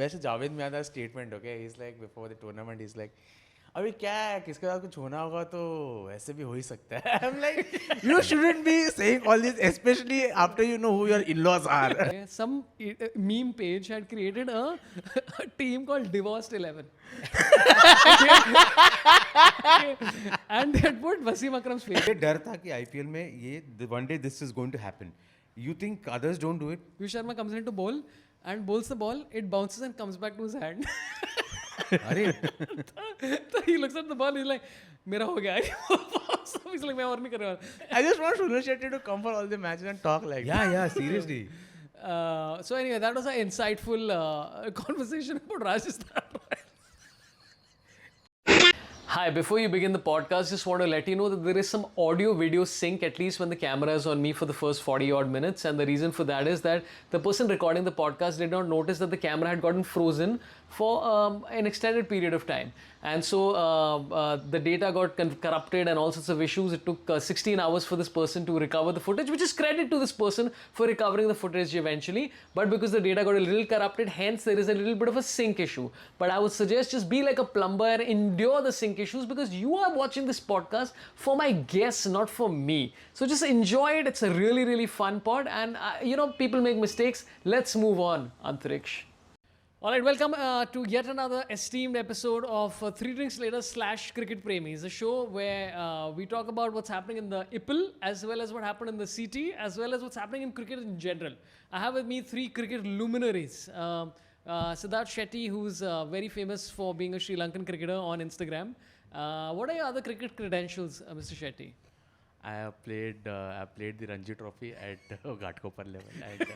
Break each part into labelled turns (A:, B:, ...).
A: वैसे जावेद मियां का statement okay he is like before the tournament is like अभी क्या है किसके साथ कुछ होना होगा तो ऐसे भी हो ही सकता है I am like you shouldn't be saying all this especially after you know who your in laws are
B: Some meme page had created a team called Divorced 11. And they had put Wasim Akram's face.
C: मुझे डर था कि IPL में ये one day this is going to happen. You think others don't do it?
B: Piyush Sharma comes in to bowl and bowls the ball, it bounces and comes back to his hand.
C: अरे
B: So he looks at the ball, he's like, मेरा हो गया. So he's like, मैं और नहीं कर रहा.
A: I just want Sunil Shetty to come for all the matches and talk like
C: या seriously.
B: So anyway, that was an insightful conversation about Rajasthan. Hi, before you begin the podcast, just want to let you know that there is some audio video sync, at least when the camera is on me for the first 40 odd minutes. And the reason for that is that the person recording the podcast did not notice that the camera had gotten frozen for an extended period of time. And so the data got corrupted and all sorts of issues. It took 16 hours for this person to recover the footage, which is credit to this person for recovering the footage eventually. But because the data got a little corrupted, hence there is a little bit of a sync issue. But I would suggest just be like a plumber and endure the sync issues because you are watching this podcast for my guests, not for me. So just enjoy it. It's a really, really fun pod. And, people make mistakes. Let's move on, Antariksh. All right, welcome to yet another esteemed episode of Three Drinks Later / Cricket Premies, a show where we talk about what's happening in the IPL as well as what happened in the CT as well as what's happening in cricket in general. I have with me three cricket luminaries. Siddharth Shetty, who's very famous for being a Sri Lankan cricketer on Instagram. What are your other cricket credentials, Mr. Shetty?
A: I have played the Ranji Trophy at Ghatkopar level and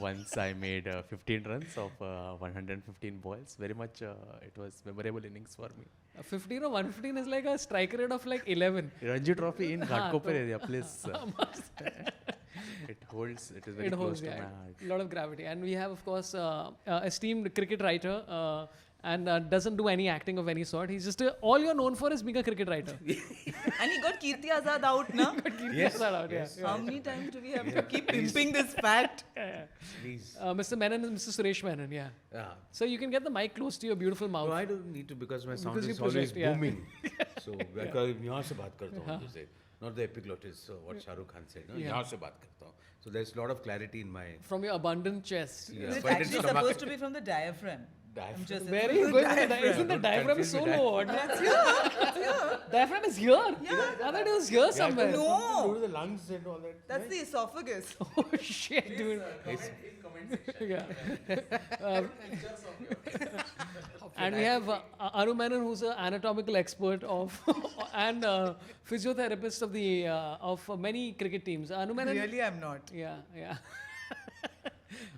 A: once I made 15 runs of 115 balls. Very much it was memorable innings for me.
B: 15 or 115 is like a strike rate of like 11.
A: Ranji Trophy in Ghatkopar area, please. It is very close to my heart.
B: A lot of gravity. And we have, of course, esteemed cricket writer and doesn't do any acting of any sort. He's just, all you're known for is being a cricket writer.
D: And he got Kirti Azad out, na?
B: Yes.
D: How many times do we have to keep pimping this fact?
C: Please.
B: Mr. Menon and Mr. Suresh Menon, yeah. So you can get the mic close to your beautiful mouth.
C: No, I don't need to because my sound
B: Because
C: is
B: you
C: always
B: project, yeah.
C: booming. So यहाँ से बात करता हूँ जैसे not the epiglottis what Shah Rukh Khan said. No? यहाँ से बात करता हूँ. So there's a lot of clarity in my.
B: From your abundant chest.
C: Yeah.
D: Is it
C: But it's
D: actually
C: stomach.
D: supposed to be from the diaphragm?
C: Diaphragm.
D: I'm just
B: Where are you going with the Isn't the
C: Don't
B: diaphragm
C: confuse
B: so
C: me,
B: low?
D: That's here.
B: Diaphragm is here? Yeah. I thought it was here somewhere.
D: No.
C: Go to the lungs and all that.
D: That's the esophagus.
B: Oh shit, dude. Yeah. And we have Anu Menon, who's an anatomical expert of and physiotherapist of the of many cricket teams. Anu Menon.
D: Really, I'm not.
B: Yeah.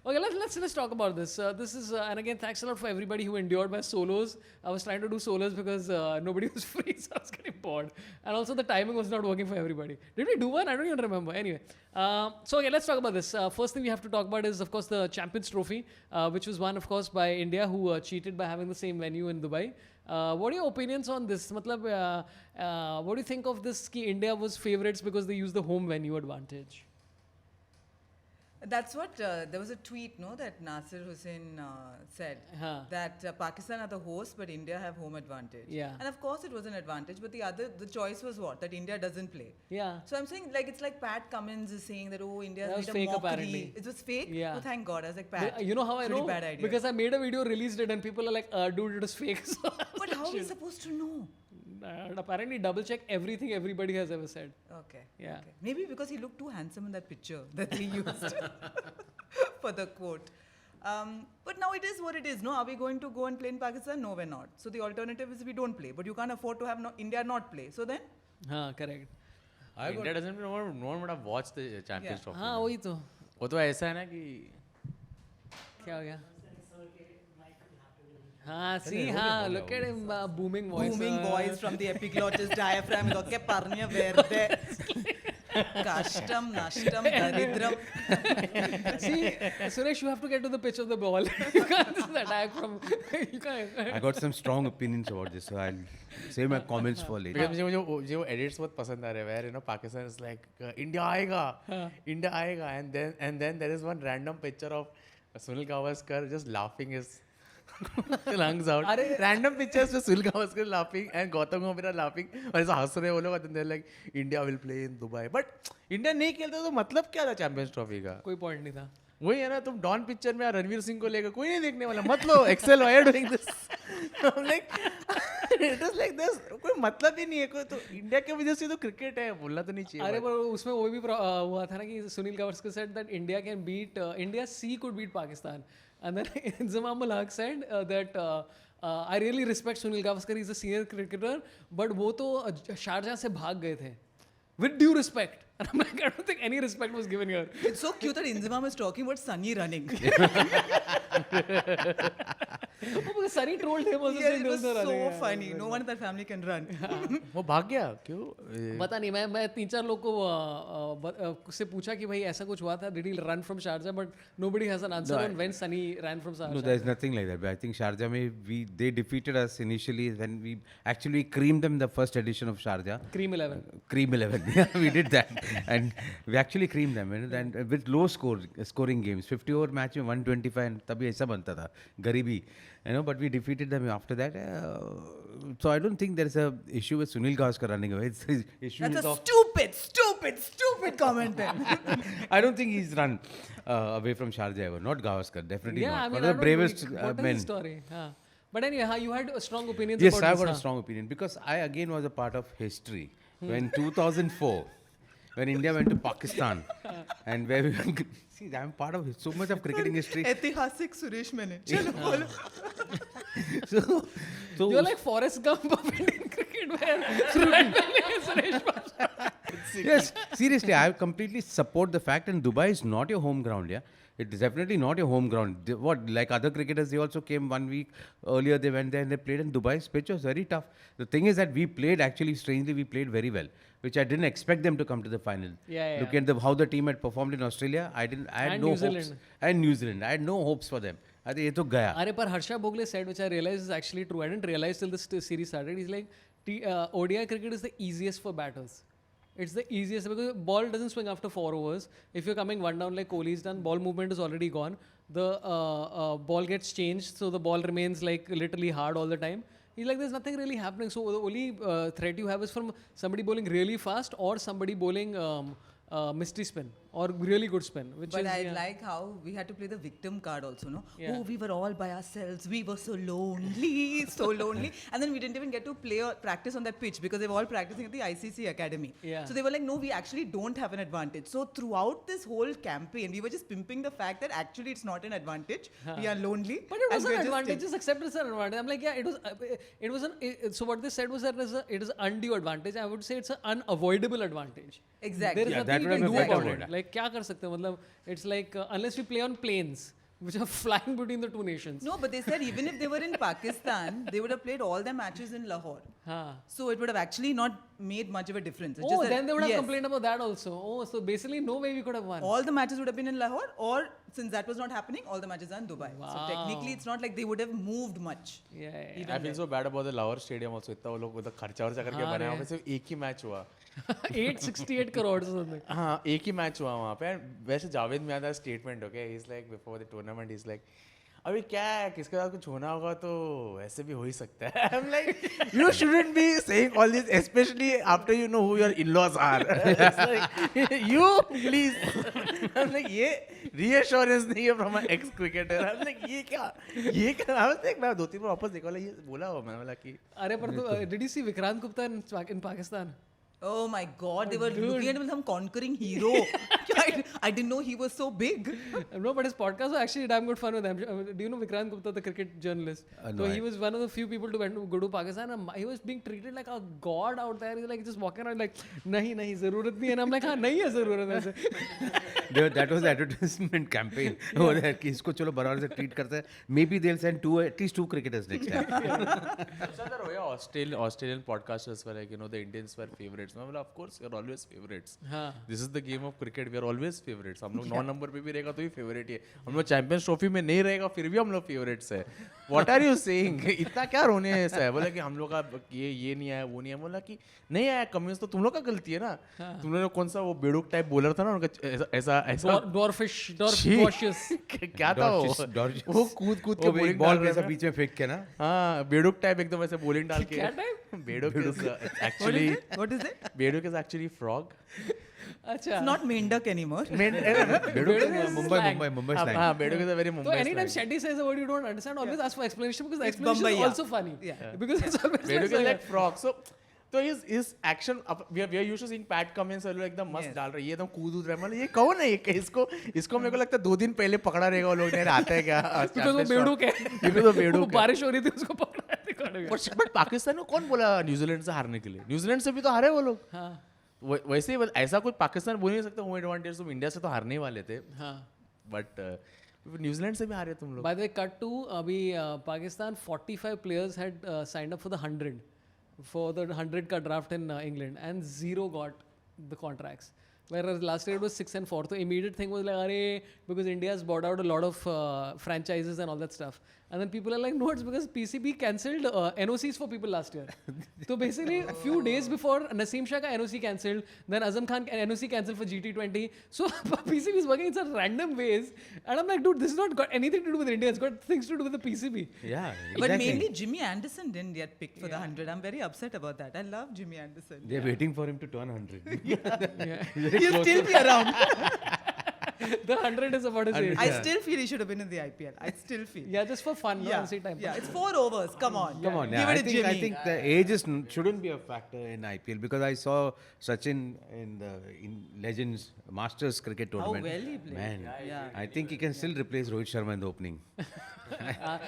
B: Okay, let's talk about this. This is and again, thanks a lot for everybody who endured my solos. I was trying to do solos because nobody was free, so I was getting bored, and also the timing was not working for everybody. Did we do one? I don't even remember. Anyway, so okay, let's talk about this. First thing we have to talk about is, of course, the Champions Trophy, which was won, of course, by India, who cheated by having the same venue in Dubai. What are your opinions on this? Matlab, what do you think of this? Ki India was favourites because they used the home venue advantage.
D: That's what there was a tweet, no, that Nasir Hussain said that Pakistan are the host, but India have home advantage.
B: Yeah.
D: And of course, it was an advantage, but the choice was what? That India doesn't play.
B: Yeah.
D: So I'm saying, like, it's like Pat Cummins is saying that, oh, India
B: That was
D: made a
B: fake,
D: mockery.
B: apparently.
D: It was fake?
B: Yeah.
D: Oh, thank God. I was like, Pat.
B: You know how I
D: it's a
B: know?
D: really bad idea.
B: Because I made a video, released it, and people are like, dude, it was fake. So I was
D: But
B: like,
D: how are we
B: shit.
D: supposed to know?
B: And apparently double check everything everybody has ever said.
D: Okay.
B: Yeah.
D: Okay. Maybe because he looked too handsome in that picture that they used for the quote. But now it is what it is. No, are we going to go and play in Pakistan? No, we're not. So the alternative is we don't play. But you can't afford to have India not play. So then?
B: Correct.
A: India doesn't no one would have watched the Champions Trophy.
B: हाँ वही तो
A: वो तो ऐसा है ना कि
B: क्या हो गया हाँ see हाँ look at him booming voice
D: Booming voice from the epiglottis diaphragm. Look at Parnya Verde. Kashtam, Nashtam, Daridram.
B: see Suresh, you have to get to the pitch of the ball. You can't just attack from you can't
C: I got some strong opinions about this, so I'll save my comments for later.
A: Because मुझे वो edits बहुत पसंद आ रहे हैं where you know Pakistan is like India आएगा and then there is one random picture of Sunil Gavaskar just laughing his lungs out. Random pictures with Sunil Gavaskar laughing and Gautam Gambhir laughing. और ऐसा हंस रहे वो लोग, and they're like, India will play in Dubai. But India नहीं खेलता तो मतलब क्या था चैंपियंस ट्रॉफी का?
B: कोई पॉइंट नहीं था.
A: वही है ना, तुम डॉन पिक्चर में रणवीर सिंह को लेकर कोई नहीं देखने वाला, मत लो excel why doing this. Like it is like this, कोई मतलब ही नहीं है. कोई तो इंडिया की वजह से तो क्रिकेट है, बोलना तो नहीं चाहिए.
B: अरे पर उसमें वो भी हुआ था ना कि Sunil Gavaskar said that India can beat India C could beat Pakistan, and then Inzamam ul Haq said that I really respect Sunil Gavaskar, he's a senior cricketer, but वो तो शारजाह से भाग गए थे. With due respect. And I'm like, I don't think any respect was given here.
D: It's so cute that Inzamam is talking about Sunny running.
B: Oh, because Sunny trolled him also.
D: Yes,
B: saying
D: it was
B: those are
D: so
B: running.
D: funny. No one in that family can run.
A: वो भाग गया क्यों?
B: पता नहीं, मैं 3-4 लोग को से पूछा कि भाई ऐसा कुछ हुआ था, did he run from Sharjah, but nobody has an answer on when Sunny ran from Sharjah.
C: No, there's nothing like that. But I think Sharjah they defeated us initially when we actually creamed them the first edition of Sharjah.
B: Cream 11.
C: Cream 11. Yeah, we did that. And we actually creamed them. You know, and with low scoring games. 50 over match में 125 and तभी ऐसा बनता था. गरीबी. You know, but we defeated them after that. So I don't think there is a issue with Sunil Gavaskar running away. It's his issue
D: That's
C: is
D: a
C: of
D: stupid comment then.
C: I don't think he's run away from Sharjah ever. Not Gavaskar, definitely
B: Yeah,
C: not.
B: I mean,
C: One
B: I
C: of the
B: don't
C: bravest
B: really- what is
C: men.
B: the story? Huh. But anyway, you had strong opinions
C: Yes,
B: about
C: I've
B: this.
C: got a strong opinion because I again was a part of history when 2004, when India went to Pakistan, and where we see, I'm part of so much of cricketing history.
D: ऐतिहासिक सुरेश मैंने. चलो बोलो.
C: So
B: You're like Forrest Gump of Indian cricket, where Suresh Pasha.
C: yes, seriously, I completely support the fact, and Dubai is not your home ground. Yeah, it is definitely not your home ground. What, like other cricketers, they also came 1 week earlier. They went there and they played, and Dubai's pitch was very tough. The thing is that we played, actually, strangely, we played very well, which I didn't expect them to come to the final.
B: Yeah.
C: Look at how the team had performed in Australia. I had
B: And
C: no
B: New
C: hopes.
B: Zealand.
C: And New Zealand. I had no hopes for them. I think ये तो गया.
B: Are पर Harsha Bhogle said, which I realized is actually true. I didn't realize till this series started. He's like, ODI cricket is the easiest for batters. It's the easiest because ball doesn't swing after 4 overs. If you're coming one down like Kohli's done, ball movement is already gone. The ball gets changed, so the ball remains like literally hard all the time. He's like, there's nothing really happening. So the only threat you have is from somebody bowling really fast or somebody bowling mystery spin or really good spin. Which
D: But
B: is,
D: I like how we had to play the victim card also, no?
B: Yeah.
D: Oh, we were all by ourselves. We were so lonely, so lonely. And then we didn't even get to play or practice on that pitch because they were all practicing at the ICC Academy.
B: Yeah.
D: So they were like, no, we actually don't have an advantage. So throughout this whole campaign, we were just pimping the fact that actually it's not an advantage. We are lonely.
B: But it was
D: and
B: an
D: we're just
B: advantage. Just accept it's an advantage. I'm like, yeah, it was so what they said was that it is undue advantage. I would say it's an unavoidable advantage.
D: Exactly.
B: There is
C: Yeah,
B: nothing
C: that
B: you
C: would
B: can
C: have
B: do
C: been better
B: about it.
C: word.
B: Like, क्या कर सकते हैं? मतलब, it's like unless we play on planes, which are flying between the two nations.
D: No, but they said even if they were in Pakistan, they would have played all their matches in Lahore.
B: Haan.
D: So it would have actually not made much of a difference. It's
B: Oh,
D: just that-
B: then they would have
D: yes,
B: complained about that also. Oh, so basically no way we could have won.
D: all the matches would have been in Lahore, or since that was not happening, all the matches are in Dubai. So
B: Wow.
D: technically, it's not like they would have moved much.
B: Yeah.
D: Even
A: I feel so bad about the Lahore stadium also. इतना वो लोग उधर खर्चा वर्चा करके
B: हाँ
A: बनाया,
B: रे।
A: वहाँ पे सिर्फ एक ही मैच हुआ.
B: 868 crores or something.
A: हाँ, एक ही मैच हुआ वहाँ पे. वैसे जावेद मियां statement, okay, he's like before the tournament, he's like, अभी क्या है, किसके साथ कुछ होना होगा तो ऐसे भी हो ही सकता है. I'm like, you shouldn't be saying all this, especially after you know who your in-laws are. It's like, you please. I'm like, ये reassurance नहीं है from an ex-cricketer. I'm like, ये क्या? I was like, मैं 2-3 बार वापस देखा, ये बोला हो मैंने बोला कि
B: अरे पर तो did you see Vikrant Gupta in Pakistan?
D: Oh my God, they were looking at him as some conquering hero. I didn't know he was so big.
B: No, but his podcast was actually damn good fun with them. Do you know Vikrant Gupta, the cricket journalist?
C: No,
B: So he was one of the few people to go to Pakistan. And he was being treated like a god out there. He's like just walking around like, nahi, ज़रूरत नहीं है. And I'm like, हाँ, नहीं है ज़रूरत ऐसे.
C: That was the advertisement campaign over there कि इसको चलो बराबर से treat करते हैं. Maybe they'll send at least 2 cricketers next time.
A: Australian podcasters were like, you know, the Indians were favorites favourites. मैं बोला of course you are always favourites.
B: हाँ.
A: This is the game of cricket, we are always favourites. हम लोग 9 number पे भी रहेगा तो भी फेवरेट ही है. हम लोग चैंपियंस ट्रॉफी में नहीं रहेगा फिर भी हम लोग फेवरेट्स है. What are you saying? इतना क्या रोने है ऐसा है? बोला कि हम लोग का ये नहीं आया वो नहीं आया. बोला कि नहीं आया कम्युनिस्ट तो तुम लोग का गलती है ना. तुम लोग ने कौन सा वो बेडूक टाइप बॉलर था ना उनका ऐसा
B: Dwarfish.
A: क्या था वो कूद के
C: वो
A: bowling
C: बॉल
A: डाल रहा
C: ऐसा
A: था.
C: बीच में फेंक के ना.
A: हाँ बेडूक टाइप एकदम ऐसे बॉलिंग डाल के.
B: क्या type?
A: बेडूक is actually
D: What is it?
A: बेडूक इज एक्चुअली फ्रॉग.
B: अच्छा.
D: It's not Mendak anymore.
C: Mumbai slang.
A: हाँ बेडूक is a very
B: So
A: Mumbai.
B: anytime Shetty says a word you don't understand, always ask for explanation because the explanation
D: Bombay,
B: is
D: yeah.
B: also funny.
D: Yeah.
B: Because it's always
A: बेडूक is
B: like
A: like frog. तो his action we are used to seeing Pat Cummins और एकदम मस्त
D: Yes.
A: डाल रहा है. ये एकदम कूद रहा है. मतलब ये कौन है ये? इसको मेरे को लगता है 2 दिन पहले पकड़ा रहेगा वो लोग ने. आता है क्या?
B: because वो बेडूक है.
A: Because वो बेडूक
B: वो
A: है.
B: बारिश हो रही थी उसको पकड़ा है.
A: बट पाकिस्तान को कौन बोला न्यूजीलैंड से हारने के लिए? न्यूजीलैंड से भी तो हारे वो लोग.
B: हाँ.
A: वैसे ही ऐसा कोई पाकिस्तान बोल नहीं सकता होम एडवांटेज. तुम इंडिया से तो हारने ही वाले थे.
B: हाँ.
A: बट न्यूजीलैंड से भी हारे तुम लोग.
B: By the way, cut to अभी Pakistan 45 players had signed up for the 100 for the 100 का draft in England and 0 got the contracts. Whereas last year it was 6 and 4. So immediate thing was like, "Arey," because India has bought out a lot of franchises and all that stuff. And then people are like, "No, it's because PCB cancelled NOCs for people last year." So basically, a few days before Naseem Shah ka NOC cancelled, then Azam Khan NOC cancelled for GT20. So PCB is working in such random ways, and I'm like, dude, this has not got anything to do with India. It's got things to do with the PCB.
C: Yeah,
D: But
C: exactly.
D: mainly Jimmy Anderson didn't get picked for the 100. I'm very upset about that. I love Jimmy Anderson.
C: They're waiting for him to turn 100.
B: Yeah.
D: He'll still be around.
B: The 100 is about his age.
D: I still feel he should have been in the IPL. I still feel.
B: Yeah, just for fun, no?
D: Yeah,
B: Usi time.
D: yeah. It's 4 overs. Come on.
C: Come on,
D: Give
C: yeah.
D: it to
C: I
D: Jimmy.
C: think the age shouldn't be a factor in IPL because I saw Sachin in Legends Masters cricket tournament.
D: well he played.
C: Man,
D: Yeah.
C: I think he can still replace Rohit Sharma in the opening.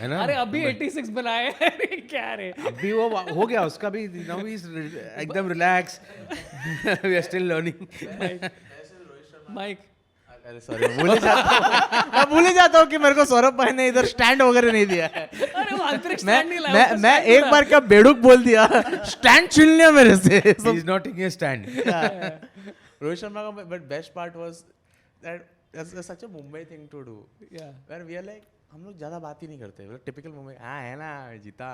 C: है ना?
B: अरे अभी 86 बनाए हैं. अरे क्या रे?
C: अभी वो हो गया उसका भी. Now he's एकदम relaxed. We are still learning.
B: Mike.
A: अरे सॉरी मैं भूल ही जाता हूँ कि मेरे को सौरभ भाई ने इधर स्टैंड वगैरह नहीं दिया है.
B: अरे वो अंतरिक्ष stand नहीं लाया. उसका
A: मैं
B: stand
A: एक
B: पूरा.
A: बार क्या बेडूक बोल दिया. स्टैंड छीन लिया मेरे से.
C: He's not taking a stand.
A: Rohit Sharma का but best part was that that's such a Mumbai thing to do.
B: Yeah.
A: Where we are like हम लोग ज़्यादा बात ही नहीं करते. मतलब टिपिकल मुंबई. हाँ है ना जीता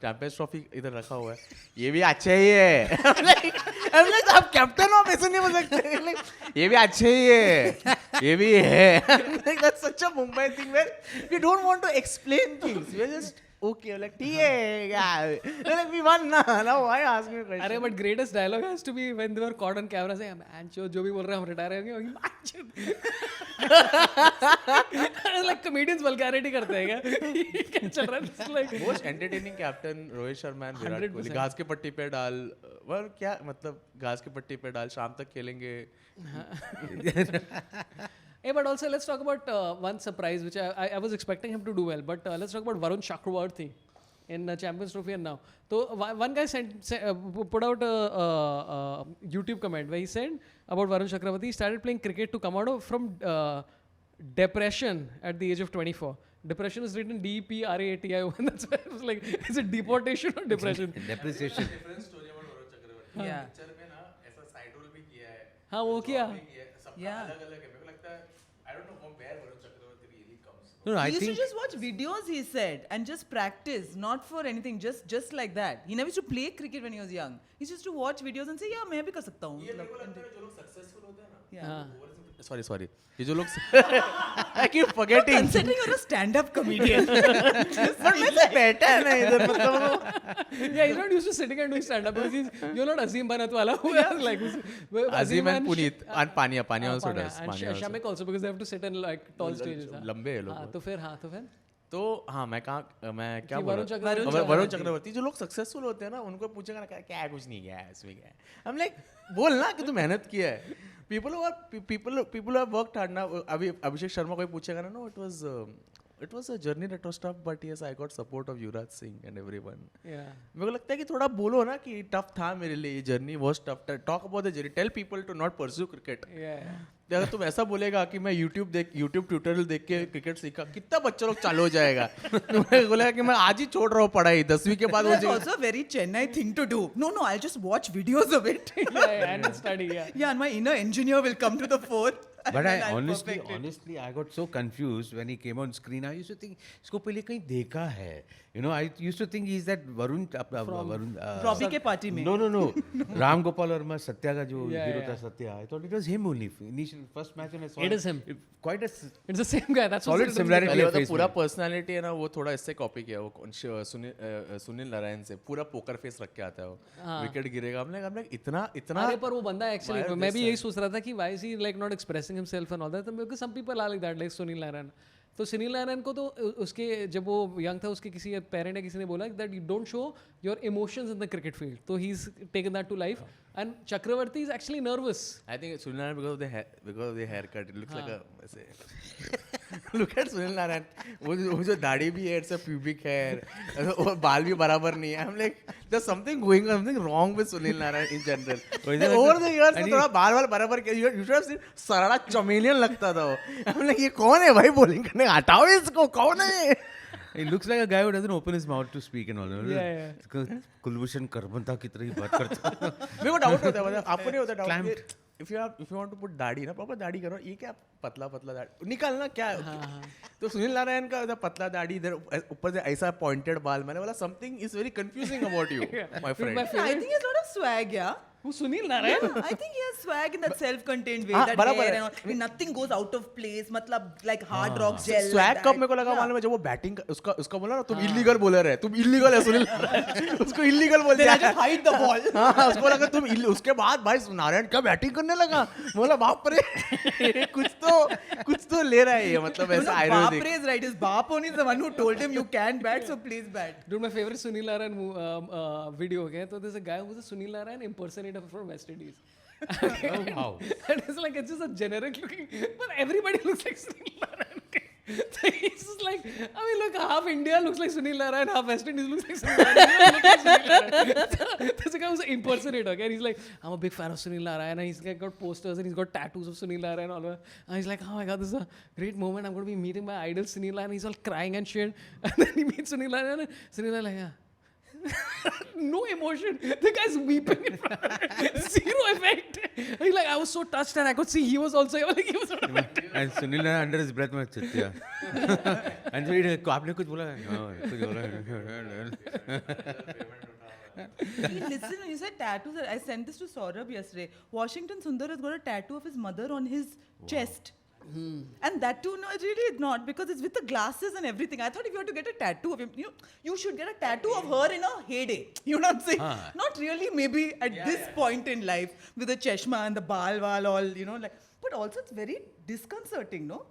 A: चैंपियंस ट्रॉफी इधर रखा हुआ है. ये भी अच्छा ही है. I'm like आप कैप्टन हो ऐसे नहीं बोल सकते. Like, ये भी अच्छा ही है. ये भी है. Like that's such a Mumbai thing where we don't want to explain things. We are just okay. Like ठीक है. Yeah. Like we won ना. Now why ask me a question?
B: अरे but greatest dialogue has to be when they were caught on camera saying man जो भी बोल रहे हैं हम रिटायर हो गए. Like comedians vulgarity करते हैं क्या? क्या चल रहा है? It's like
A: Most entertaining captain Rohit Sharma and Virat
B: 100%.
A: Kohli. घास के पट्टी पे डाल. well क्या मतलब घास के पट्टी पे डाल शाम तक खेलेंगे.
B: Hey, but also let's talk about one surprise which I was expecting him to do well, but let's talk about Varun Chakravarti in Champions Trophy and now. So one guy put out a YouTube comment where he said about Varun Chakravarti, he started playing cricket to come out of from depression at the age of 24. Depression is written DEPRATION. That's why I was like, is it deportation or depression?
C: Depreciation.
D: Yeah.
A: Picture में ना ऐसा side role भी किया है.
B: हाँ वो किया.
A: सबका
D: Yeah.
A: अलग अलग है. मेरे को लगता है I don't know from where Varun Chakravarthy really comes.
C: No, I
D: He used
C: think
D: to just watch videos, he said, and just practice, not for anything, just like that. He never used to play cricket when he was young. He used to watch videos and say, yeah, मैं भी कर सकता हूँ.
A: ये मेरे को लगता है जो लोग सक्सेसफुल होते हैं ना.
D: Yeah.
B: हाँ.
A: सॉरी ये जो लोग I keep forgetting.
D: Considering you're a stand-up comedian.
A: पर मैं तो बैठा है ना इधर मतलब.
B: Yeah, he's not used to sitting and doing stand-up because you're not Azim Banat wala. Who else like
A: Azim and Puneet and Pania also does.
B: And Shamik also because they have to sit in like tall stages. हाँ.
A: लंबे है लोग.
B: हाँ तो फिर
A: तो हाँ मैं क्या
B: कि
A: बोल
B: वरुण
A: रहा
B: चक्रवर्ती-
A: वरुण चक्रवर्ती जो लोग सक्सेसफुल होते हैं ना उनको पूछेगा ना क्या कुछ नहीं किया है इसमें क्या है. हम लाइक बोल ना कि तू मेहनत किया है. people who have worked hard ना. अभी अभिषेक शर्मा कोई पूछेगा ना. No it was it was a journey that was tough, but yes, I got support of Yuvraj Singh and everyone.
B: Yeah.
A: मेरे को लगता है कि थोड़ा बोलो ना कि टफ था मेरे लिए ये journey was tough. Talk about the journey, tell people to not pursue cricket. अगर तुम ऐसा बोलेगा कि मैं यूट्यूब ट्यूटोरियल देख के क्रिकेट सीखा, कितना बच्चा लोग चालू हो जाएगा. तुमने बोला कि मैं आज ही छोड़ रहा हूँ पढ़ाई, 10वीं के बाद.
D: That's also a very Chennai thing to do. No, I'll just watch videos of it.
B: And study,
D: Yeah, and my inner engineer will come to the fore.
C: But
D: and I'll
C: honestly,
D: perfect it.
C: I got so confused when he came on screen. I used to think, इसको पहले कहीं देखा है. You know, I used to think he's that Varun.
D: Robbie के party में.
C: No. Ram Gopal Verma, Satya का जो
B: Yeah,
C: hero
B: yeah.
C: था Satya. I thought it was him only. Initial first match when I saw
B: It is him.
C: Quite a
B: It's the same guy. That's
C: solid similarity
A: पहले
C: of
A: तो
C: face.
A: पूरा
C: में.
A: Personality है ना वो थोड़ा इससे कॉपी किया. वो सुनील नारायण से पूरा पोकर फेस रख के आता है वो. विकेट गिरेगा, हमने इतना
B: अरे पर वो बंदा एक्चुअली
A: Why
B: मैं
A: this
B: भी यही सोच रहा था कि why is he like not expressing himself and all that, because some people are like that, like Sunil Narayan. तो सुनील नारायण को तो उसके जब वो यंग था उसके किसी पेरेंट या किसी ने बोला that you don't show your emotions in the cricket field, तो he is taken that to life. And Chakravarthy is actually nervous.
A: I think Sunil Narayan because of the haircut, it looks like a ऐसे. Look at Sunil Narayan. वो जो दाढ़ी भी है, it's a pubic hair. वो बाल भी बराबर नहीं है. I'm like, there's something wrong with Sunil Narayan in general. Over the years में थोड़ा बाल बराबर किया. You should have seen Sarada चमेलियन लगता था वो. I'm like, ये कौन है भाई बॉलिंग करने? हटाओ इसको, कौन है?
C: He looks like a guy who doesn't open his mouth to speak and all.
B: Yeah.
C: Kulbhushan करबंता की तरह ही बात करता.
A: मेरे को डाउट होता है, मतलब आपको नहीं होता doubt? If you want to put दाढ़ी ना, प्रॉपर दाढ़ी करो. ये क्या पतला दाढ़ी निकालना क्या है? तो सुनील नारायण का इधर पतला दाढ़ी, इधर ऊपर से ऐसा पॉइंटेड बाल. मैंने बोला something is very confusing about you my friend.
D: I think he has a lot of swag, yeah.
B: Who, Sunil Narayan?
D: Yeah, I think he has swag in that self-contained way.
A: हाँ,
D: that
A: बराबर
D: hair
A: है.
D: and all. I mean, nothing goes out of place. मतलब like hard rock gel.
A: Swag
D: like
A: कब
D: that.
A: मेरे को लगा
D: Yeah.
A: मालूम है, जब वो बैटिंग उसका बोला ना तुम इलीगल बॉलर है, तुम इलीगल है सुनील. उसको इलीगल बोल
D: Then
A: दिया.
D: I just hide the ball.
A: हाँ, उसको लगा तुम उसके बाद भाई नारायण क्या बैटिंग करने लगा. बोला बाप रे, कुछ तो ले रहा है ये, मतलब
D: You know,
A: ऐसा
D: Baap
A: Ayurvedic.
D: is right. His Baap only is the one who told him you can bat, so please bat.
B: Dude, my favorite Sunil Narayan video, okay? So there's a guy who's a Sunil Narayan impersonator from West Indies.
C: Oh, wow.
B: And it's just a generic looking, but everybody looks like Sunil Narayan. Okay? So he's just like, I mean, look, half India looks like Sunil Narayan, half West Indies looks like Sunil Narayan. Look like Sunil Narayan. There's a guy who's an impersonator, okay? And he's like, I'm a big fan of Sunil Narayan. And he's like, got posters and he's got tattoos of Sunil Narayan all over. And he's like, oh my god, this is a great moment. I'm going to be meeting my idol Sunil Narayan. He's all crying and shit. And then he meets Sunil Narayan and Sunil Narayan like, yeah. No emotion. The guy's weeping in front of him. Zero effect. He's like, I was so touched and I could see he was also like, he was sort of like,
C: And Sunil Narayan under his breath में चित्तिया. And so he आपने कुछ बोला? हाँ, कुछ बोला.
D: Listen, you said tattoos. I sent this to Saurabh yesterday. Washington Sundar has got a tattoo of his mother on his chest. And that too, no, it really is not, because it's with the glasses and everything. I thought if you were to get a tattoo of him, you should get a tattoo of her in her heyday. You know what I'm saying? Not really maybe at this point in life with the cheshma and the bal all, like. But also it's very disconcerting, no?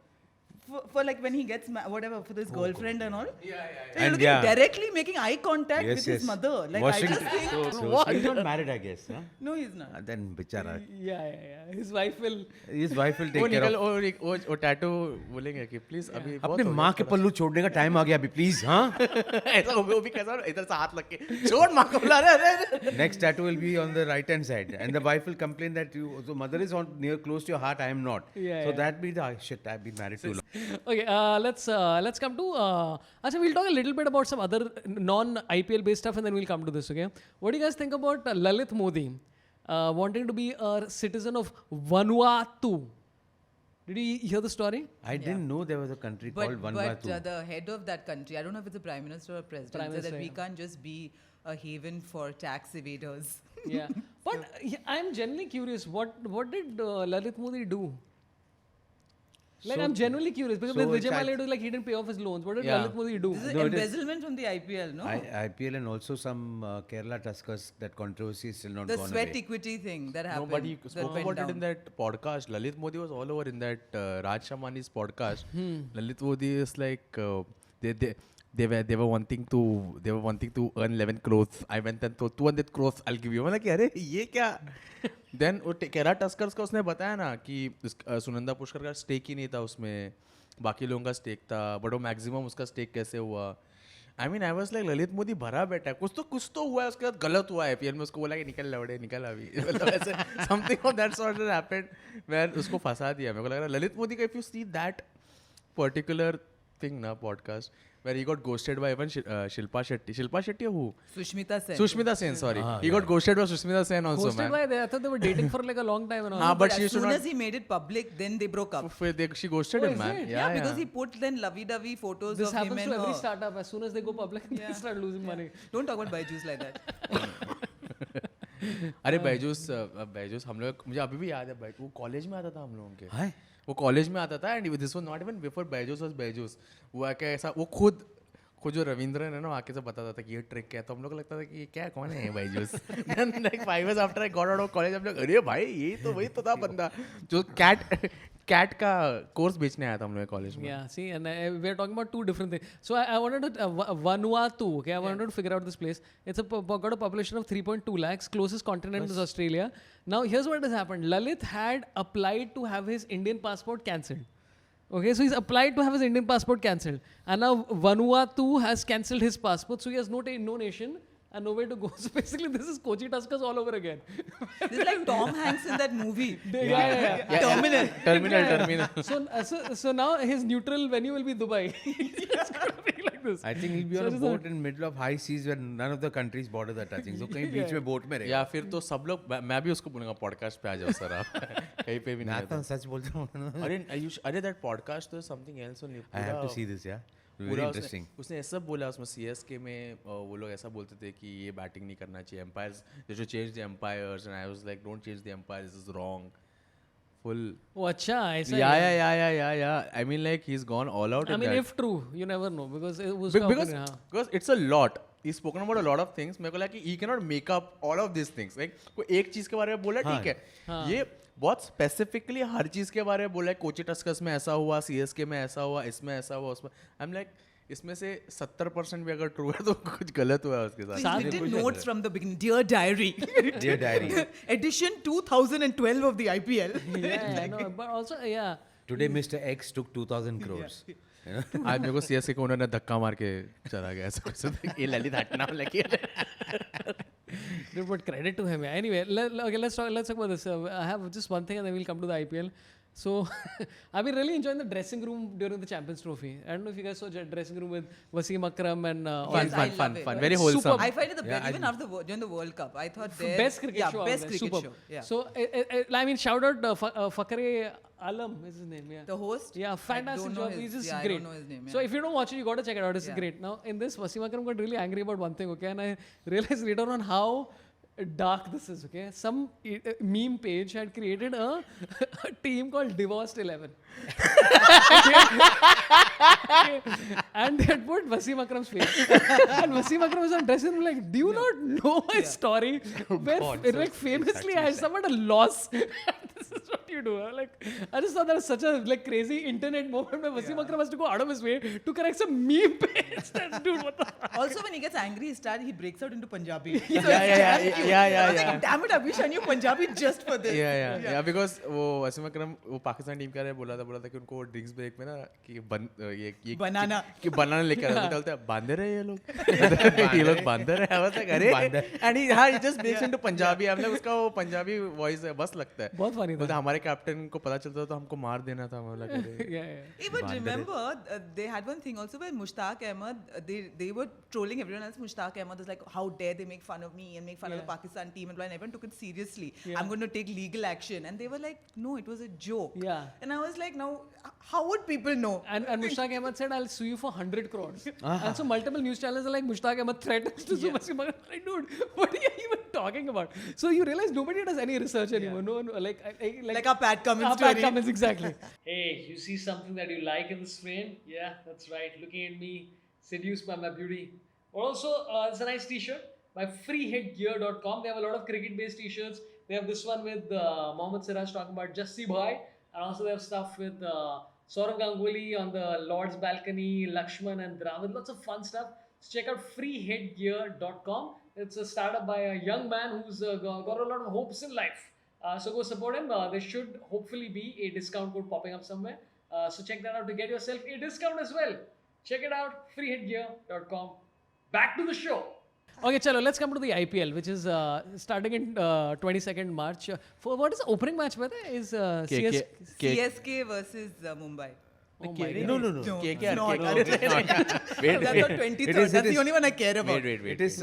D: For like when he gets whatever for his girlfriend and all. You're looking directly making eye contact with his mother. Like
C: Washington.
D: I just think,
C: So he's not married, I guess. Huh?
D: no, he's not.
C: Then बेचारा.
B: yeah. His wife will
A: वो
C: take care
A: निकल
C: of.
A: वो tattoo बोलेंगे कि please अभी बहुत
C: अपने
A: हो
C: माँ के पल्लू छोड़ने का टाइम आ गया अभी प्लीज. हाँ.
A: ऐसा वो भी कैसा इधर से हाथ लग के छोड़ माँ को बुला रहे.
C: Next tattoo will be on the right hand side, and the wife will complain that so mother is on near close to your heart, I am not. So that be the shit. I've been married too long.
B: Okay, let's come to Acha, we'll talk a little bit about some other non-IPL based stuff and then we'll come to this, okay? What do you guys think about Lalit Modi wanting to be a citizen of Vanuatu? Did you hear the story?
C: I didn't know there was a country called
D: But
C: Vanuatu.
D: the head of that country, I don't know if it's a prime minister or president,
B: Prime
D: said
B: Minister,
D: that we
B: yeah.
D: can't just be a haven for tax evaders.
B: Yeah. But I'm genuinely curious, what did Lalit Modi do? Like, I'm genuinely curious because with Vijay Mallya, it was like he didn't pay off his loans. What did Lalit Modi do?
D: This is
C: No, it is-
D: embezzlement from the IPL, no?
C: IPL and also some Kerala Tuskers, that controversy is still not
D: The
C: gone
D: sweat
C: away.
D: equity thing that happened.
A: Nobody
D: that
A: spoke
D: went
A: about
D: down.
A: it in that podcast. Lalit Modi was all over in that Raj Shamani's podcast. Lalit Modi is like they were wanting to earn 11 crores. I went and told 200 crores I'll give you. मैं like अरे ये क्या? Then वो Kerala Tuskers का उसने बताया ना कि सुनंदा पुष्कर का स्टेक ही नहीं था उसमें. बाकी लोगों का स्टेक था, बट वो मैक्सिमम उसका स्टेक कैसे हुआ. I mean I was like Lalit Modi भरा बैठा है, कुछ तो हुआ है, उसके बाद गलत हुआ है आईपीएल में, उसको बोला कि निकल लौड़े निकल अभी. मतलब ऐसे something of that sort has happened where उसको फंसा दिया. मेरे को लग रहा है ललित मोदी का, if you see that particular thing na podcast where he got ghosted by even Shilpa Shetty or who? Sushmita Sen, sorry. He got ghosted by Sushmita Sen also,
B: Ghosted
A: man.
B: by they, I thought they were dating for like a long time and all.
A: But she
D: as
A: should
D: soon
A: not.
D: as he made it public, then they broke up.
A: She ghosted
B: Oh,
A: him,
B: is
A: man.
B: it?
D: Yeah, because he put then lovey-dovey photos
B: This
D: of him
B: happens
D: and
B: to every
D: her.
B: startup. As soon as they go public, they start losing money.
D: Don't talk about Byju's like that.
A: अरे बैजूस हम लोग, मुझे अभी भी याद है, वो college में आता था हम लोगों के.
C: हाय
A: वो कॉलेज में आता था and this was not even before Byju's was Byju's. वो आके ऐसा, वो खुद जो रविंद्रन है ना, आके से बताता था कि ये ट्रिक क्या है, तो हम लोग को लगता था कि ये क्या, कौन है Byju's. Then like 5 years after I got out of college, हम लोग अरे भाई ये तो वही तो था बंदा जो कैट का कोर्स बेचने आया था हम लोग कॉलेज में.
B: Yeah, see, and we are talking about two different things. So I wanted to Vanuatu. Okay, I wanted to figure out this place. It's got a population of 3.2 lakhs. Closest continent is Australia. Now here's what has happened. Lalit had applied to have his Indian passport cancelled. Okay, so he's applied to have his Indian passport cancelled, and now Vanuatu has cancelled his passport, so he has no nation and nowhere to go. So basically, this is Kochi Tuscars all over again.
D: This is like Tom Hanks in that movie.
B: Yeah.
D: Terminal.
B: So now his neutral venue will be Dubai. It's gonna be like this.
C: I think he'll be on a boat in middle of high seas where none of the countries' borders are touching. So कहीं बीच में boat में रहेगा.
A: या फिर तो सब लोग, मैं भी उसको बोलूंगा पॉडकास्ट पे आ जाओ सर आप. कहीं पे भी नहीं
C: मैं तो सच बोलता हूँ.
A: अरे दैट पॉडकास्ट तो something else only.
C: I have to see this, yeah. Very
A: पूरा
C: interesting.
A: उसने ऐसा बोला, उसमें सीएसके में वो लोग ऐसा बोलते थे कि ये बैटिंग नहीं करना चाहिए, umpires they should change the umpires, and I was like don't change the umpire, this is wrong. Full
B: Oh, अच्छा ऐसा.
A: या I mean like he is gone all out.
B: I mean, if true, you never know because it was
A: because it's a lot. He's spoken about a lot of things. मेरे को लगा कि he cannot make up all of these things. Like कोई एक चीज के बारे में बोला, ठीक है, ये बहुत स्पेसिफिकली हर चीज के बारे में बोला है. कोची टस्कर्स में ऐसा हुआ, सीएसके में ऐसा हुआ, इसमें ऐसा हुआ, उसमें. आई एम लाइक इसमें से 70% भी अगर ट्रू है तो कुछ गलत हुआ है उसके साथ.
D: He's written notes from the beginning. Dear diary.
C: Dear diary.
D: Edition 2012 of the IPL.
B: Yeah, no, but also yeah.
C: Today Mr. X took 2,000 crores.
A: आज मेरे को सीएसके को उन्होंने धक्का मार के चला गया ऐसा कुछ. ये ललित हटना लगी.
B: Dude, but credit to him. Anyway, let's talk about this. I have just one thing, and then we'll come to the IPL. So, I've been really enjoying the dressing room during the Champions Trophy. I don't know if you guys saw the dressing room with Wasim Akram and
D: Yes, I love it.
A: Very wholesome.
D: I find it the best, even after during the World Cup. I thought
B: best cricket show.
D: best cricket
B: Superb.
D: show. Yeah.
B: So, I mean, shout out Fakhre Alam is his name. Yeah.
D: The host?
B: Yeah, fantastic
D: I don't know
B: job.
D: his-
B: He's just
D: yeah,
B: great.
D: I don't know his name.
B: So
D: Yeah.
B: if you don't watch it, you got to check it out. It's
D: Yeah.
B: great. Now in this, Wasim Akram got really angry about one thing. Okay, and I realized later on how dark this is. Okay, some meme page had created a team called Divorced 11. And they had put Wasim Akram's face. And Wasim Akram was on dressing room like, do you not know my story? Where like famously I suffered a loss. This is what you do. Huh? Like I just thought that was such a like crazy internet moment where Wasim Akram has to go out of his way to correct some meme page. Dude, what the
D: Also, when he gets angry, he breaks out into Punjabi.
A: Yeah.
D: I was like, damn it, I wish I knew Punjabi just for this.
A: या because वो वसीम अकरम वो Pakistan team का रहे बोला था कि उनको drinks break में ना कि ये
D: Banana.
A: कि बनाना लेकर आते बोलते हैं बांधे रहे ये लोग बांधे रहे. I was like अरे and he just breaks into Punjabi. हम लोग उसका वो पंजाबी वॉइस है, बस लगता है
B: बहुत funny था.
A: बोलते हमारे कैप्टन को पता चलता तो हमको मार देना था. हम लोग
B: yeah.
D: But remember, they had one thing also where Mushtaq Ahmed, they were trolling everyone else. Mushtaq Ahmed was like, how dare they make fun of me and make fun of the Pakistan team, and everyone took it seriously. I'm going to take legal action. And they were like, no, it was a joke.
B: Yeah.
D: And I was like, now, how would people know?
B: And Mushtaq Ahmed said, I'll sue you for 100 crores. And so multiple news channels are like, Mushtaq Ahmed threatens to sue Wasim Akram. Like, dude, what are you even talking about? So you realize nobody does any research anymore. No,
D: Like our Pat Cummins
B: Pat
D: story.
B: Cummins, exactly. Hey, you see something that you like in this frame? Yeah, that's right. Looking at me, seduced by my beauty. Also, it's a nice t-shirt by freehitgear.com. They have a lot of cricket-based t-shirts. They have this one with Mohammad Siraj talking about Jassi Bhai. And also they have stuff with Saurav Ganguly on the Lord's balcony, Lakshman and Dravid. Lots of fun stuff. So check out freehitgear.com. It's a startup by a young man who's got a lot of hopes in life. So go support him. There should hopefully be a discount code popping up somewhere. So check that out to get yourself a discount as well. Check it out, freehitgear.com. Back to the show. Okay, chalo, let's come to the IPL, which is starting in 22nd March. For what is the opening match, by the way? Is
D: CSK versus Mumbai.
B: Oh my God.
A: No.
D: No,
A: KKR.
D: it's not.
A: Wait,
D: That's on 23rd. That's the only one I care about.
A: wait.
C: It is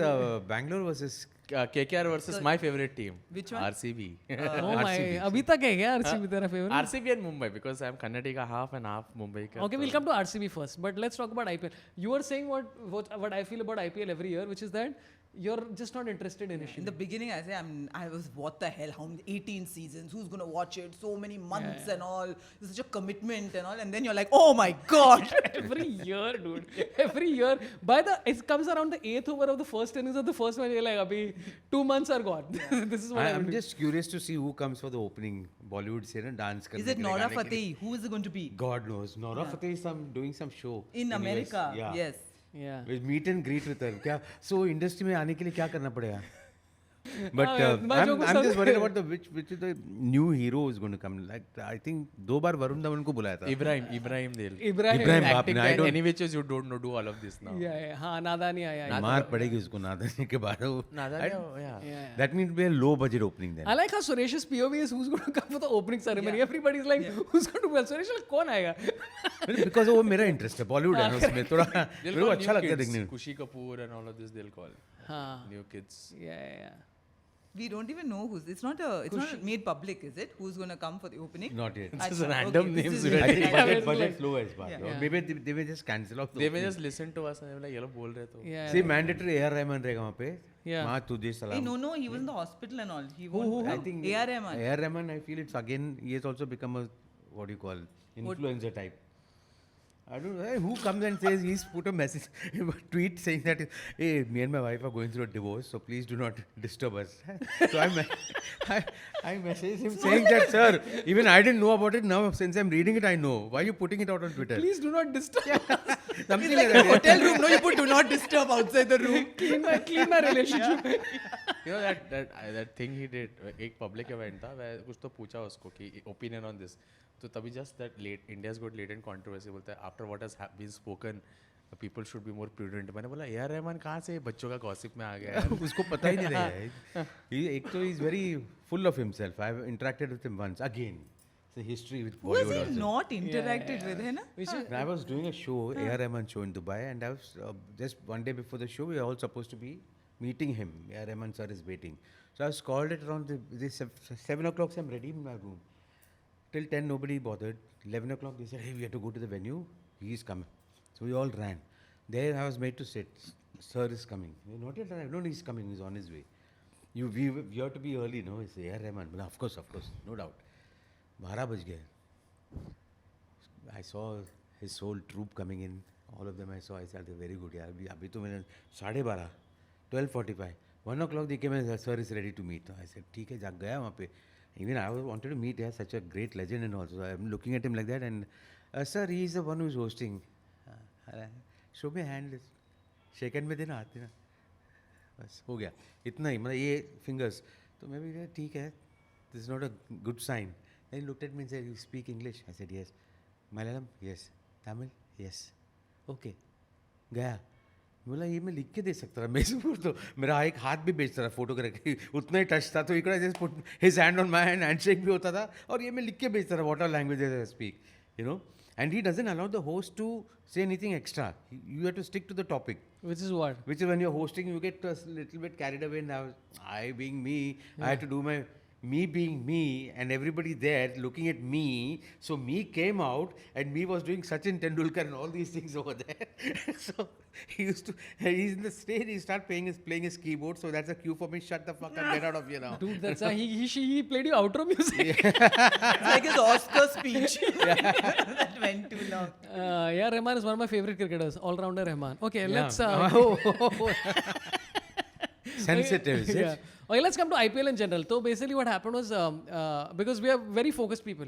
C: Bangalore versus
A: KKR versus my favorite team.
D: Which one?
A: RCB.
B: Oh my, अभी तक है क्या RCB तेरा favorite?
A: RCB and Mumbai because I'm Karnataka half and half Mumbai.
B: Okay, we'll come to RCB first, but let's talk about IPL. You were saying what I feel about IPL every year, which is that you're just not interested initially.
D: In the beginning, I was, what the hell? How many 18 seasons? Who's gonna watch it? So many months and all. It's such a commitment and all. And then you're like, oh my god!
B: Every year, dude. Every year. It comes around the 8th over of the first innings of the first match. You're like, abhi 2 months are gone. This is what
C: I'm just curious to see who comes for the opening. Bollywood se na dance karne
D: Is it
C: ke liye,
D: Nora
C: gaane ke liye.
D: Fateh? Who is it going to be?
C: God knows. Nora Fateh is doing some show
D: In
C: US.
D: America?
C: Yeah.
D: Yes.
B: Yeah.
C: With meet and greet with her. क्या so industry में आने के लिए क्या करना पड़ेगा? But
B: मैं जो
C: I'm just worried about which is the new hero is going to come. Like I think 2 बार वरुण धवन को बुलाया था.
A: Ibrahim Dale.
B: Ibrahim
C: Baap,
A: Acting
C: I
A: and
C: don't.
A: any which is you don't know do all of this now.
B: Yeah. हाँ, नादानी आया.
C: मार पड़ेगी उसको नादानी के बाद.
A: Yeah.
C: That means be a low budget opening then.
B: I like how Suresh's POV is who's going to come for the opening ceremony. Everybody's like, who's going to be? Suresh like, कौन आएगा?
C: Because वो मेरा interest है Bollywood है ना उसमें थोड़ा
A: They'll
C: मेरे को
A: call
C: अच्छा
A: new
C: लगता है
A: kids.
C: देखने में.
A: Kushi Kapoor and all of this they'll call.
B: हाँ.
A: New kids.
B: Yeah.
D: We don't even know who's. It's not made public, is it? Who's going to come for the opening?
C: Not yet.
A: This is
D: Achha,
A: random
D: okay,
A: names.
D: this is-
C: I think
B: Yeah,
C: budget slow is bad.
D: Yeah.
C: Or maybe they may just cancel off.
A: They may just listen to us and they're like, ये लोग बोल रहे तो.
B: Yeah.
C: See, mandatory AR Rahman रहेगा वहाँ पे.
B: Yeah.
C: वहाँ तुझे
D: Hey,
C: सलाम.
D: no, he was in the hospital and all. He won't.
C: I think
D: A.R. Rahman.
C: AR Rahman, I feel it's again, he has also become a, what do you call, influencer type. I don't know, who comes and says he's put a message, a tweet saying that, hey, me and my wife are going through a divorce, so please do not disturb us. So I messaged him saying that, sir, even I didn't know about it now, since I'm reading it, I know. Why are you putting it out on Twitter?
B: Please do not disturb.
C: Something
D: It's like
C: like
D: a
C: that.
D: hotel room. No, you put do not disturb outside the room.
B: clean my relationship.
A: You know that thing he did एक public event था वह कुछ तो पूछा उसको कि opinion on this तो तभी just that India's got latent controversy बोलता है after what has been spoken people should be more prudent मैंने बोला यार रहमान कहाँ से बच्चों का gossip में आ गया यार
C: उसको पता ही नहीं रहेगा. एक तो he's very full of himself. I've interacted with him once. Again, it's a history with
D: Who has
C: Bollywood
D: he
C: also.
D: not interacted with? है ना?
C: And I was doing a show, AR Rahman show in Dubai, and I was just one day before the show, we were all supposed to be meeting him. AR Rahman sir is waiting. So I was called at around 7 o'clock, so I'm ready in my room. Till 10, nobody bothered. 11 o'clock, they said, hey, we have to go to the venue. He's coming. So we all ran. There I was made to sit. Sir is coming. Not yet arrived. No, he's coming. He's on his way. We have to be early, no? He said, AR Rahman. Well, of course, no doubt. 12 बज गए. I saw his whole troop coming in. All of them I saw. I said, very good. यार अभी तो मैंने 12:30, 12:45, 1 o'clock they came and sir is ready to meet. I said, ठीक है, जाग गया वहाँ पे. Even I wanted to meet such a great legend and also. I'm looking at him like that and sir, he is the one who is hosting. Show me a hand. Shake hand में देना आते ना. बस हो गया. इतना ही मतलब ये fingers. तो मैं भी कहा ठीक है. This is not a good sign. Then he looked at me and said, you speak English? I said, yes. Malayalam? Yes. Tamil? Yes. Okay. गया. बोला ये मैं लिख के दे सकता था मैं तो मेरा एक हाथ भी बेचता था फोटो करके उतना ही टच था तो इकड़ा just put his hand on my hand handshake भी होता था और ये मैं लिख के बेचता था what are languages I speak you know and he doesn't allow the host to say anything extra you have to stick to the topic
B: Which is what?
C: which is when you're hosting you get a little bit carried away and I being me I had to do my me being me and everybody there looking at me so me came out and me was doing Sachin Tendulkar and all these things over there so he's in the stage he start playing his keyboard so that's a cue for me shut the fuck up get out of here now
B: Dude, that's he played you outro music.
D: It's like his Oscar speech. That went too long.
B: Yeah, Rahman is one of my favorite cricketers. All-rounder Rahman. Okay, let's.
C: sensitive is it?
B: Yeah. Okay, let's come to IPL in general. So basically, what happened was because we are very focused people.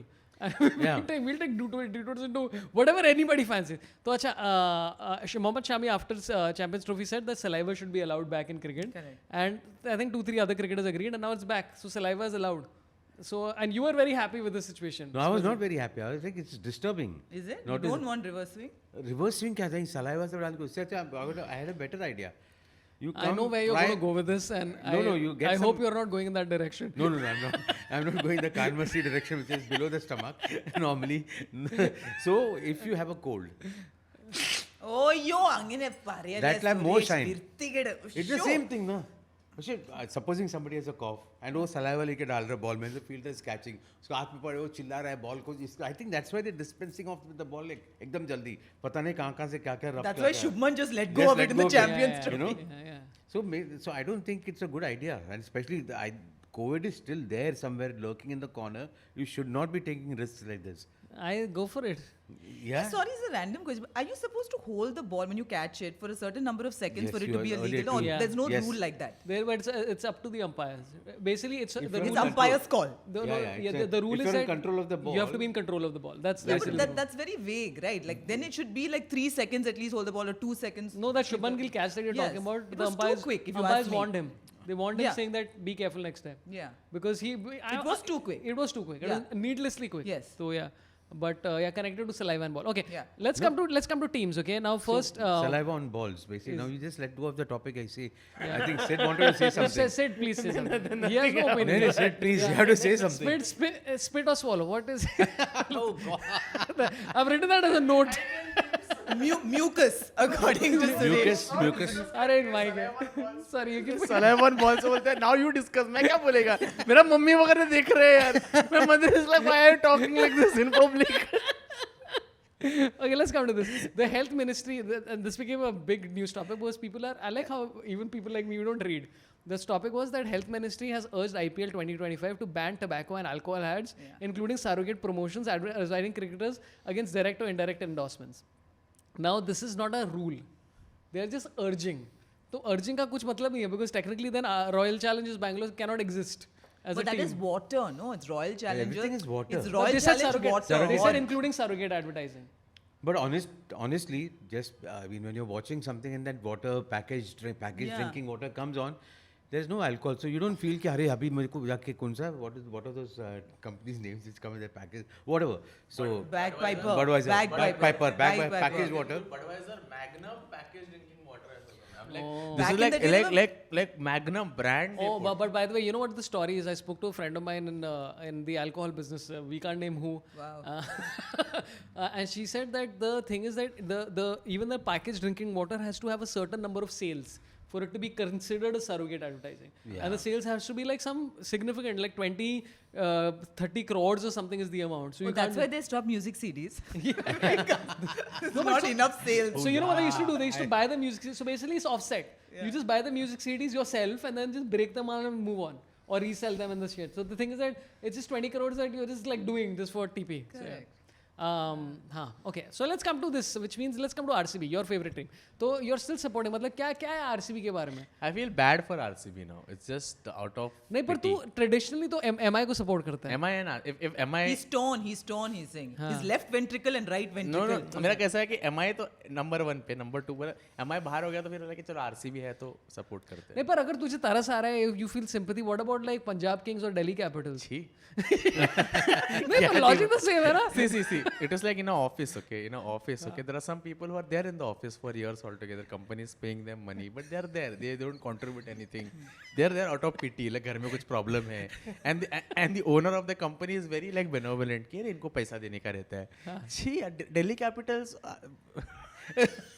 C: Yeah.
B: we'll take detours into whatever anybody fancies. So, Mohammad Shami after Champions Trophy said that saliva should be allowed back in cricket.
D: Correct.
B: And I think 2-3 other cricketers agreed, and now it's back. So saliva is allowed. So, and you were very happy with the situation.
C: No, I was not very happy. I was like, it's disturbing.
D: Is it?
C: Not
D: You don't want reverse swing?
C: Reverse swing क्या था? Saliva से डाल के उससे अच्छा I had a better idea. You
B: I know where you're
C: try-
B: going to go with this, and
C: you get
B: I hope
C: some-
B: you're not going in that direction.
C: No, I'm not. I'm not going the Kalmasi direction, which is below the stomach normally. So if you have a cold,
D: അയ്യോ അങ്ങനെ
C: That like more shine. it's the same thing, no? Supposing somebody has a cough and वो saliva लेके डाल रहा है ball में, the fielder is catching, उसको हाथ में पड़े वो चिल्ला रहा है ball को, I think that's why they're dispensing off with the ball like एकदम जल्दी, पता नहीं कहाँ से क्या रब
D: That's why Shubman just let go
C: Just
D: of
C: let
D: it in the
C: go of it.
D: Champions
C: you know?
B: Yeah.
C: So I don't think it's a good idea, and especially COVID is still there somewhere lurking in the corner. You should not be taking risks like this.
B: I go for it.
C: Yeah.
D: Sorry, it's a random question. But are you supposed to hold the ball when you catch it for a certain number of seconds
C: Yes,
D: for it
C: you
D: to be
C: are earlier
D: illegal? Or
C: to-
B: Yeah.
D: there's no
C: Yes.
D: rule like that?
B: There, but it's up to the umpires. Basically, it's the
C: you're
B: rule.
D: It's umpire's call.
B: The rule
C: if
B: is
C: you're in
B: that
C: control of the
B: you have to
C: ball-
B: be in control of the ball. That's
D: Yeah,
B: basically
D: but
B: the rule.
D: that's very vague, right? Like then it should be like 3 seconds at least hold the ball, or 2 seconds.
B: No, that Shubman Gill catch that you're
D: Yes.
B: talking about.
D: It
B: the
D: was too
B: umpires,
D: quick, if you
B: umpires
D: ask me.
B: warned him. They warned him
D: Yeah.
B: saying that be careful next time.
D: Yeah.
B: Because he.
D: It was too quick.
B: It was too quick. It
D: Yeah.
B: was needlessly quick.
D: Yes.
B: So yeah. But yeah, connected to saliva and ball. Okay.
D: Yeah.
B: Let's come to teams. Okay. Now first.
C: Saliva on balls, basically. Now you just let go of the topic. I see. I think Sid wanted to say something.
B: Sid, please say something. He has no opinion.
C: No, Sid, please, you have to say something.
B: Spit or swallow. What is? Oh God. I've written that as a note.
D: Mucus, according to Suresh.
C: Mucus.
B: अरे mike sorry you can
A: saliva on ball से बोलते हैं, now you discuss. मैं क्या बोलेगा? मेरा mummy वगैरह देख रहे हैं यार. My mother is like, why are you talking like this in public?
B: Okay, let's come to this. The health ministry, and this became a big news topic because people are, I like how even people like me, we don't read. This topic was that health ministry has urged IPL 2025 to ban tobacco and alcohol ads, including surrogate promotions, advertising cricketers against direct or indirect endorsements. Now, this is not a rule. They are just urging. So, urging का कुछ मतलब नहीं है because technically then Royal Challengers Bangalore cannot exist as
D: But
B: a
D: that
B: team.
D: is water, no? It's Royal Challengers.
C: everything is water.
D: It's
B: But
D: Royal
B: they said
D: Challenge
B: surrogate.
D: water.
B: They said including surrogate advertising.
C: But honestly, just I mean, when you're watching something and that water packaged
D: Yeah.
C: drinking water comes on, there's no alcohol, so you don't feel कि अरे अभी मेरे को जाके कौन सा what are those companies names which come in the package, whatever. So
D: Bagpiper.
C: Budweiser,
D: Bagpiper.
C: Bagpiper, packaged water.
A: Budweiser Magnum packaged drinking water. I'm like,
B: Oh.
A: this
D: Back
A: is
D: in the days
A: like Magnum brand. they
B: Oh,
A: put.
B: but by the way, you know what the story is? I spoke to a friend of mine in the alcohol business. We can't name who.
D: Wow.
B: And she said that the thing is that the even the packaged drinking water has to have a certain number of sales for it to be considered a surrogate advertising. And the sales has to be like some significant, like 20, 30 crores or something is the amount. So you
D: Oh, that's
B: can't.
D: why they stopped music CDs. There's not enough sales.
B: So you know what they used to do? They used to buy the music. So basically, it's offset. You just buy the music CDs yourself and then just break them on and move on, or resell them in the shit. So the thing is that it's just 20 crores that you're just like doing just for TP. So, yeah. Okay. So let's come to this, which means let's come to RCB, your favorite team. So you're still supporting. मतलब क्या क्या है RCB के बारे में?
A: I feel bad for RCB now. It's just out of
B: नहीं पर तू traditionally तो MI को support करता है.
A: MI and if MI
D: He's torn, he's saying. His left ventricle and right ventricle.
A: no मेरा कैसा है कि MI तो नंबर 1 पे, नंबर 2 पर MI बाहर हो गया तो फिर लगा कि चलो RCB है तो सपोर्ट करते हैं.
B: नहीं पर अगर तुझे तरस आ रहा है, you feel sympathy. What about like Punjab Kings or Delhi Capitals?
A: छी.
B: नहीं पर logic तो same है ना?
A: See. It is like in an office, okay? In an office, okay? There are some people who are there in the office for years altogether. Companies paying them money, but they are there. They don't contribute anything. They are there out of pity. Like घर में कुछ problem है. And the owner of the company is very like benevolent. कि इनको पैसा देने का रहता है. छी, Delhi Capitals.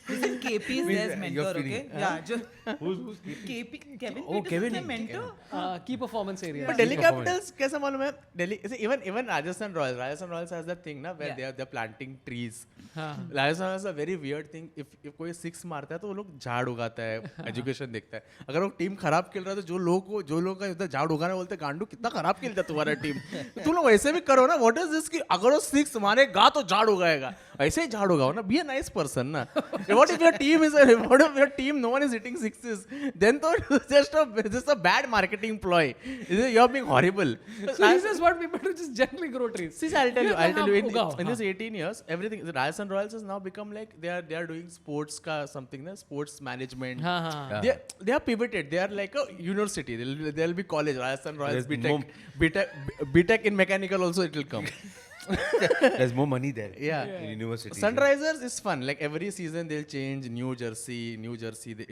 D: Listen, KP is their
C: You're
D: mentor,
C: feeling-
D: okay? Yeah, just
C: Who's
D: KP, Kevin
C: Oh,
D: Peters
C: Kevin.
D: is their mentor.
B: Key performance area.
A: But Delhi Capitals कैसा मालूम है? Delhi even Rajasthan Royals has that thing ना where
D: Yeah.
A: they're planting trees.
B: हाँ.
A: Rajasthan has a very weird thing. If कोई 6 मारता है तो वो लोग झाड़ उगाता है, एजुकेशन देखता है. अगर वो टीम खराब खेल रहा है तो जो लोग का इधर झाड़ उगाना बोलते हैं गांडू कितना खराब खेलता है तुम्हारा टीम. तुम लोग ऐसे भी करो ना. What is this कि अगर वो 6 मारेगा तो झाड़ उगाएगा ऐसे ही झाड़ उगाओ ना, be a nice person ना. What if your team is what if your team no one is hitting sixes? Then तो just a bad marketing ploy. You're being horrible.
B: So he says what people do, just gently grow trees.
A: See, I'll tell you.
B: उगाओ,
A: In this 18 years, everything. The Rajasthan Royals has now become like they are doing sports का something ना, sports management.
B: हाँ.
A: They are pivoted. They are like a university. There'll be college. Rajasthan Royals, BTech in mechanical also it will come.
C: There's more money there.
A: Yeah.
C: In university.
A: Sunrisers is fun. Like every season they'll change. New Jersey,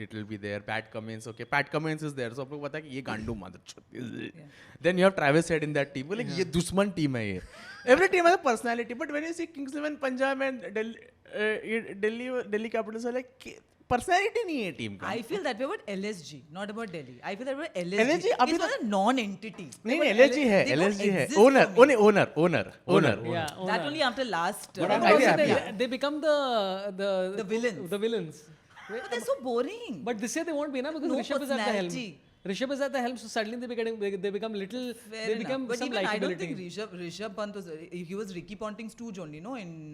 A: it will be there. Pat Cummins, okay. Pat Cummins is there. So आपको पता है कि ये गांडू mother. Then you have Travis Head in that team. Like ये दुश्मन team है ये. Every team has a personality. But when you see Kings XI Punjab and Delhi Capitals are like personality नहीं है team का.
D: I feel that way about LSG, not about Delhi. I feel that way about LSG.
A: LSG अभी
D: it's not a non-entity.
A: नहीं LSG है.
D: They don't
A: LSG है.
D: exist for me.
A: Owner.
B: Yeah,
D: That only after last.
B: But
A: I
B: also
A: think
B: they become the
D: villains.
B: The villains.
D: But they're so boring.
B: But this year they won't be na because
D: No
B: Rishabh is at the helm.
D: personality.
B: Rishabh is at the helm, so suddenly they become little.
D: Fair
B: they
D: enough.
B: become
D: But
B: some
D: even I don't think
B: likability.
D: Rishabh Pant was he was Ricky Ponting's stooge only, no, in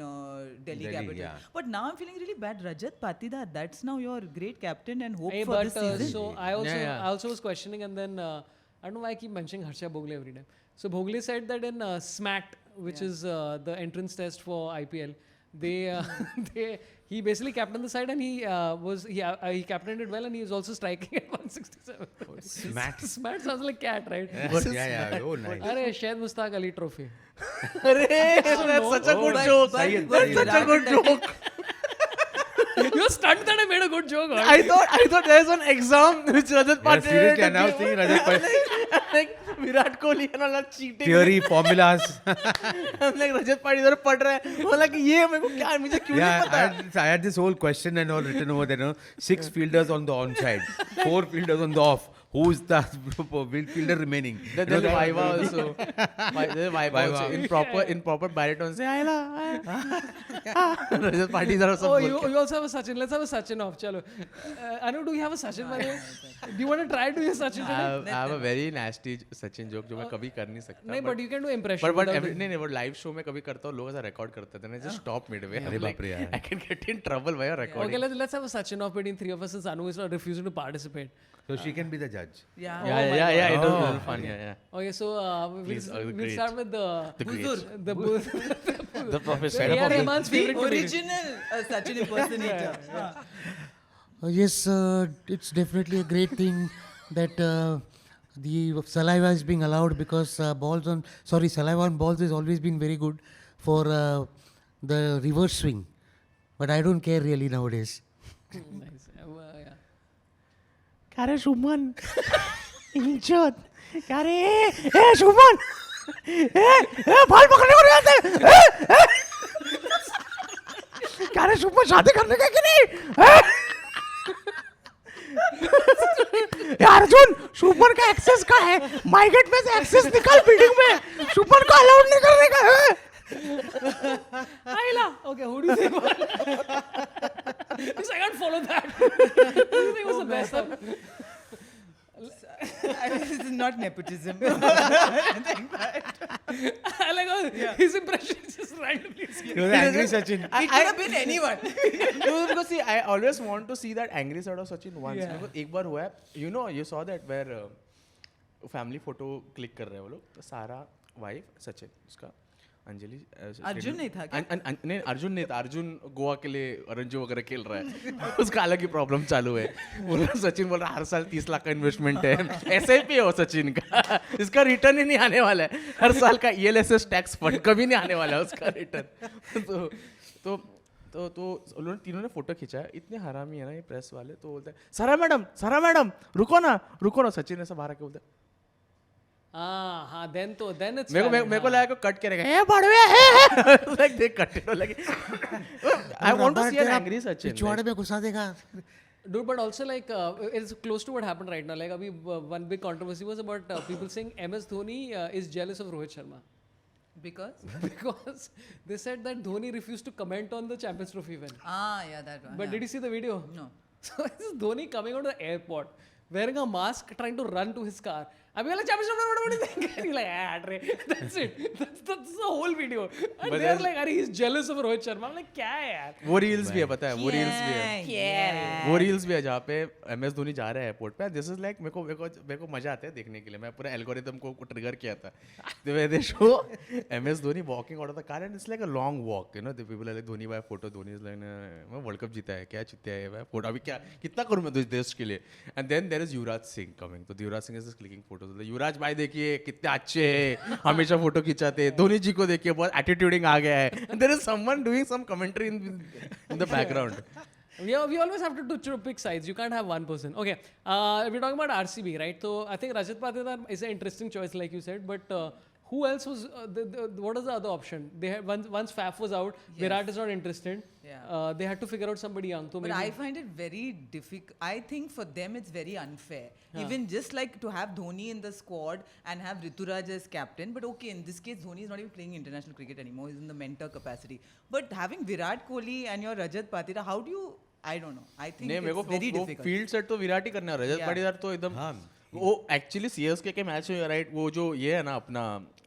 D: Delhi Capital.
C: yeah.
D: But now I'm feeling really bad. Rajat Patidar, that's now your great captain and hope
B: Hey,
D: for
B: but
D: this season.
B: so I also was questioning, and then I don't know why I keep mentioning Harsha Bhogle every time. So Bhogle said that in SMAT, which is the entrance test for IPL, he basically captained the side, and he captained it well, and he was also striking at 167. SMAT sounds like cat, right?
C: Yeah. Oh, nice.
B: Arey, Shahid Mustaq Ali Trophy.
A: That's such a good joke. That's such a good joke.
B: You're stunned that I made a good joke. Right?
A: I thought there's an exam which Rajat
C: Yeah,
A: Patil
C: seriously, and I was thinking Rajat Patil.
A: like Virat Kohli and all that cheating.
C: Theory, formulas.
A: I'm like Rajat Patil इधर पढ़ रहा है. बोला कि ये मेरे को क्या मुझे क्यों नहीं पता.
C: I had this whole question and all written over there. You know, 6 fielders on the onside, 4 fielders on the off. Who's the fielder remaining?
A: There's Viva also. There's Viva also. In proper baritone say Ayla. Rajat Patil इधर सब
B: Oh,
A: बोल के.
B: you also have a Sachin. Let's have a Sachin off. Chalo. Anu, do you have a Sachin? By the way? Do you want to try doing a Sachin today?
A: I have a very nasty Sachin joke जो मैं कभी कर नहीं सकता.
B: नहीं, but you can do impression.
A: But
B: without
A: every नहीं वो live show में कभी करता हूँ लोग ऐसा record करते थे. I just stop midway.
C: अरे बाप रे यार.
A: I can get in trouble by recording.
B: Okay, let's have a Sachin off between three of us since Anu is not refusing to participate.
C: So she can be the judge.
D: Yeah.
A: Yeah. It was fun. Yeah.
B: Okay, so
A: Please,
B: we'll
A: great.
B: start with the
A: great.
B: the
A: The professor.
B: A.R. Rahman's
D: The
B: favorite comedian.
D: original Sachin impersonator.
E: Yes, it's definitely a great thing that the saliva is being allowed because saliva on balls has always been very good for the reverse swing. But I don't care really nowadays.
B: Nice. Yeah.
A: क्या रे शुभमन इंचोद क्या रे ए शुभमन ए बाल पकड़ने को नहीं आते क्या रे शुभमन शादी करने का कि नहीं यार अर्जुन शुभमन का एक्सेस का है माइग्रेट में से एक्सेस निकाल बिल्डिंग में शुभमन को अलाउड नहीं करने का है
B: Ayla. Okay, who do you think? Because I can't follow that. Who do you think was the best?
D: This is not nepotism.
B: I like how his impression is just randomly skipped.
C: He was angry Sachin.
D: It could have been anyone.
A: because see, I always want to see that angry side of Sachin once.
B: Yeah.
A: Because एक बार हुआ है, you saw that where family photo click कर रहे हैं वो लोग, सारा wife Sachin उसका अंजलि
D: अर्जुन नहीं था क्या?
A: नहीं अर्जुन नहीं था. अर्जुन गोवा के लिए रणजी वगैरह खेल रहा है. उसका अलग ही प्रॉब्लम चालू है. सचिन बोल रहा है हर साल 30 लाख का इन्वेस्टमेंट है. SIP हो सचिन का. इसका रिटर्न ही नहीं आने वाला है. हर साल का ELSS टैक्स फंड कभी नहीं आने वाला है उसका रिटर्न. तो उन्होंने तीनों ने फोटो खींचा है. इतने हरामी है ना ये प्रेस वाले. तो बोलते हैं सारा मैडम रुको ना. सचिन ऐसा बाहर आके बोलता है
B: then it's
A: मेरे को लगा कट करेगा ए बड़वे like they cut it like I want to see an angry Sachin.
E: पिछवाड़े में घुसा देगा.
B: Dude, but also like it's close to what happened right now. Like one big controversy was about people saying MS Dhoni is jealous of Rohit Sharma. Because they said that Dhoni refused to comment on the Champions Trophy win.
D: Yeah, that one.
B: But did you see the video?
D: No.
B: So this is Dhoni coming out of the airport wearing a mask, trying to run to his car. I'll be like, "Chapi, what do you think?" And he's like, "Atre." That's it. That's the whole video. And they're like, "Are he's jealous of Rohit Sharma?" I'm like, "क्या है यार?"
A: वो reels भी है, पता है, वो reels भी है,
D: Yeah.
A: वो रील्स भी है जहाँ पे MS धोनी जा रहा है एयरपोर्ट पे. दिस इज लाइक मेरे को मजा आता है देखने के लिए. मैं पूरा एल्गोरिथम को ट्रिगर किया था. They show MS Dhoni walking out of the car and it's like a long walk, you know. The people are like Dhoni भाई फोटो, धोनी इज लाइक मैं वर्ल्ड कप जीता है, क्या जीता है भाई, फोटो अभी क्या कितना करूँ मैं देश के लिए. And then there is Yuvraj Singh coming. तो Yuvraj Singh is clicking photos. Yuvraj भाई देखिए कितने अच्छे हैं, हमेशा फोटो खिंचाते हैं. धोनी जी को देखिए बहुत एटीट्यूडिंग आ गया है. There is someone doing some commentary in the background.
B: We always have to pick sides. You can't have one person. Okay, we're talking about RCB, right? So I think Rajat Patidar is an interesting choice, like you said. But who else was? What is the other option? They had once Faf was out, Virat is not interested.
D: Yeah.
B: They had to figure out somebody young. So
D: But
B: maybe
D: I find it very difficult. I think for them it's very unfair. Even just like to have Dhoni in the squad and have Rituraj as captain. But okay, in this case, Dhoni is not even playing international cricket anymore. He's in the mentor capacity. But having Virat Kohli and your Rajat Patidar, how do you? I don't know. I think
A: नहीं, मेरे
D: it's very
A: को
D: difficult.
A: Field set तो विराट ही करना है. रजत
D: Yeah.
A: Patidar तो एकदम वो actually CSK के मैच में, राइट, वो जो ये है ना अपना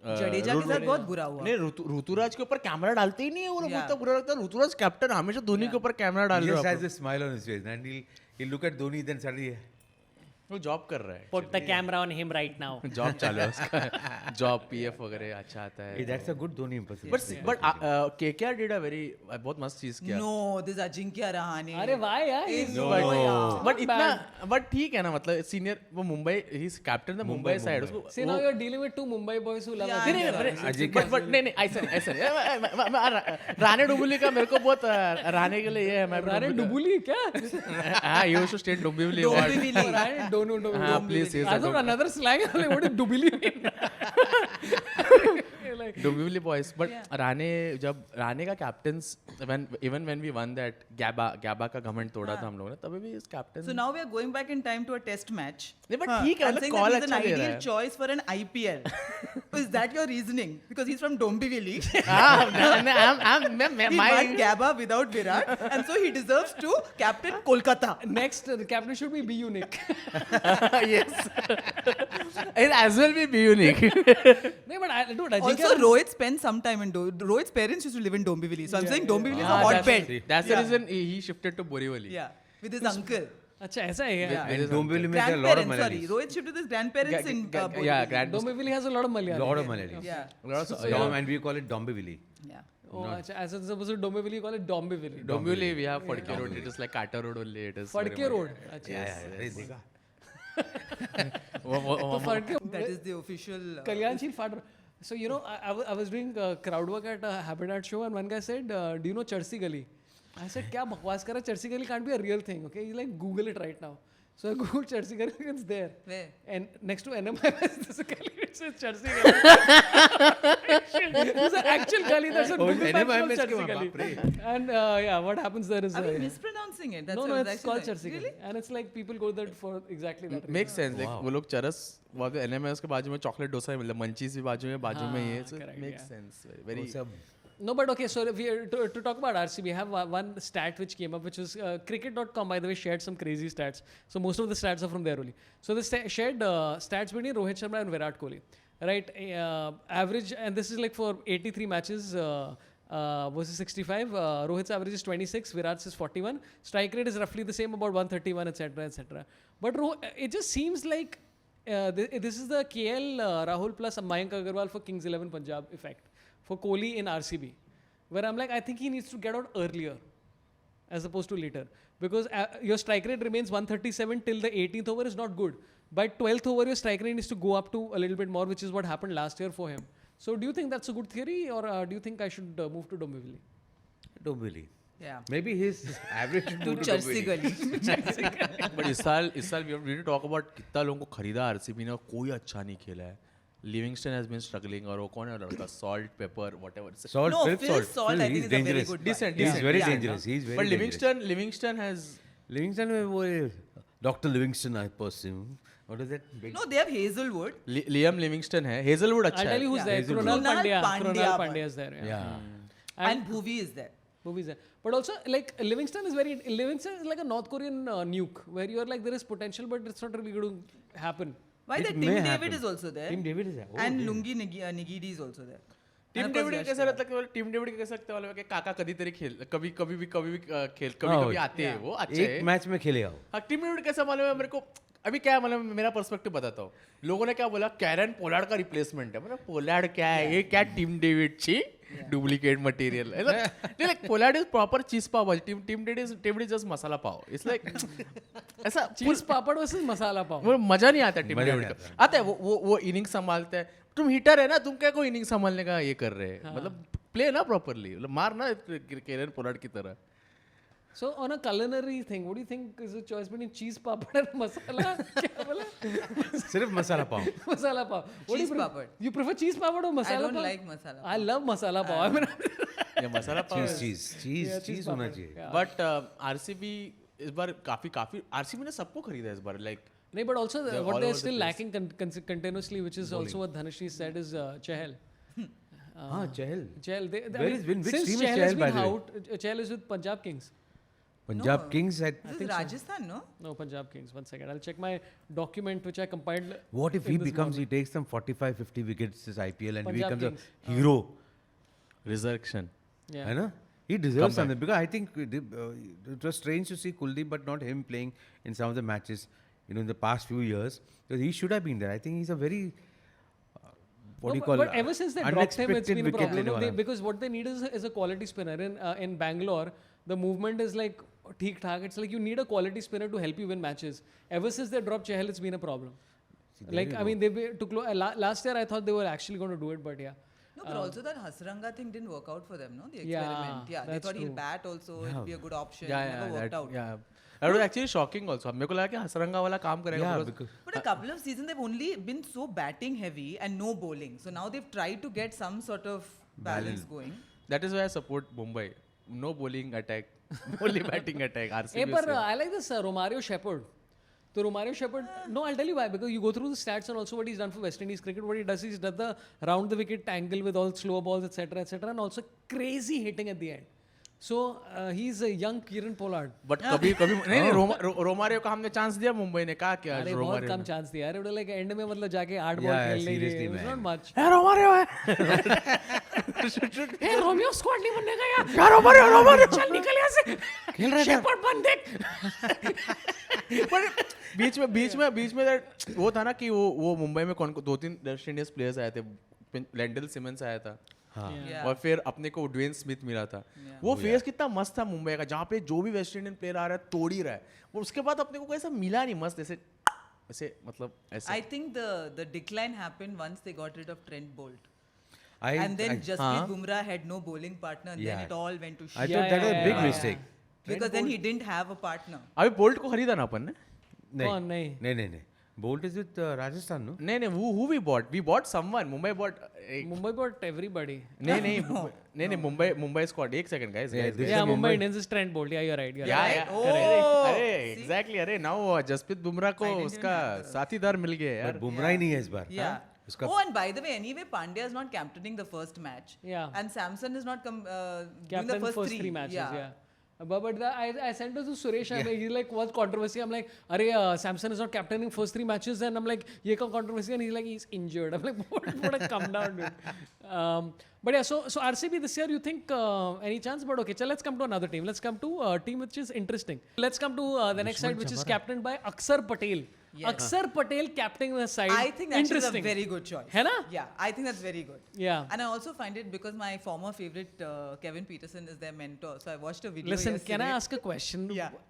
D: जडेजा के साथ बहुत बुरा हुआ.
A: नहीं, ऋतुराज के ऊपर कैमरा डालते ही नहीं है वो लोग.
D: Yeah.
A: इतना बुरा लगता है. ऋतुराज कैप्टन हमेशा धोनी के ऊपर कैमरा डाल
C: He
A: रहे
C: just
A: हो
C: has a smile on his face, and he'll look at Dhoni, then suddenly,
A: वो जॉब कर रहा है.
B: put the camera on him right now.
A: Job चालू है उसका. जॉब पीएफ वगैरह अच्छा आता
C: hey,
A: है.
C: that's a good Dhoni impersonation.
A: But KKR did a very बहुत मस्त चीज किया.
D: No, this Ajinkya Rahane.
B: अरे वाह यार.
A: बट इतना बट ठीक है ना, मतलब सीनियर वो Mumbai, he is captain the Mumbai side. उसको
B: See now you're dealing with two Mumbai boys who love.
D: Yeah,
B: Ajay.
A: नहीं नहीं ऐसा नहीं. राणे डुबुली का मेरे को बहुत राणे के लिए ये है. मैं
B: राणे डुबुली क्या?
A: हाँ, you should stay Dubuli.
D: Dombivli.
B: Raane don't know.
A: हाँ, please say
B: I thought another slang. Like, what is Dubuli mean? Like,
A: Dubuli boys. But Rane, जब राणे का captains, even when we won that Gabba का घमंड तोड़ा था हम लोगों ने, तभी भी इस captain.
D: So now we are going back in time to a test match.
A: नहीं, but ठीक है,
D: I'm
A: मतलब
D: saying
A: call
D: that he's an
A: अच्छा ले रहा
D: ideal
A: है.
D: choice for an IPL. So is that your reasoning? Because he's from Dombivli. He won Gabba without Virat, and so he deserves to captain Kolkata.
B: next, the captain should be B Unique.
A: Yes. It as well be unique.
B: No, but dude, Ajinkya.
D: Also, Rohit spent some time in Rohit's parents used to live in Dombivli. So I'm saying Dombivli is a hotbed.
A: That's the reason he shifted to Borivali.
D: Yeah, with his uncle.
B: अच्छा ऐसा है क्या?
C: And Dombivli means there are a lot of
D: Grandparents, sorry.
C: Malayalis.
D: Rohit shifted with his grandparents in Borivali.
A: Yeah, grand.
B: Dombivli has a lot of Malayalam.
C: Lot of Malayalis.
D: Yeah.
C: And we call it Dombivli.
D: Yeah.
B: Oh, अच्छा, as opposed to Dombivli, you call it Dombivli.
A: Dombivli, we have Fadke Road. It is like Carter Road only. It is.
B: Fadke Road. अच्छा.
C: Yeah.
B: तो Fadke.
D: That is the official.
B: Kalyanshil Fadra. So you know, I was doing crowd work at a Habitat show, and one guy said, "Do you know Charsi Gali?" I said, "क्या बकवास कर रहा है? Charsi Gali can't be a real thing, okay?" He's like, "Google it right now." So I googled Charsi Gali, it's there.
D: Where?
B: And next to NMIS, there's a gully which says Charsi Gali. There's an actual gully. There's a Google Maps called
C: NMIS
B: Charsi
C: ke
B: Gali.
C: baap
B: And yeah, what happens there is.
D: Are we mispronouncing it? That's
B: No,
D: what I was
B: it's
D: actually
B: called
D: saying.
B: Charsi
D: Really?
B: Gali. And it's like people go there for exactly that.
A: Makes sense. Like वो लोग चरस, वहाँ पे NMS के बाजू में chocolate dosa है, मतलब मंचीज भी बाजू में ये. So it makes sense. Very.
B: No, but okay, so if we to talk about RCB, I have one stat which came up, which was cricket.com, by the way, shared some crazy stats. So most of the stats are from there only. So they shared stats between Rohit Sharma and Virat Kohli. Right? Average, and this is like for 83 matches versus 65. Rohit's average is 26, Virat's is 41. Strike rate is roughly the same, about 131, etc., etc. But it just seems like this is the KL Rahul plus Mayank Agarwal for Kings 11 Punjab effect for Kohli in RCB, where I'm like, I think he needs to get out earlier as opposed to later, because your strike rate remains 137 till the 18th over is not good. By 12th over, your strike rate needs to go up to a little bit more, which is what happened last year for him. So do you think that's a good theory, or do you think I should move to Dombivli?
C: Dombivli.
D: Yeah.
C: Maybe his average should
D: To
C: move
D: Charsi
C: Dombivli.
D: Gali.
A: But इस साल we need to talk about कितना लोगों को खरीदा RCB ने, कोई अच्छा नहीं खेला है. Livingston has been struggling, और वो कौन है लड़का, Salt, Pepper, whatever.
C: Salt,
D: No,
C: Phil
D: Phil Salt, I think
C: he's
D: is a very
C: dangerous.
D: good
A: Decent,
C: He's
A: decent.
C: very
D: Yeah.
C: dangerous. He's very
A: But
C: dangerous.
A: Livingston has.
C: Livingston में वो Dr. Livingston, I presume. What is that? Big
D: No, they have Hazelwood.
A: Liam Livingston है. Hazelwood अच्छा
B: I'll tell
A: है.
B: you who's
D: Yeah.
B: there.
C: Hazelwood.
B: Krunal Pandya.
D: Krunal
B: Krunal
D: Pandya.
B: Pandya is there.
C: Yeah.
D: And Bhuvi is there.
B: Movies there. But also, like Livingston is like a North Korean nuke, where you're like there is potential, but it's not really going to happen.
D: Why
C: It
D: that
C: may
D: Tim David
C: happen.
D: is also there.
C: Tim David is there. Oh,
D: and
C: yeah.
D: Lungi Nigidi is also there.
A: Team
D: And of course
A: David
D: Yash
A: कैसा
D: Dayal.
A: रहता है कि team David कैसा लगता है वाले कि काका कधीतरी खेल कभी कभी भी खेल कभी
C: हाँ,
A: कभी आते हैं वो अच्छे
C: एक मैच में खेलेगा वो.
A: हाँ टीम डेविड कैसा मालूम है मेरे को अभी क्या है मालूम है, मेरा पर्सपेक्टिव बताता हूँ लोगों ने क्या बोला कैरन पोलार्ड का रिप्लेसमेंट है मतलब पोलार्ड क्या है ये क्या टीम डेविड ची duplicate material like Pollard is proper cheese pav Tim David is just masala pav it's like ऐसा
B: Cheese papad versus masala pav.
A: वो मजा नहीं आता टीम
C: मजा
A: डेविड
C: नहीं
A: का आता है वो इनिंग संभालता है तुम हिटर है ना तुम क्या कोई इनिंग संभालने का ये कर रहे हैं मतलब प्ले ना प्रॉपरली मतलब मार ना कैरन पोलार्ड की तरह
B: So on a culinary thing, what do you think is the choice between cheese papad and masala? क्या बोला?
C: सिर्फ मसाला पाव.
B: Masala pav. What do you
D: Cheese
B: prefer?
D: papad.
B: You prefer cheese papad or
D: I
B: masala
D: don't
B: pav?
D: like masala.
B: I love masala pav. I mean,
A: ये मसाला पाव
C: चीज होना चाहिए.
A: But RCB इस बार काफी RCB ने सबको खरीदा है इस बार like
B: no, but also
A: They're
B: what
A: all
B: they're
A: over the
B: still
A: place.
B: lacking continuously, which is also what Dhanashree said, is Chahal.
C: हाँ चहल.
B: Chahal.
C: Where is- which
B: since
C: team is
B: Chahal has
C: Chahal, by
B: been
C: the way?
B: out, Chahal is with Punjab Kings.
C: Punjab
D: No.
C: Kings had.
D: This is Rajasthan, no?
B: No, Punjab Kings. One second. I'll check my document which I compiled.
C: What if
B: in
C: he
B: this
C: becomes,
B: morning.
C: he takes some 45-50 wickets this IPL and he
B: Punjab
C: becomes
B: Kings.
C: a hero,
A: reservation
B: Yeah.
C: है ना? He deserves something because I think it was strange to see Kuldeep but not him playing in some of the matches, in the past few years. Because he should have been there. I think he's a very what do you call
B: But ever since they dropped him, it's
C: unexpected
B: been a
C: wicket
B: problem.
C: लेने वाला.
B: Because what they need is a quality spinner. In Bangalore, the movement is like ठीक ठाक. It's like you need a quality spinner to help you win matches. Ever since they dropped Chahal, it's been a problem. Like I mean, they took last year. I thought they were actually going to do it, but yeah.
D: No, but also that Hasranga thing didn't work out for them, no? The
B: Yeah,
D: experiment. Yeah, they
B: that's
D: thought he'll
B: true.
D: bat also, it'd be a good option.
A: या
D: Never worked out.
A: that was actually shocking also मेरे को लगा कि हसरंगा वाला काम करेगा
C: Yeah,
A: because
C: because
D: But a couple of seasons they've only been so batting heavy and no bowling. So now they've tried to get some sort of balance going.
A: that is why I support Mumbai no bowling attack only batting attack
B: Hey,
A: RCB
B: but I like this Romario Shepherd. So Romario Shepherd, no, I'll tell you why. Because you go through the stats and also what he's done for West Indies cricket. What he does is he's done the round the wicket angle with all slow balls, etc., and also crazy hitting at the end. So he's a young Kieran Pollard.
A: But कभी कभी नहीं Romario को हमने chance दिया मुंबई ने कहा क्या
B: अरे बहुत कम चांस दिया यार लाइक एंड में मतलब जाके 8 बॉल
C: Yeah,
B: खेल लेंगे
C: seriously,
B: it's
C: man.
B: Not much
A: है रोमारियो है
B: हे रोमियो स्क्वाड नहीं बनने का यार
A: क्या रोमारियो
B: चल निकल यहां से खेल रहे शेपर्ड बन देख
A: बीच में that वो था ना कि वो मुंबई में कौन 2-3 वेस्ट इंडीज प्लेयर्स आए थे लैंडल सिमंस आया था
D: Yeah.
A: और फिर अपने को ड्वेन स्मिथ मिला था वो फेस कितना मस्त था मुंबई का जहाँ पे जो भी वेस्ट इंडियन प्लेयर आ रहा है तोड़ ही रहा है वो उसके बाद अपने को ऐसा मिला नहीं मस्त ऐसे मतलब ऐसे
D: I think the decline happened once they got rid of Trent Bolt.
C: I
D: And then
C: I
D: Jasprit Bumrah had no bowling partner and
C: Yeah.
D: then it all went to
C: I
D: shit.
C: thought that was a big
B: yeah.
C: mistake.
D: Because then he didn't have a partner.
A: अभी bolt को खरीदा ना अपन ने
B: कौन नहीं
C: नहीं Bolt is with Rajasthan, no?
A: नहीं who we bought someone Mumbai bought
B: Mumbai bought everybody
A: नहीं मुंबई स्क्वाड एक second guys
C: Yeah, this
B: yeah
C: is
B: Mumbai
C: Mumbai.
B: Indians is Trent Boult yeah you are right
A: yeah
D: Oh,
A: अरे
D: see?
A: एग्जैक्टली अरे now Jasprit Bumrah को उसका साथीदार मिल गया यार
C: But Bumrah ही नहीं है इस बार.
D: Yeah.
C: उसका
D: Oh, and by the way, anyway, Pandya is not captaining the first match.
B: Yeah.
D: And Samson is not doing the
B: captain
D: first three
B: matches
D: Yeah.
B: But I sent it to Suresh. He's like, what's controversy? I'm like, Samson is not captaining first 3 matches, and I'm like, ye ka controversy, and he's like, he's injured. I'm like, what a come down, dude. But yeah, so RCB this year, you think any chance? But okay, let's come to another team. Let's come to a team which is interesting. Let's come to the next side, which is captained by Akshar Patel.
D: Yes.
B: Akshar Patel captaining the side.
D: I think that's a
B: interesting.
D: very good choice.
B: है ना?
D: Yeah, I think that's very good.
B: Yeah.
D: And I also find it because my former favorite Kevin Peterson is their mentor. So I watched a video.
B: Listen,
D: yesterday.
B: can I ask a question?
D: Yeah.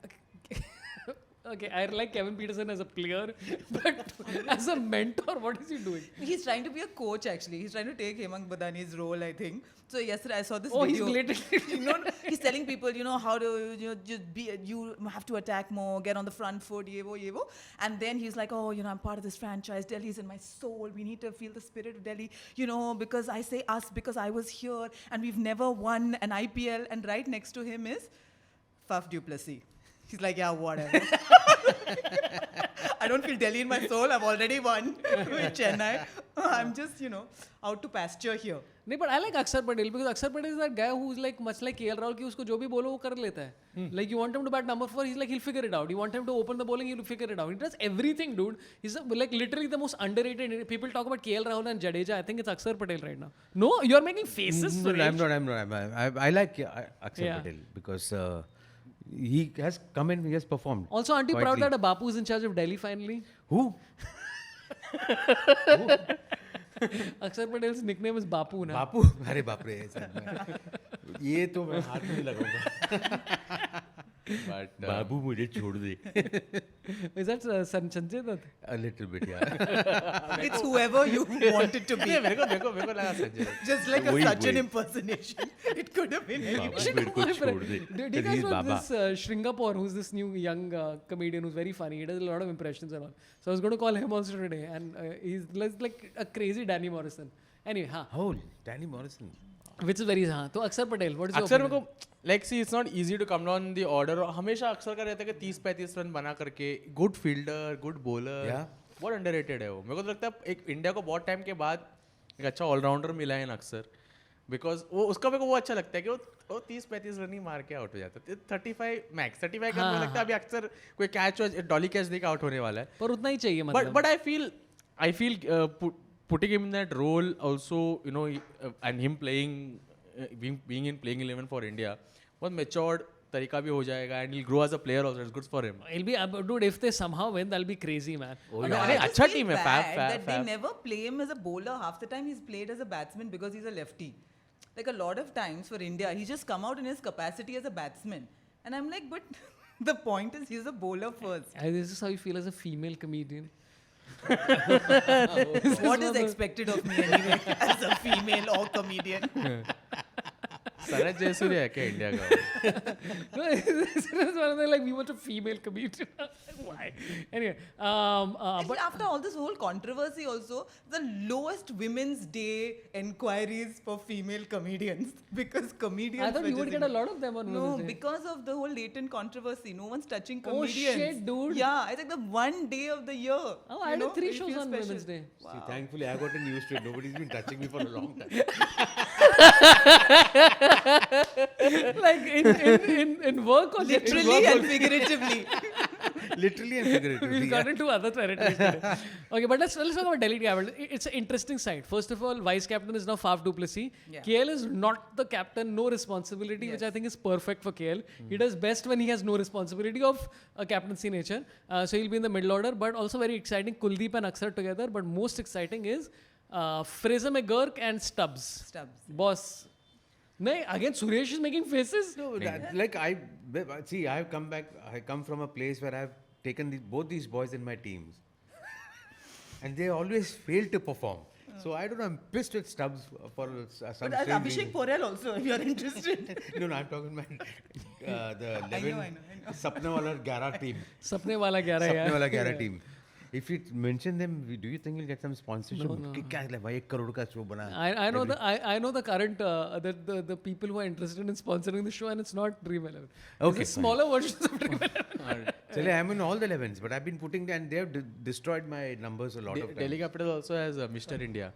B: Okay, I like Kevin Peterson as a player, but as a mentor, what is he doing?
D: He's trying to be a coach actually. He's trying to take Hemang Badani's role, I think. So yesterday I saw this
B: Oh, he's
D: video.
B: blatantly.
D: He's telling people, how to just be. You have to attack more, get on the front foot, yevo. And then he's like, I'm part of this franchise. Delhi's in my soul. We need to feel the spirit of Delhi. Because I say us because I was here and we've never won an IPL. And right next to him is Faf du Plessis. He's like, yeah, whatever. I don't feel Delhi in my soul. I've already won with Chennai. I'm just, out to pasture here.
B: नहीं, but I like Akshar Patel because Akshar Patel is that guy who's like much like KL Rahul कि उसको जो भी बोलो वो कर लेता है. Like you want him to bat number 4, he's like he'll figure it out. You want him to open the bowling, he'll figure it out. He does everything, dude. He's like literally the most underrated. People talk about KL Rahul and Jadeja. I think it's Akshar Patel right now. No, you're making faces.
C: No,
B: Suresh.
C: I'm not. I like Akshar
B: Yeah.
C: Patel because he has come and he has performed.
B: Also, aren't you proud
C: quietly.
B: that a Bapu is in charge of Delhi finally?
C: Who?
B: Akshar Patel's nickname is Bapu, na?
C: बापू अरे बाप रे ये तो मैं हाथ नहीं लगाऊंगा
A: But
C: बाबू मुझे छोड़ दे
B: Is that Sanjay Dutt?
C: a little bit yeah
D: It's whoever you want it to be.
A: मेरे को लगा संजय.
D: Just like a
C: वही,
D: Sachin
C: वही.
D: impersonation. It could have been anyone.
C: बाबू मेरे को छोड़ दे
B: Do you guys
C: He's
B: know
C: Baba.
B: this Shringapur, who's this new young comedian who's very funny? He does a lot of impressions and all. So I was going to call him also today, and he's like a crazy Danny Morrison. Anyway,
C: Oh, Danny Morrison.
B: which is very तो अक्षर Patel. What is your
A: अक्सर
B: opinion?
A: मेरे को like see it's not easy to come down the order. हमेशा अक्सर का रहता है कि 30-35 रन बना करके good fielder, good bowler.
C: Yeah.
A: बहुत अंडररेटेड है वो. मेरे को तो लगता है एक इंडिया को बहुत टाइम के बाद एक अच्छा ऑलराउंडर मिला है अक्सर. बिकॉज वो उसका मेरे को वो अच्छा लगता है कि वो 30-35 रन ही मार के आउट हो जाता है. 35 मैक्स 35 का मुझे लगता है अभी अक्सर कोई कैच डॉली कैच देकर आउट होने वाला है.
B: पर उतना ही चाहिए मतलब.
A: But I feel putting him in that role also, and him playing, being in playing 11 for India, बहुत matured तरीका भी हो जाएगा, and he'll grow as a player also. It's good for him.
B: It'll be dude, if they somehow win, that'll be crazy, man.
A: अरे
D: I just
A: अच्छा
D: feel
A: team है.
D: bad
A: Fab.
D: that they never play him as a bowler. Half the time he's played as a batsman because he's a lefty. Like a lot of times for India, he just come out in his capacity as a batsman. And I'm like, but the point is he's a bowler first.
B: This is how you feel as a female comedian.
D: What is expected of me anyway as a female or comedian?
A: Suraj Jayasuriya है क्या India का?
B: No, this is one of the like we want a female comedian. Why? Anyway,
D: Actually, after all this whole controversy also, the lowest Women's Day enquiries for female comedians because comedians
B: I thought
D: were
B: you would
D: just
B: get a lot of them on
D: No,
B: Women's Day.
D: because of the whole latent controversy. No one's touching
B: Oh,
D: comedians.
B: shit, dude.
D: Yeah, it's like the one day of the year.
B: Oh, I did 3 shows on Women's Day.
C: See, thankfully I gotten used to it. Nobody's been touching me for a long time.
B: Like in work or
D: Literally and figuratively.
C: Literally and figuratively.
B: We've got into other territories today. Okay, but let's talk about Delhi Capital. It's an interesting side. First of all, vice captain is now Faf du Plessis.
D: Yeah.
B: KL is not the captain, no responsibility, which I think is perfect for KL. He does best when he has no responsibility of a captaincy nature. So he'll be in the middle order, but also very exciting. Kuldeep and Akshar together, but most exciting is Fraser McGurk and Stubbs.
D: Stubbs.
B: Boss. No, again, Suresh is making faces.
C: No, like I have come back. I come from a place where I've taken both these boys in my teams, and they always fail to perform. So I don't know. I'm pissed with Stubbs for some.
D: But as
C: strange
D: Abhishek
C: reason.
D: Porel also, if you're interested.
C: No, I'm talking about the 11
D: I know.
C: Sapne wala 11 team.
B: Sapne wala 11
C: Sapne
B: yaar.
C: wala 11 team. If you mention them, do you think you'll get some sponsorship? क्या है भाई 1 crore का show बना.
B: I know the current the people who are interested in sponsoring the show, and it's not Dream 11.
C: Okay,
B: It's a smaller versions of Dream 11.
C: Chale, I'm in all the 11s, but I've been putting and they have destroyed my numbers a lot of times.
A: Delhi Capital also has Mr. India.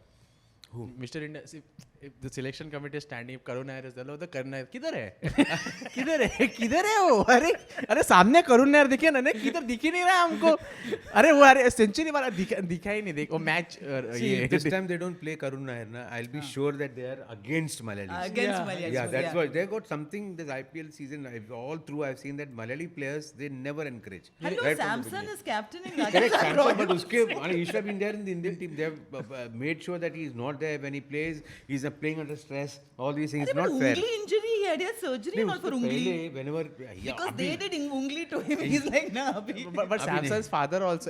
A: Who? Mr. India. See, if the selection committee is standing, if Karun Nair is there, the Karun Nair किधर है? किधर है वो? अरे सामने करुण नायर दिखे ना? किधर दिख ही नहीं रहा हमको. अरे वो अरे सेंचुरी वाला दिखा ही नहीं. देख वो match
C: See, if this time they don't play Karun Nair, I'll be sure that they are against Malayalis.
D: Against
B: Yeah.
D: Malayalis.
C: Yeah, that's why they got something this IPL season. All through, I've seen that Malayali players they never encourage.
D: Hello,
C: Right from the
D: Samson
C: beginning.
D: is captaining
C: Correct,
D: Rajasthan
C: Samson, but
D: Royals.
C: uske, he should have been there in the Indian team. They have made sure that he's not there when he plays. He's playing under stress. All these things. It's
D: But
C: not fair.
D: ungli injury, he had surgery
C: नहीं,
D: and all
C: उसके
D: for ungli.
C: पहले whenever
D: Because they did ungli to him. He's like, nah, abhi.
A: But Samson's father also,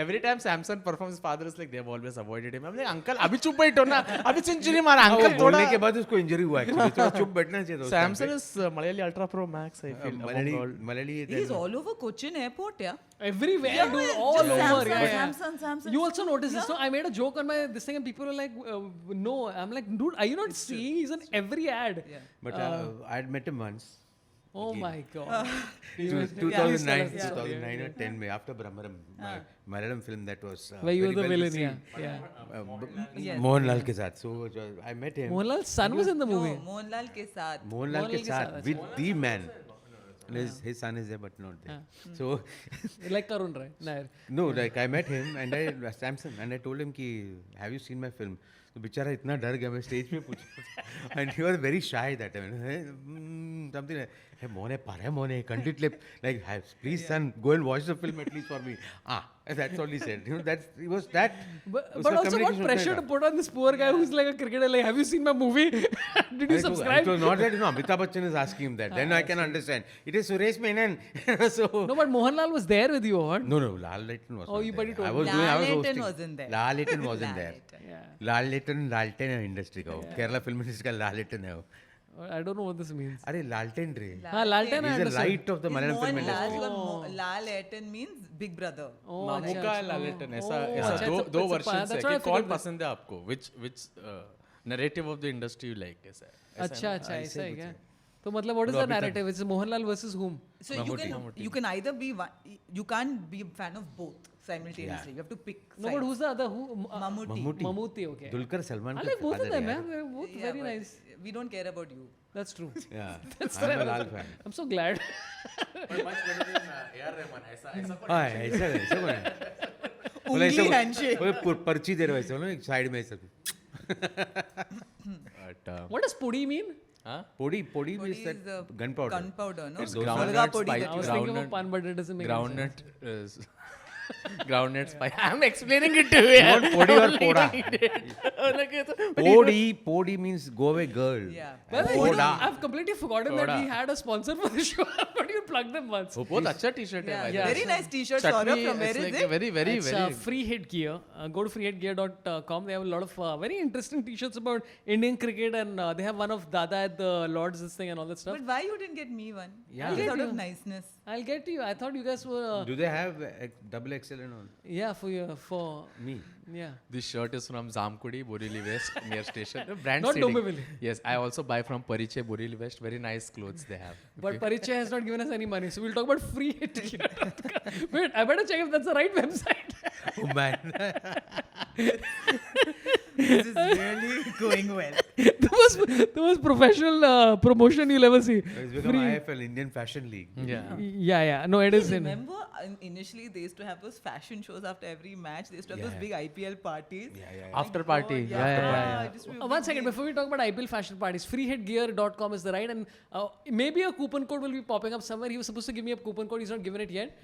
A: every time Samson performs, his father is like, they've always avoided him. I'm like, uncle, अभी चुप बैठो ना, अभी century मारा,
C: वो
A: uncle थोड़ा.
C: बोलने के बाद उसको इंजरी हुआ actually. थोड़ा चुप बैठना चाहिए था उस time
A: Samson
C: पे.
A: is Malayali Ultra Pro Max, I feel. among all.
C: Malayali
D: He's all over Cochin airport, yeah.
B: Everywhere,
D: Yeah,
B: dude,
D: just
B: all over.
D: Samson,
B: Yeah.
D: Samson.
B: You also noticed this, no? I made a joke on my this thing, and people were like, "No." I'm like, "Dude, are you not seeing? He's in every ad."
D: Yeah.
C: But I'd met him once.
B: Oh my God.
C: 2009,
D: Yeah.
C: 2009 or 10 में after Brahmaram, Malayalam film that was
B: Where you were
C: very
B: the
C: well
B: villain,
C: received.
B: yeah.
C: Mohanlal के साथ. So I met him.
B: Mohanlal's son was in the
D: No,
B: movie.
D: Mohanlal ke saath.
C: Mohanlal के
B: के
C: साथ
B: साथ,
C: with the man. And his son is there but not there. So
B: Like Karun Rai. Nair.
C: no, like I met him and Samson and I told him कि have you seen my film? तो बेचारा इतना डर गया मैं stage पे पूछा and he was very shy that time. Something like, hey Mone, content lip, like please son go and watch the film at least for me. That's all he said. You know, it was that.
B: But
C: उसका
B: also what
C: communication
B: pressure
C: उतना
B: to
C: था.
B: put on this poor guy who's like a cricketer, like, have you seen my movie? Did you
C: It
B: subscribe?
C: was not that, Amitabh Bachchan is asking him that. Then I can understand. It is Suresh Menon. So
B: No, but Mohanlal was there with you, or what?
C: no, Lal Layton was
B: Oh,
C: not
B: you-
C: there.
B: but you told
C: I
B: me.
C: was doing, I was
D: Lal
C: hosting.
D: Layton wasn't there.
C: Lal Layton wasn't there.
B: Yeah.
C: Lal Layton industry का वो Kerala film industry का लाल लेटन है वो.
B: I don't know what this means.
C: अरे लालटेन रे.
B: Lalten, I
C: He's the
B: understood.
C: light of the Malayalam film
D: Mohanlal,
C: industry.
D: because Lal Layton means big brother.
B: Oh,
A: मामू
B: अच्छा,
A: का
B: अच्छा.
A: लालेटन ऐसा
B: Oh,
A: ऐसा
B: अच्छा,
A: दो
B: it's a-
A: दो
B: it's a
A: वर्षन
B: that's
A: है
B: what I
A: कि कौन
B: figured this.
A: पसंद है आपको which narrative of the industry you like ऐसा है.
B: अच्छा अच्छा ऐसा है क्या? तो मतलब what is the narrative? It's Mohanlal versus whom?
D: So you can either be one, you can't be a fan of both simultaneously. You have to pick.
B: No, but
D: sides.
B: who's the other? Who?
D: Mammootty.
B: Mammootty, okay.
C: Dulquer Salman
B: I
C: का
B: like both of
C: father
B: them,
C: है
B: man. They're both
D: Yeah,
B: very
D: but
B: nice.
D: We don't care about you.
B: That's true.
C: Yeah.
B: That's
C: I'm a Lal fan.
B: I'm so glad.
A: But much better than AR Rahman ऐसा ऐसा
C: हाँ ऐसा कौन है? बोला
D: Ungli
C: ऐसा
D: handshake.
C: बोले पर्ची दे रहे हो ऐसा ना एक साइड में ऐसा.
A: but
B: What does pudi mean?
A: huh?
C: Podi
D: Podi
C: means
D: is
C: that gunpowder.
D: Gunpowder, no?
A: It's
D: Golga
A: groundnut
D: podi
A: spice.
D: that
B: I
D: you
B: was
D: have.
B: thinking of pan, but it doesn't make any sense.
A: Groundnut is groundnut spice. I'm explaining it to you.
C: Not podi or poda.
A: Podi.
C: Podi means go away girl.
D: Yeah.
B: By the way, you know,
C: Poda.
B: I've completely forgotten that we had a sponsor for the show, but you plugged them once.
A: वो बहुत अच्छा T-shirt है
D: Yeah,
A: by the
B: yeah.
A: way.
D: Very nice t-shirt,
A: Chutney
D: Saurabh. From where
A: is
D: is
A: like
D: it?
A: a very
B: It's
A: very
B: Free Hit Gear. Go to freehitgear.com. They have a lot of very interesting t-shirts about Indian cricket, and they have one of Dada at the Lords, this thing, and all that stuff.
D: But why you didn't get me one?
C: Yeah.
D: Just
B: I'll
D: out
B: get
D: of
B: you.
D: niceness.
B: I'll get to you. I thought you guys were.
C: Do they have double XL and all?
B: Yeah, for
C: Me.
B: yeah.
A: This shirt is from Zamkudi, Borivali West, near station. Brand
B: Not
A: stating.
B: Dombivli.
A: Yes, I also buy from Pariche, Borivali West. Very nice clothes they have.
B: But Parichya has not given us any money, so we'll talk about free hit gear. Wait, I better check if that's the right website.
C: Oh man.
D: This is really going well.
B: the most professional promotion you'll ever see.
C: It's become IFL, Indian Fashion League.
A: Yeah.
B: Yeah. No, it is in.
D: Remember, initially they used to have those fashion shows after every match. They used to have those big IPL parties.
A: After party.
D: God,
A: Yeah.
D: it used to be a
B: One
D: big
B: second,
D: deal.
B: before we talk about IPL fashion parties, freehitgear.com is the right, and maybe a coupon code will be popping up somewhere. He was supposed to give me a coupon code, he's not given it yet.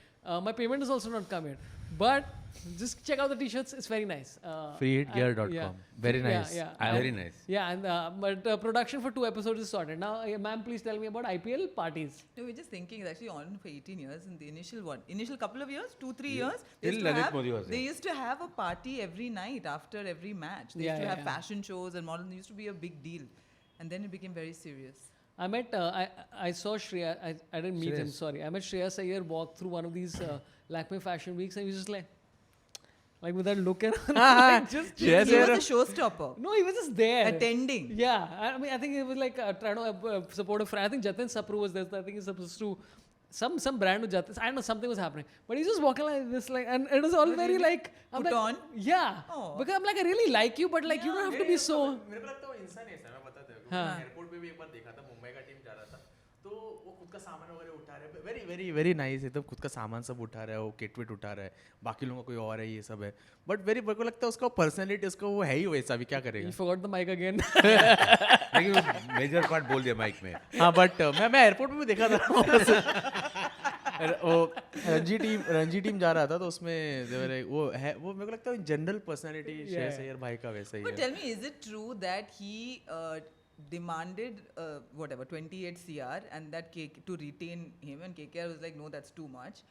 B: My payment has also not come yet. But just check out the t-shirts, it's very nice.
A: Freehitgear.com.
B: Yeah.
A: Very
B: Yeah,
A: nice.
B: yeah.
C: Very nice.
B: Yeah, and but production for 2 episodes is sorted. Now, ma'am, please tell me about IPL parties.
D: No, we're just thinking it's actually on for 18 years. In the initial couple of years, 2-3 years, they
C: Till
D: used, to
C: Lalit
D: have,
C: Modi was there.
D: they used to have a party every night after every match. They
B: Yeah,
D: used to
B: yeah,
D: have
B: yeah.
D: fashion shows and models. It used to be a big deal. And then it became very serious.
B: I met, I saw Shreya, I didn't meet him,
C: Shreyas.
B: sorry. I met Shreyas Iyer walk through one of these Lakme Fashion Weeks, and he was just like with that look and like just
D: He was a showstopper.
B: no, he was just there.
D: Attending.
B: Yeah, I mean, I think it was like trying to support a friend. I think Jatin Sapru was there. So I think he's supposed to some brand with Jatin. I don't know, something was happening. But he's just walking like this, like, and it was all very like I'm
D: Put
B: like,
D: on?
B: Yeah,
D: Oh.
B: because I'm like, I really like you, but like you don't have to be so.
A: मेरे को लगता है वो इंसान ऐसा है, मैं बताता हूँ.
B: हाँ.
A: एयरपोर्ट पे भी एक बार देखा था, मुंबई का टीम जा रहा था. तो वो खुद का सामान वगैरह उठा रहे हैं. Very nice. एकदम खुद का सामान सब उठा रहा है, वो किट विट उठा रहा है. बाकी लोगों का कोई और है, ये सब है. बट मेरे को लगता है उसका पर्सनैलिटी, उसका वो है ही वैसा भी, क्या करेगा.
B: You forgot the mic again.
C: लेकिन मेजर पार्ट बोल दिया माइक में.
A: हाँ, बट मैं एयरपोर्ट पे भी देखा था. वो रणजी टीम जा रहा था, तो उसमें वो मेरे को लगता है जनरल पर्सनैलिटी श्रेयस अय्यर भाई का वैसा ही
D: But
A: है.
D: tell me, is it true that he demanded whatever 28 CR and that to retain him, and KKR was like, no, that's too much?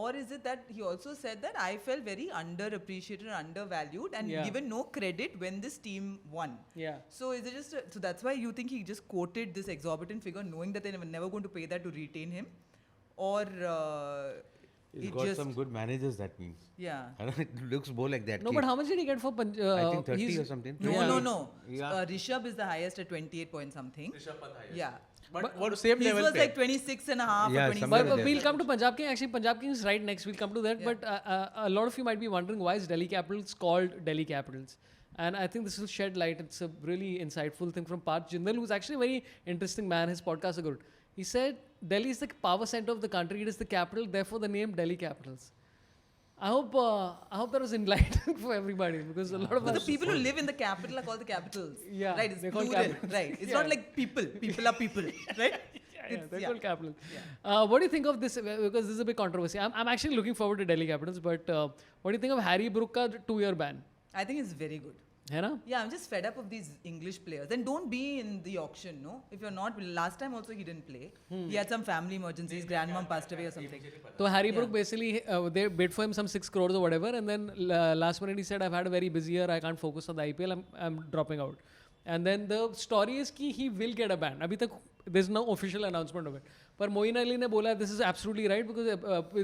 D: Or is it that he also said that I felt very underappreciated and undervalued and
B: Yeah.
D: given no credit when this team won?
B: Yeah.
D: So is it just so that's why you think he just quoted this exorbitant figure, knowing that they were never going to pay that to retain him, or
C: He's
D: it
C: got
D: just
C: some good managers, that means.
D: yeah.
C: It looks more like that.
B: No,
C: kid.
B: but how much did he get for
C: I think 30
B: he's-
C: or something.
D: No,
B: Yeah.
D: no.
C: Yeah.
D: Rishabh is the highest at 28 point something. Yeah.
A: But what same
D: His
A: level
D: was
A: पे.
D: like 26 and a half
C: Yeah,
D: or 27.
C: somewhere
B: But
C: there.
B: we'll come to Punjab King. Actually, Punjab King is right next. We'll come to that. But a lot of you might be wondering why is Delhi Capitals called Delhi Capitals? And I think this will shed light. It's a really insightful thing from Parth Jindal, who's actually a very interesting man. His podcasts are good. He said Delhi is the power center of the country. It is the capital. Therefore, the name Delhi Capitals. I hope that was enlightening for everybody because a lot of
D: But the
B: us.
D: people who live in the capital are called the capitals.
B: Yeah,
D: Right, it's
B: they're called
D: plural.
B: capitals.
D: Right. It's
B: Yeah.
D: not like people. People are people. Right?
B: Yeah, they're
D: yeah.
B: called Capitals. What do you think of this? Because this is a big controversy. I'm actually looking forward to Delhi Capitals, but what do you think of Harry Brook ka 2-year ban?
D: I think it's very good.
B: है ना?
D: Yeah, I'm just fed up of these English players. And don't be in the auction, no? If you're not, last time also he didn't play. He had some family emergencies, grandmom passed away or something.
B: So Harry Brook basically they bid for him some 6 crores or whatever, and then last minute he said, "I've had a very busy year. I can't focus on the IPL. I'm dropping out." And then the story is कि he will get a ban. अभी तक there's no official announcement of it. पर मोइन अली ने बोला this is absolutely right because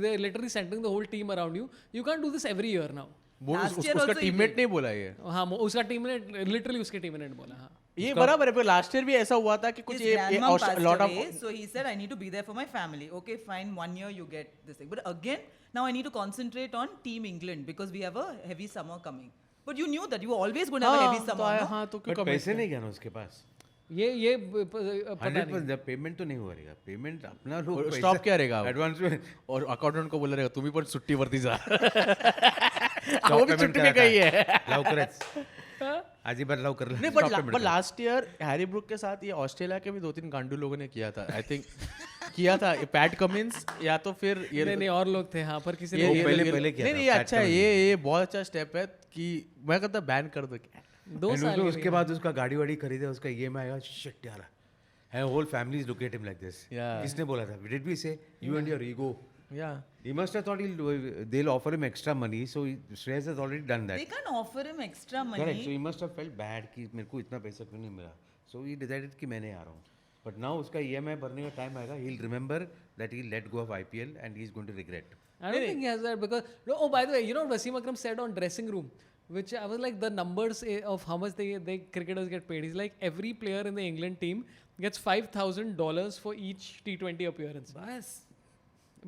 B: they're literally centering the whole team around you. You can't do this every year now.
A: वो
D: Last year
A: उसका
D: also he
A: teammate
D: did.
A: नहीं बोला ये.
B: हाँ उसका टीम ने लिटरली उसके टीम ने बोला हाँ.
A: ये बराबर है. लास्ट ईयर भी ऐसा हुआ था कि कुछ
D: His
A: ये
D: grandmom passed
A: lot
D: away,
A: of
D: so he said, I need to be there for my family. Okay, fine, 1 year you get this thing. But again, now I need to concentrate on Team England because we have a heavy summer coming. But you knew that you were always going to have a heavy summer, no?
A: हाँ तो क्यों
C: But पैसे नहीं क्या ना उसके पास.
B: ये पता नहीं.
C: 100% पेमेंट तो नहीं हुआ रहेगा. पेमेंट अपना लोग
A: स्टॉप क्या रहेगा
C: एडवांस में
A: और अकाउंटेंट को बोला रहेगा तुम्ही पण सुट्टी वरती जा. वो भी छुट्टी पे गई है.
C: लवकरच अजिबात लवकर
A: नहीं but last year Harry Brook के साथ ये ऑस्ट्रेलिया के भी 2-3 गांडू लोगों ने किया था. आई थिंक किया था पैट कमिंस या तो फिर ये
B: नहीं और लोग थे हाँ पर किसी
A: ये
B: ने
C: पहले किया
A: नहीं
C: था,
A: नहीं ये
C: Pat
A: अच्छा है.
C: Cummins.
A: ये बहुत अच्छा स्टेप है कि मैं कहता बैन कर दो.
B: 2 साल के
C: उसके बाद उसका गाड़ी वाड़ी खरीदे उसका ईएमआई आएगा. शिट यार है whole family look at him like this.
A: Yeah.
C: किसने बोला था? Did we say you and your ego.
A: Yeah
C: He must have thought they'll offer him extra money, so Shreyas has already done that.
D: They can't offer him extra money.
C: Correct. So he must have felt bad कि मेरे को इतना पैसा क्यों नहीं मिला. So he decided कि मैंने आ रहा हूँ. But now उसका EMI भरने का टाइम आएगा. He'll remember that he let go of IPL and he's going to regret.
B: I don't think he has that because no, oh by the way, you know what Wasim Akram said on dressing room, which I was like the numbers of how much they cricketers get paid. He's like every player in the England team gets $5,000 for each T20 appearance.
D: Bas.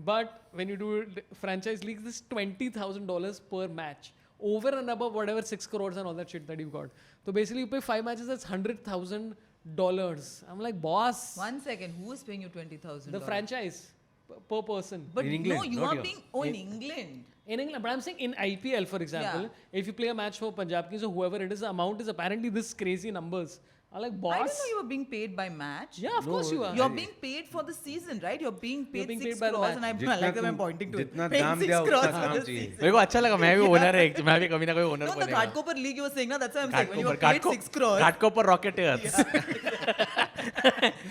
B: But when you do franchise leagues, this $20,000 per match over and above whatever 6 crores and all that shit that you've got. So basically, you play 5 matches, that's $100,000. I'm like, boss,
D: 1 second, who is paying you $20,000?
B: the franchise per person.
D: But
C: In England,
D: no, you
C: not
D: are
C: yours.
D: being. Oh, in England.
B: In England, but I'm saying in IPL, for example, if you play a match for Punjab Kings or whoever it is, the amount is apparently this crazy numbers. I'm like,
D: I
B: boss.
D: didn't know you were being paid by match.
B: Yeah, of course you are.
D: You're being paid for the season, right? You're being paid
B: being
D: 6
B: paid by the
D: crores,
B: match.
D: and I
C: जितना
D: like that I'm
C: तुम-
D: pointing to it.
C: जितना
D: Paying
C: दाम
D: 6
C: दिया उतना
D: crores for
C: काम
D: the
C: चाहिए.
D: season.
A: मेरे को अच्छा लगा. मैं भी ओनर है. मैं भी कभी ना कभी ओनर
D: No, the
A: बनेगा.
D: Ghatkopar League you were saying, na, that's why I'm saying. When you were paid
A: Ghatkopar
D: 6 crores.
A: Ghatkopar rocket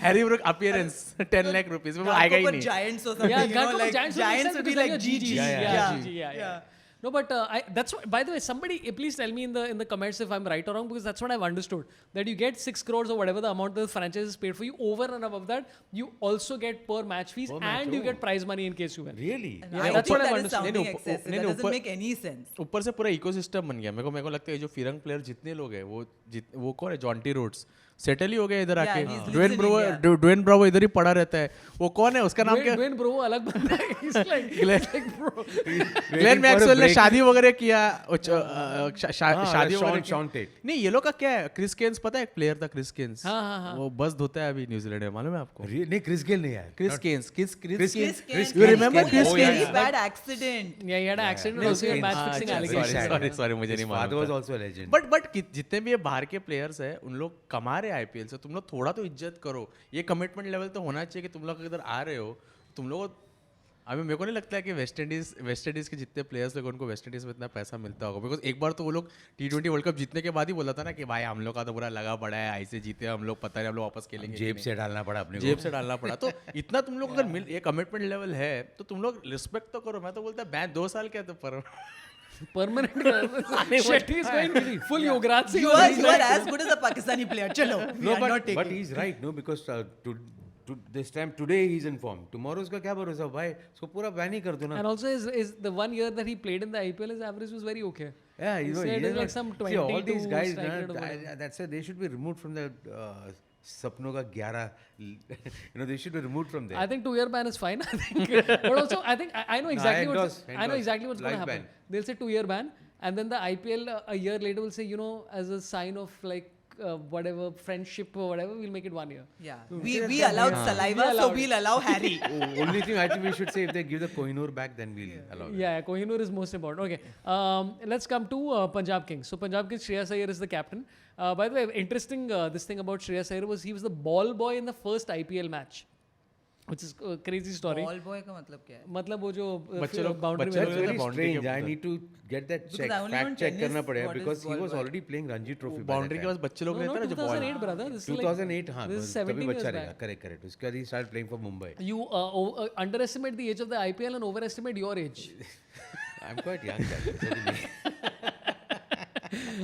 A: Harry Brook appearance 10 lakh rupees में वो आएगा ही
D: Ghatkopar
A: नहीं.
D: Giants or something.
B: Yeah,
D: you know,
B: Ghatkopar
D: like
B: Giants
D: Giants would be like GG.
B: Yeah. No, but that's what, by the way, somebody please tell me in the comments if I'm right or wrong because that's what I've understood that you get 6 crores or whatever the amount the franchise is paid for you. Over and above that, you also get per match fees and you get prize money in case you win.
C: Really?
D: And
B: Yeah,
D: I
B: that's
D: think
B: what I've
D: that is
B: understood.
D: sounding
A: नहीं,
D: excessive.
A: नहीं,
D: That doesn't
A: ऊपर-
D: make any sense.
A: ऊपर से पूरा ecosystem बन गया. मेरे को लगता है जो फिरंग प्लेयर जितने लोग हैं वो कौन है? जॉन्टी रोड्स सेटल ही हो गया इधर
D: Yeah,
A: आके.
D: he's lives
A: Dwayne
D: in
A: Bravo
D: India.
A: Dwayne Bravo इधर ही पड़ा रहता है. वो कौन है? उसका नाम क्या?
B: Dwayne Bro अलग बंदा है. He's like, bro.
A: Glenn Maxwell ने शादी वगैरह किया. शादी
C: Sean
A: वगैरह
C: Tate.
A: नहीं ये लोग का क्या है? क्रिस केन्स पता है? एक प्लेयर था क्रिस केन्स.
B: हाँ.
A: वो बस धोता है अभी न्यूजीलैंड में. मालूम है आपको?
C: नहीं क्रिस गेल नहीं यार.
A: Chris Cairns.
C: Chris
D: Chris Kane.
A: You remember Chris
D: Oh,
A: Kane?
D: very bad accident.
B: Yeah, he had an accident and also he had match fixing allegations.
A: Sorry मुझे नहीं
C: His father was
A: मालूम.
C: also a legend.
A: But जितने भी ये बाहर के players हैं उन लोग कमा रहे आईपीएल से. तुम लोग थोड़ा तो इज्जत करो. ये कमिटमेंट लेवल तो होना चाहिए कि तुम लोग अगर आ रहे हो तुम लोग. अभी मेरे को नहीं लगता है कि वेस्ट इंडीज के जितने प्लेयर्स लोग उनको वेस्ट इंडीज में इतना पैसा मिलता होगा. बिकॉज एक बार तो वो लोग T20 वर्ल्ड कप जीतने के बाद ही बोला था ना कि भाई हम लोग का तो पूरा लगा पड़ा है. ऐसे जीते हम लोग पता नहीं हम लोग वापस खेलेंगे.
C: जेब से डालना पड़ा अपने को.
A: जेब से डालना पड़ा. तो इतना तुम लोग अगर ये कमिटमेंट लेवल है तो तुम लोग रिस्पेक्ट तो करो. मैं तो बोलता है 2 साल क्या तो पर
B: Permanent. Shetty is going full Yuvraj Singh.
D: You are as good as a Pakistani player. Chalo. We
C: No,
D: are not
C: but
D: taking.
C: he's right, no, because to this time today he's in form. Tomorrow उसका क्या भरोसा भाई? उसको पूरा ban ही कर दो ना.
B: And also is the 1 year that he played in the IPL, his average was very okay.
C: Yeah,
B: He
C: you know,
B: said
C: he
B: it's
C: is
B: like
C: not-
B: some
C: see, all these
B: 22
C: guys,
B: strike rate or whatever.
C: that's why they should be removed from the सपनों का 11 they should be removed from there.
B: I think 2-year ban is fine. I think, but also I think I know exactly what's going to happen.
C: ban.
B: They'll say 2-year ban, and then the IPL a year later will say, you know, as a sign of like whatever friendship or whatever, we'll make it 1 year.
D: Yeah. We allowed saliva, so we'll allow Harry.
C: Only thing I think we should say, if they give the Kohinoor back, then we'll allow it.
B: Yeah, Kohinoor is most important. Okay, let's come to Punjab Kings. So Punjab Kings, Shreyas Iyer is the captain. By the way, interesting this thing about Shreyas Iyer was he was the ball boy in the first IPL match, which is a crazy story.
D: Ball boy का मतलब क्या है?
B: मतलब वो जो
A: बच्चे लोग-
B: boundary
A: बच्चे
B: में
C: That's
A: लोग-
C: very
A: boundary
C: strange.
A: के
C: I
A: ऊपर.
C: need to get that
D: Because
C: check,
D: I only know
C: fact check
D: tennis,
C: करना पड़ेगा,
D: what is
C: because he
D: ball
C: was
D: boy?
C: already playing Ranji Trophy. by that
A: boundary के
C: time.
A: पास बच्चे लोग
B: No,
A: रहते हैं ना जो
B: 2008 brother. This is like
C: 2008 हाँ,
B: this is
C: तभी
B: 17
C: बच्चा
B: years
C: रहेगा.
B: back.
C: Correct. उसके बाद he started playing for Mumbai.
B: You underestimate the age of the IPL and overestimate your age.
C: I'm quite young.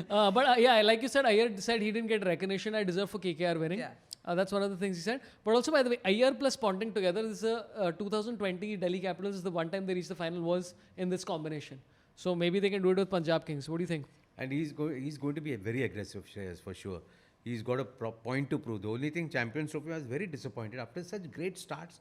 B: But yeah, like you said, Iyer said he didn't get recognition I deserve for KKR winning.
D: Yeah.
B: That's one of the things he said. But also, by the way, Iyer plus Ponting together, this is a 2020 Delhi Capitals is the one time they reached the final was in this combination. So maybe they can do it with Punjab Kings. What do you think?
C: And he's going to be a very aggressive Shreyas for sure. He's got a point to prove. The only thing, Champions Trophy, I was very disappointed after such great starts.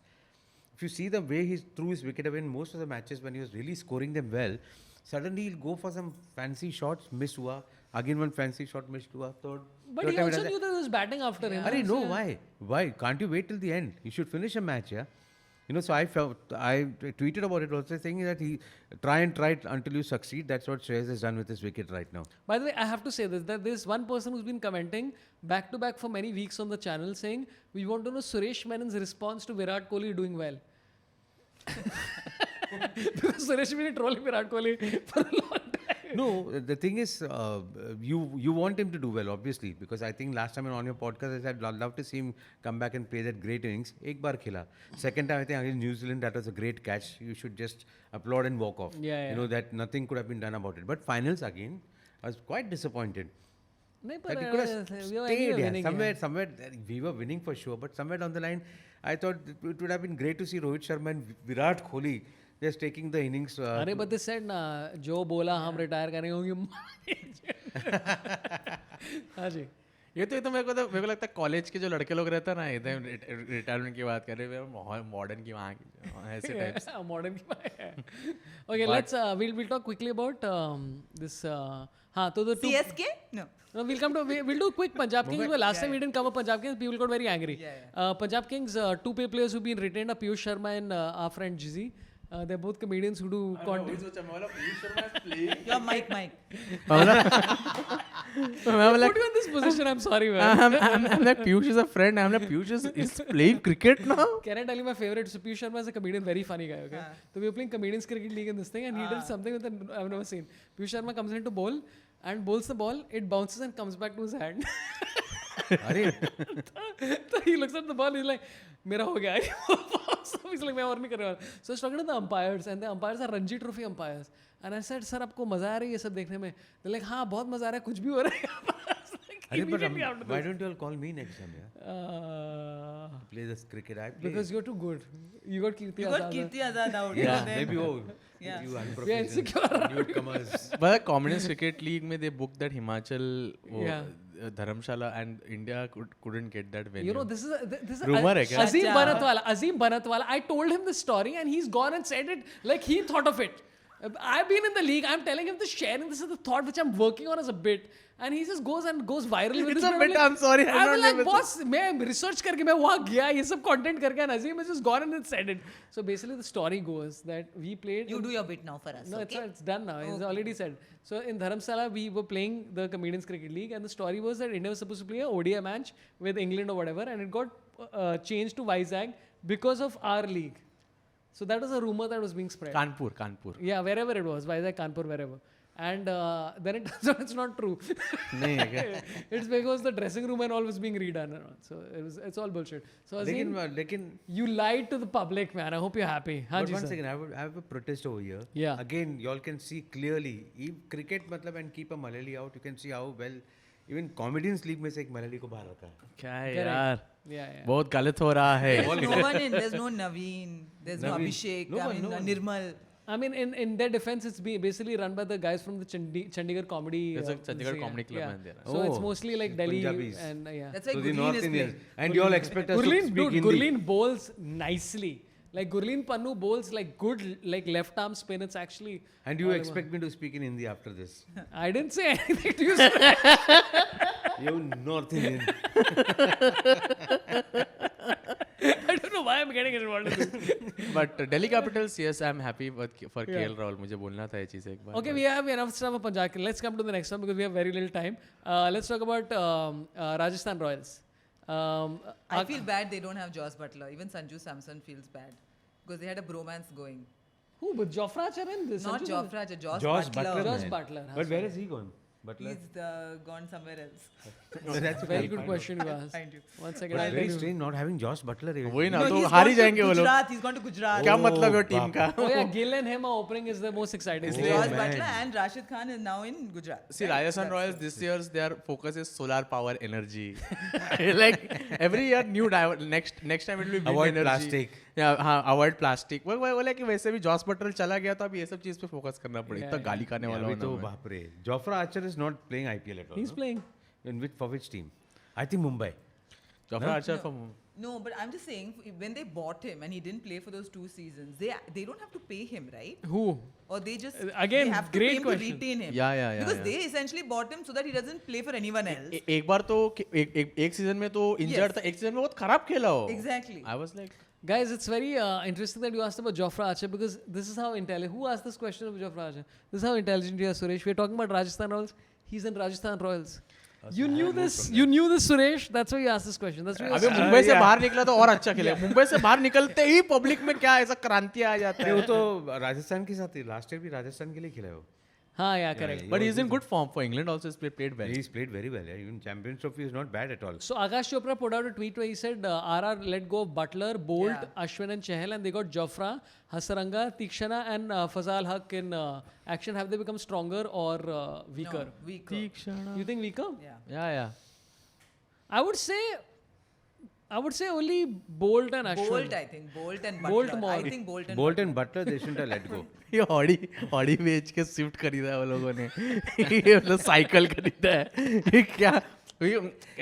C: If you see the way he threw his wicket away in most of the matches when he was really scoring them well, suddenly he'll go for some fancy shots, miss hua. Again one fancy shot, missed hua.
B: But he also knew that he was batting after him.
C: Arey, no, why? Why? Can't you wait till the end? You should finish a match, yeah? You know, so I tweeted about it also, saying that he try until you succeed. That's what Shreyas has done with his wicket right now.
B: By the way, I have to say this, that there's one person who's been commenting back to back for many weeks on the channel saying, we want to know Suresh Menon's response to Virat Kohli doing well. Because Suresh has been trolling Virat Kohli for a long time.
C: No, the thing is, you want him to do well, obviously, because I think last time on your podcast I said I'd love to see him come back and play that great innings. Ek bar khila. Second time I think against New Zealand, that was a great catch. You should just applaud and walk off.
B: Yeah.
C: You know that nothing could have been done about it. But finals again, I was quite disappointed.
B: नहीं,
C: That
B: पर,
C: he could have
B: we were
C: stayed.
B: winning,
C: Somewhere we were winning for sure, but somewhere down the line, I thought it would have been great to see Rohit Sharma and Virat Kohli just taking the innings.
B: अरे but they said ना जो बोला हम retire करेंगे होंगे हाँ जी
A: ये तो मेरे को लगता है कॉलेज के जो लड़के लोग रहते हैं ना एकदम रिटायरमेंट की बात कर रहे हैं मॉडर्न की वहाँ ऐसे टाइप्स
B: मॉडर्न की बात है okay let's we'll talk quickly about this हाँ तो the two
D: CSK? No.
B: No, we'll do a quick Punjab Kings. Well, last time we didn't cover Punjab Kings. People got very angry. Punjab Kings, two players who've been retained are Piyush Sharma and our friend Jizzy. They're both comedians who do content.
D: Your mic.
A: I'm like,
B: Put you in this position. I'm sorry, man.
A: I'm like, Piyush is a friend. I'm like, Piyush is playing cricket now.
B: Can I tell you my favorite? So Piyush Sharma is a comedian, very funny guy. Okay, so we were playing comedians cricket league in this thing, and he did something with I've never seen. Piyush Sharma comes in to bowl and bowls the ball. It bounces and comes back to his hand. So he looks at the ball. He's like, "मेरा हो गया." So he's like, "मैं और नहीं कर रहा." So he's talking to the umpires, and the umpires are Ranji Trophy umpires. And I said, "Sir, आपको मजा आ रही है ये सब देखने में?" They're like, "हाँ, बहुत मजा आ रहा है. कुछ भी हो रहा है."
C: But why don't you all call me next time? Yeah? Play this cricket. I play.
B: Because you're too good. You got Kirti
D: You got Kirti Azad out.
C: Yeah,
D: then-
C: maybe
D: Yeah.
C: you
B: Yeah,
C: unprofessional
B: insecure.
C: newcomers.
A: But the Commonwealth Cricket League में they booked that Himachal
B: Yeah.
A: Dharamshala and India couldn't get that venue.
B: You know, this is
A: Rumor hai kya?
B: Azim Banatwala. I told him this story and he's gone and said it like he thought of it. I've been in the league. I'm telling him this, sharing this is the thought which I'm working on as a bit. And he just goes viral with
A: It's
B: this.
A: a bit, I'm sorry, I'm
B: I'm
A: not
B: like,
A: with
B: boss, मैं research करके मैं वहाँ गया, ये सब content करके, and Azim has just gone and said it. So basically the story goes that we played.
D: You do your bit now for us.
B: No,
D: okay?
B: it's done now. It's already said. So in Dharamsala, we were playing the Comedians Cricket League, and the story was that India was supposed to play a ODI match with England or whatever, and it got changed to Vizag because of our league. So that was a rumor that was being spread.
A: Kanpur.
B: Yeah, wherever it was, Vizag, Kanpur, wherever. And then it turns out it's not true.
A: नहीं है क्या?
B: It's because the dressing room and all was being redone and all. So it's all bullshit. So Azim,
C: लेकिन
B: you lied to the public, man. I hope you're happy. हाँ
C: but
B: ji
C: one
B: sir.
C: second, I have a protest over here.
B: Yeah.
C: Again, y'all can see clearly. If cricket मतलब and keep a Malayali out, you can see how well even Comedians League में से एक Malayali को बाहर रखा है.
A: क्या है
B: Correct.
A: यार?
B: Yeah.
A: बहुत गलत हो रहा है.
D: There's no one in. There's no Naveen. There's no
C: Naveen.
D: Abhishek.
C: No
D: I
C: one,
D: mean,
C: no one.
D: Nirmal.
B: I mean, in their defense, it's basically run by the guys from the Chandigarh comedy.
A: There's a Chandigarh comedy club
B: yeah.
A: in there.
B: So it's
C: Oh,
B: mostly like Delhi
C: Punjabis.
B: and yeah.
D: That's why
C: So the
D: Gurleen
C: North
D: is
C: Indians.
D: playing.
C: And you all expect us to
B: Gurleen,
C: speak
B: dude,
C: Hindi.
B: Gurleen bowls nicely. Like Gurleen Pannu bowls like good, like left arm spin. It's actually.
C: And you expect me to speak in Hindi after this?
B: I didn't say anything to you. Sir.
C: You North Indian.
B: I don't know why I'm getting involved in this.
A: But Delhi Capitals, yes, I'm happy for KL Rahul. मुझे बोलना था ये चीज़ एक बार.
B: Okay, we have enough stuff on Punjab. Let's come to the next one because we have very little time. Let's talk about Rajasthan Royals.
D: I feel bad they don't have Joss Butler. Even Sanju Samson feels bad because they had a bromance going.
B: Who? But Jofra Archer and this.
D: Not
B: Sanju
D: Jofra Archer, Joss
C: Josh
D: Butler.
C: Butler.
B: Joss
C: man.
B: Butler, huh,
C: But where has he gone? Butler?
D: He's gone somewhere else.
C: That's
B: Very good question you asked.
D: Find you.
B: One
C: But
B: second. I'll
C: very
B: tell you.
C: strange not having Josh Butler. even.
A: वही ना
D: No,
A: तो
D: he's
A: हार ही
D: gone to
A: जाएंगे वो लोग.
D: Gujarat. He's gone to Gujarat.
A: क्या मतलब है
C: Oh,
A: टीम का?
B: Oh yeah, Gill and him are opening is the most exciting.
C: Oh,
D: Joss
C: man.
D: Butler and Rashid Khan is now in Gujarat.
A: See,
D: right?
A: Rajasthan
D: That's
A: Royals
D: it.
A: this year's their focus is solar power energy. Like every year new next time it will be wind
C: Avoid
A: energy.
C: plastic.
A: Yeah, हाँ avoid plastic. वो बोला कि वैसे भी Jos Buttler चला गया तो अब ये सब चीज पे फोकस करना पड़ेगा. इतना गाली खाने वाला
C: अभी
A: हूँ
C: तो
A: ना मैं.
C: बाप रे. Jofra Archer is not playing IPL at all.
B: He's
C: no?
B: playing.
C: For which team? I think Mumbai.
A: Jofra Archer from
D: No, but I'm just saying when they bought him and he didn't play for those 2 seasons, they don't have to pay him, right?
B: Who?
D: Or they just
B: Again,
D: they have to
B: great
D: pay him
B: question.
D: to retain him.
A: Yeah,
D: Because
A: yeah.
D: they essentially bought him so that he doesn't play for anyone else.
A: एक बार तो एक season में तो injured था. एक season में बहुत खराब खेला हो.
D: Exactly.
A: I was like
B: Guys, it's very interesting that you asked about Jofra Archer because this is how intelligent. Who asked this question of Jofra Archer? This is how intelligent you are, Suresh. We're talking about Rajasthan Royals. He's in Rajasthan Royals. You knew this. You knew this, Suresh. That's why you asked this question. That's why.
A: अबे मुंबई से बाहर निकला तो और अच्छा खेलेगा. मुंबई से बाहर निकलते ही पब्लिक में क्या ऐसा क्रांति आ जाता
C: अरे
A: है.
C: वो तो राजस्थान के साथ ही लास्ट ईयर भी राजस्थान के लिए खेला है वो.
B: हाँ, yeah, correct.
A: But he's in good form for England also. He's played well.
C: He's played very well. Yeah. Even Champions Trophy is not bad at all.
B: So Akash Chopra put out a tweet where he said RR let go of Butler, Bolt,
D: Yeah.
B: Ashwin and Chahal and they got Jofra, Hasaranga, Tikshana and Fazal Haq in action. Have they become stronger or weaker?
D: No, weaker.
B: You think weaker?
D: Yeah.
A: Yeah.
B: I would say only Bolt and Ashwin.
D: Bolt, I think. Bolt and Butler.
B: Bolt more.
D: I think Bolt and
C: Bolt and Butler, they shouldn't have let go.
A: ये Audi बेच के Swift खरीदा है वो लोगों ने. ये मतलब साइकिल खरीदा है. ये क्या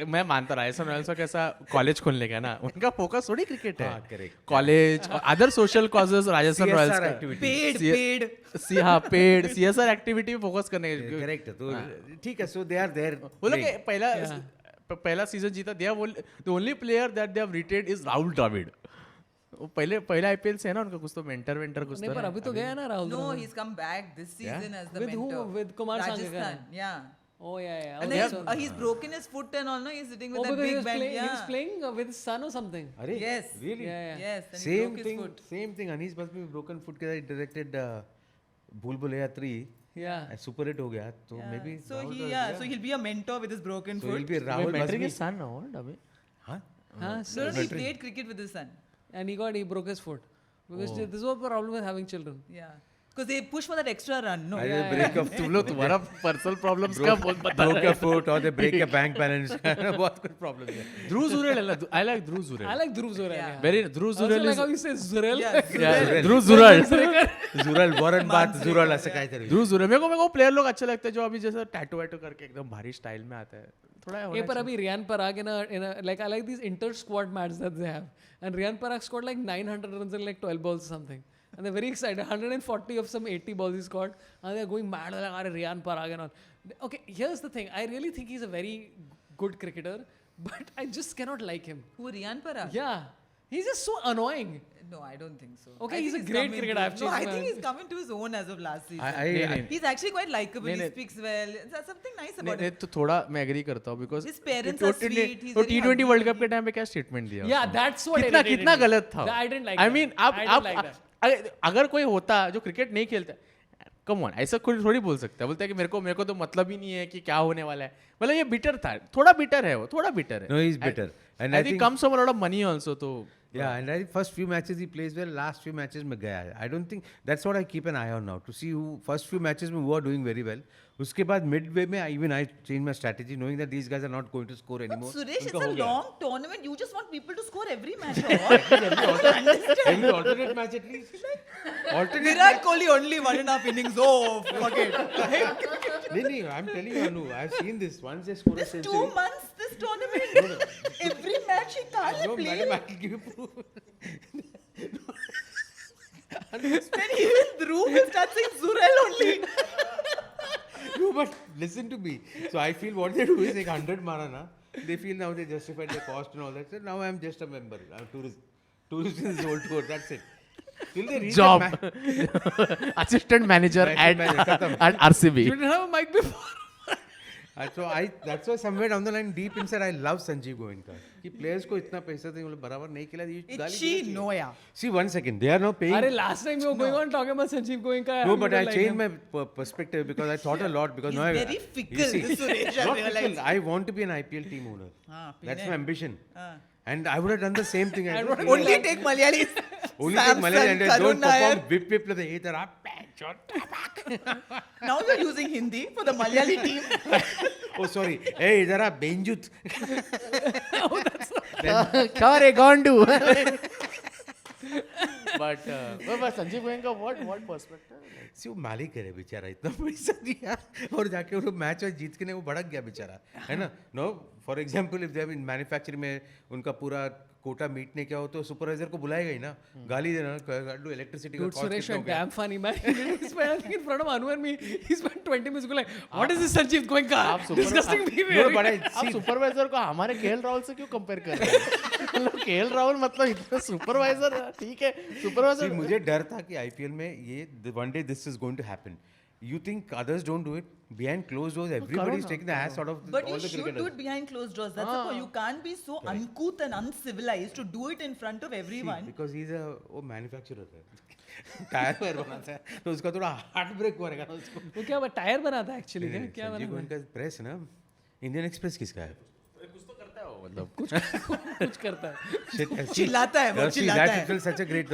A: मैं मानता राजस्थान रॉयल्स का कैसा कॉलेज खोलने का ना उनका फोकस थोड़ी क्रिकेट है.
C: correct.
A: कॉलेज और other social causes Rajasthan Royals
C: CSR
A: का
C: activities.
D: paid.
A: हाँ पेड CSR एक्टिविटी में फोकस करने का.
C: Correct. तो ठीक है. So they are there.
A: वो लोग
C: playing.
A: पहला सीजन जीता. They the only player that they have retained is Rahul Dravid. वो पहले आईपीएल से है ना उनका कुछ तो मेंटर कुछ
B: नहीं
A: तो
B: पर
A: है.
B: अभी तो गया ना Rahul.
D: No, he's come back this season as the
B: With who?
D: mentor.
B: With Kumar Sangakkar.
D: Rajasthan. Yeah.
B: Oh yeah.
D: And then he's broken his foot and all. No, he's sitting with
B: Oh,
D: that
B: because he
D: big
B: was,
D: bang.
B: he was
D: Yeah.
B: playing with his son or something.
C: Arey,
D: Yes.
C: Really?
B: Yeah.
D: Yes. And he
C: Same
D: broke his
C: thing.
D: foot.
C: Same thing. Anis must be broken foot के साथ directed Bhool Bhulaiya 3.
B: Yeah.
C: Super hit हो गया. तो
D: Yeah.
C: maybe.
D: So
C: Rahul
D: he,
C: was-
D: yeah. So he'll be a mentor with his broken
C: So
D: foot.
C: he'll be Rahul must
A: mentoring
C: be.
A: Is son now अभी.
C: Huh?
B: Huh?
D: No, he played cricket with his son.
B: And he broke his foot. Because this was the problem with having children.
D: Yeah. Because they push for that extra run. No.
C: Either break of
A: तुम लोग तुम्हारा personal problems का बहुत बता
C: broke a foot or they break a bank balance. बहुत कुछ problem है.
A: ध्रुव Jurel I like Dhruv
B: I
A: Jurel.
B: like Dhruv Zurel.
D: Yeah.
B: Yeah.
A: Very Dhruv
B: Also
A: Zurel
B: like
A: is
B: how you say Zurel.
D: Yeah.
A: Dhruv Jurel.
C: Zural, Warren Bath, Zural असं काहीतरी.
A: ध्रुव जुरेल मेरे को player लोग अच्छे लगते हैं जो अभी जैसे टैटू वैटू करके एकदम भारी स्टाइल में आता है. थोड़ा
B: Hey, पर अभी Riyan Parag in a like I like these inter squad matches that they have. And Riyan Parag scored like 900 runs in like 12 balls or something. And they're very excited. 140 of some 80 balls he scored. And they're going mad. They're like, Riyan Parag and all. Okay, here's the thing. I really think he's a very good cricketer. But I just cannot like him.
D: Who, Riyan Parag?
B: Yeah. He's just so annoying.
D: No, I don't think so.
B: Okay,
D: I
B: he's
D: think
B: a great
D: come
B: cricketer.
D: into-
B: I've
D: No, I
B: changed my-
D: think he's come into his own as of last season.
C: I
D: He's actually quite likable.
A: नहीं,
D: He
A: नहीं.
D: speaks well. There's something nice about
A: नहीं
D: him.
A: तो थोड़ा मैं agree करता हूँ because
D: His parents are sweet, he's
A: तो
D: very
A: T20
D: huggy.
A: World cup के टाइम पे क्या स्टेटमेंट दिया
B: Yeah, that's what
A: कितना
B: irritated
A: कितना
B: me.
A: गलत था.
B: I didn't like
A: I
B: that.
A: mean
B: I didn't like that.
A: अगर कोई होता जो क्रिकेट नहीं खेलता कम ऑन ऐसा कोई थोड़ी बोल सकता है. बोलता है कि मेरे को तो मतलब ही नहीं है कि क्या होने वाला है. मतलब ये बिटर था. थोड़ा बिटर है वो. थोड़ा बिटर है.
C: No, he's bitter. And
A: I
C: I
A: think
C: think
A: comes from a lot of money also. तो
C: Yeah, and I think first few matches he plays well, last few matches में गया है. I don't think that's what I keep an eye on now to see who first few matches में who are doing very well. उसके बाद midway में even I change my strategy knowing that these guys are not going to score anymore.
D: Suresh, it's
C: उनका
D: a
C: हो गया.
D: long tournament. You just want people to score every match. Or what?
C: Every alternate match at least. Alternate
D: Virat Kohli only 1.5 innings. Oh, fuck it.
C: नहीं, I'm telling you, Anu, I've seen this. Once they score a
D: This
C: century.
D: 2 months, this tournament. Every match he can't
C: No,
D: play.
C: madam, I'll give you proof.
D: When he will through, he'll start saying Zurel only.
C: No, but listen to me. So I feel what they do is like 100 mara na. They feel now they justified the cost and all that. So now I'm just a member. I'm a tourist. Tourist in this whole tour. That's it. Till they reach
A: Job.
C: the
A: Assistant manager
C: Assistant manager, khatam.
A: at RCB.
B: You didn't have a mic before.
C: that's why somewhere down the line, deep inside, I love Sanjeev Goenka. कि players को इतना पैसा दें मतलब बराबर नहीं खिला ये गाली
D: Itchy,
C: देना
D: no,
C: चाहिए.
D: yeah.
C: See, 1 second. They are now paying.
B: Arey, last time you were going on talking about Sanjeev Goenka.
C: No, but I
B: like
C: changed
B: him.
C: my perspective because I thought a lot. Because
D: He's
C: now
D: very
C: you
D: fickle,
C: see,
D: this Suresh, I
C: not
D: realized.
C: fickle. I want to be an IPL team owner. That's my ambition. And I would have done the same thing. I would
D: Only take Malayalis.
C: only take Malayalam and I don't perform whip whip like the either up.
D: Now you're using Hindi for the Malayali team.
C: Oh, sorry. Hey, idhar a benjut.
A: क्या रे गांडू but Sanjeev Goenka what perspective
C: See, वो मालिक है बेचारा इतना पैसा दिया और जाके वो मैच और जीत के ने वो भड़क गया बेचारा है ना no for example if they have in manufacturing में उनका पूरा कोटा मीट ने क्या हो तो सुपरवाइजर को बुलाएगा ही ना गाली देना डू इलेक्ट्रिसिटी का
B: Dude,
C: कॉस्ट
B: Suresh
C: कितना हो
B: went
C: गया
B: damn funny, man. He spent, I think, in front of Anu and me, he spent 20 minutes going like, what is this Sanjeev Goenka? Disgusting behavior.
C: No, but
A: आप supervisor को हमारे KL Rahul से क्यों compare कर रहे हैं मतलब केएल राहुल मतलब इतना सुपरवाइजर ठीक है
C: See,
A: सुपरवाइजर
C: मुझे डर था कि आईपीएल में ये one day this is going to happen. You think others don't do it? Behind closed doors, everybody is taking the ass out of
D: But
C: all
D: you
C: the
D: should
C: cricketers.
D: do it behind closed doors. That's the point. You can't be so uncouth and uncivilized to do it in front of everyone.
C: Because he's a वो manufacturer है tyre wire बनाता है तो उसका थोड़ा heart break होगा ना उसको
B: वो क्या टायर बनाता है एक्चुअली क्या
C: संजीव
B: बनाता
C: गोयनका प्रेस है ना इंडियन एक्सप्रेस किसका है
A: कुछ तो करता है वो मतलब
B: है कुछ करता है
D: चिल्लाता है वो, चिल्लाता है.
C: That feels such a great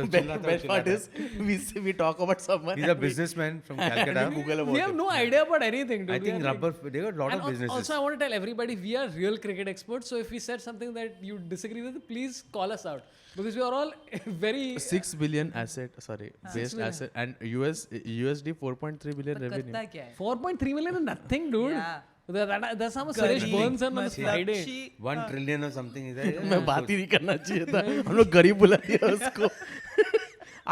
A: best part is we talk about someone
C: he's a businessman from Calcutta
A: Google
B: we have no idea about anything, dude.
C: I think rubber they got a lot
B: And
C: of businesses
B: also, I want to tell everybody we are real cricket experts. So if we said something that you disagree with, please call us out because we are all very
A: 6 billion asset based asset and USD 4.3 billion
D: पर
A: revenue
D: करता क्या है?
B: 4.3 million is nothing, dude.
D: Yeah.
B: That's how much Suresh
D: Gariब,
B: burns on a
D: मतलब
B: Friday.
C: 1 trillion or something is that
A: मैं बात ही नहीं करना चाहिए था हम लोग गरीब बुला दिया उसको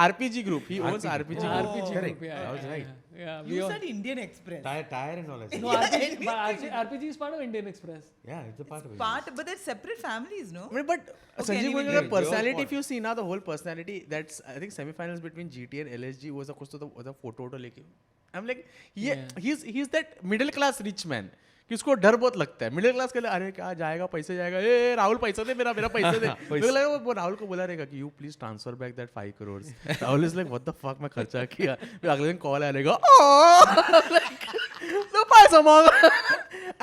A: RPG group he owns RPG group
B: RPG
C: correct.
B: group, yeah,
C: I was
B: yeah,
C: right.
B: Yeah, we
D: You
B: all,
D: said Indian Express.
C: tire and all that
B: no, RPG is part of Indian Express.
C: yeah it's a part of it
D: Part, but they're separate families, no?
A: But Sanjeev
D: anyway,
A: Goenka's
C: yeah,
A: personality,
C: what?
A: if you see now the whole personality, that's I think semi-finals between GT and LSG was a कुछ तो the photo लेके. I'm like he's that middle class rich man. कि उसको डर बहुत लगता है middle class के लिए अरे क्या जाएगा पैसे जाएगा ए राहुल पैसा दे मेरा पैसे दे मेरे को लगा वो राहुल को बोला रहेगा कि you please transfer back that 5 crores Rahul is like what the fuck मैं खर्चा किया फिर अगले दिन कॉल आएगा नो पैसा मांगा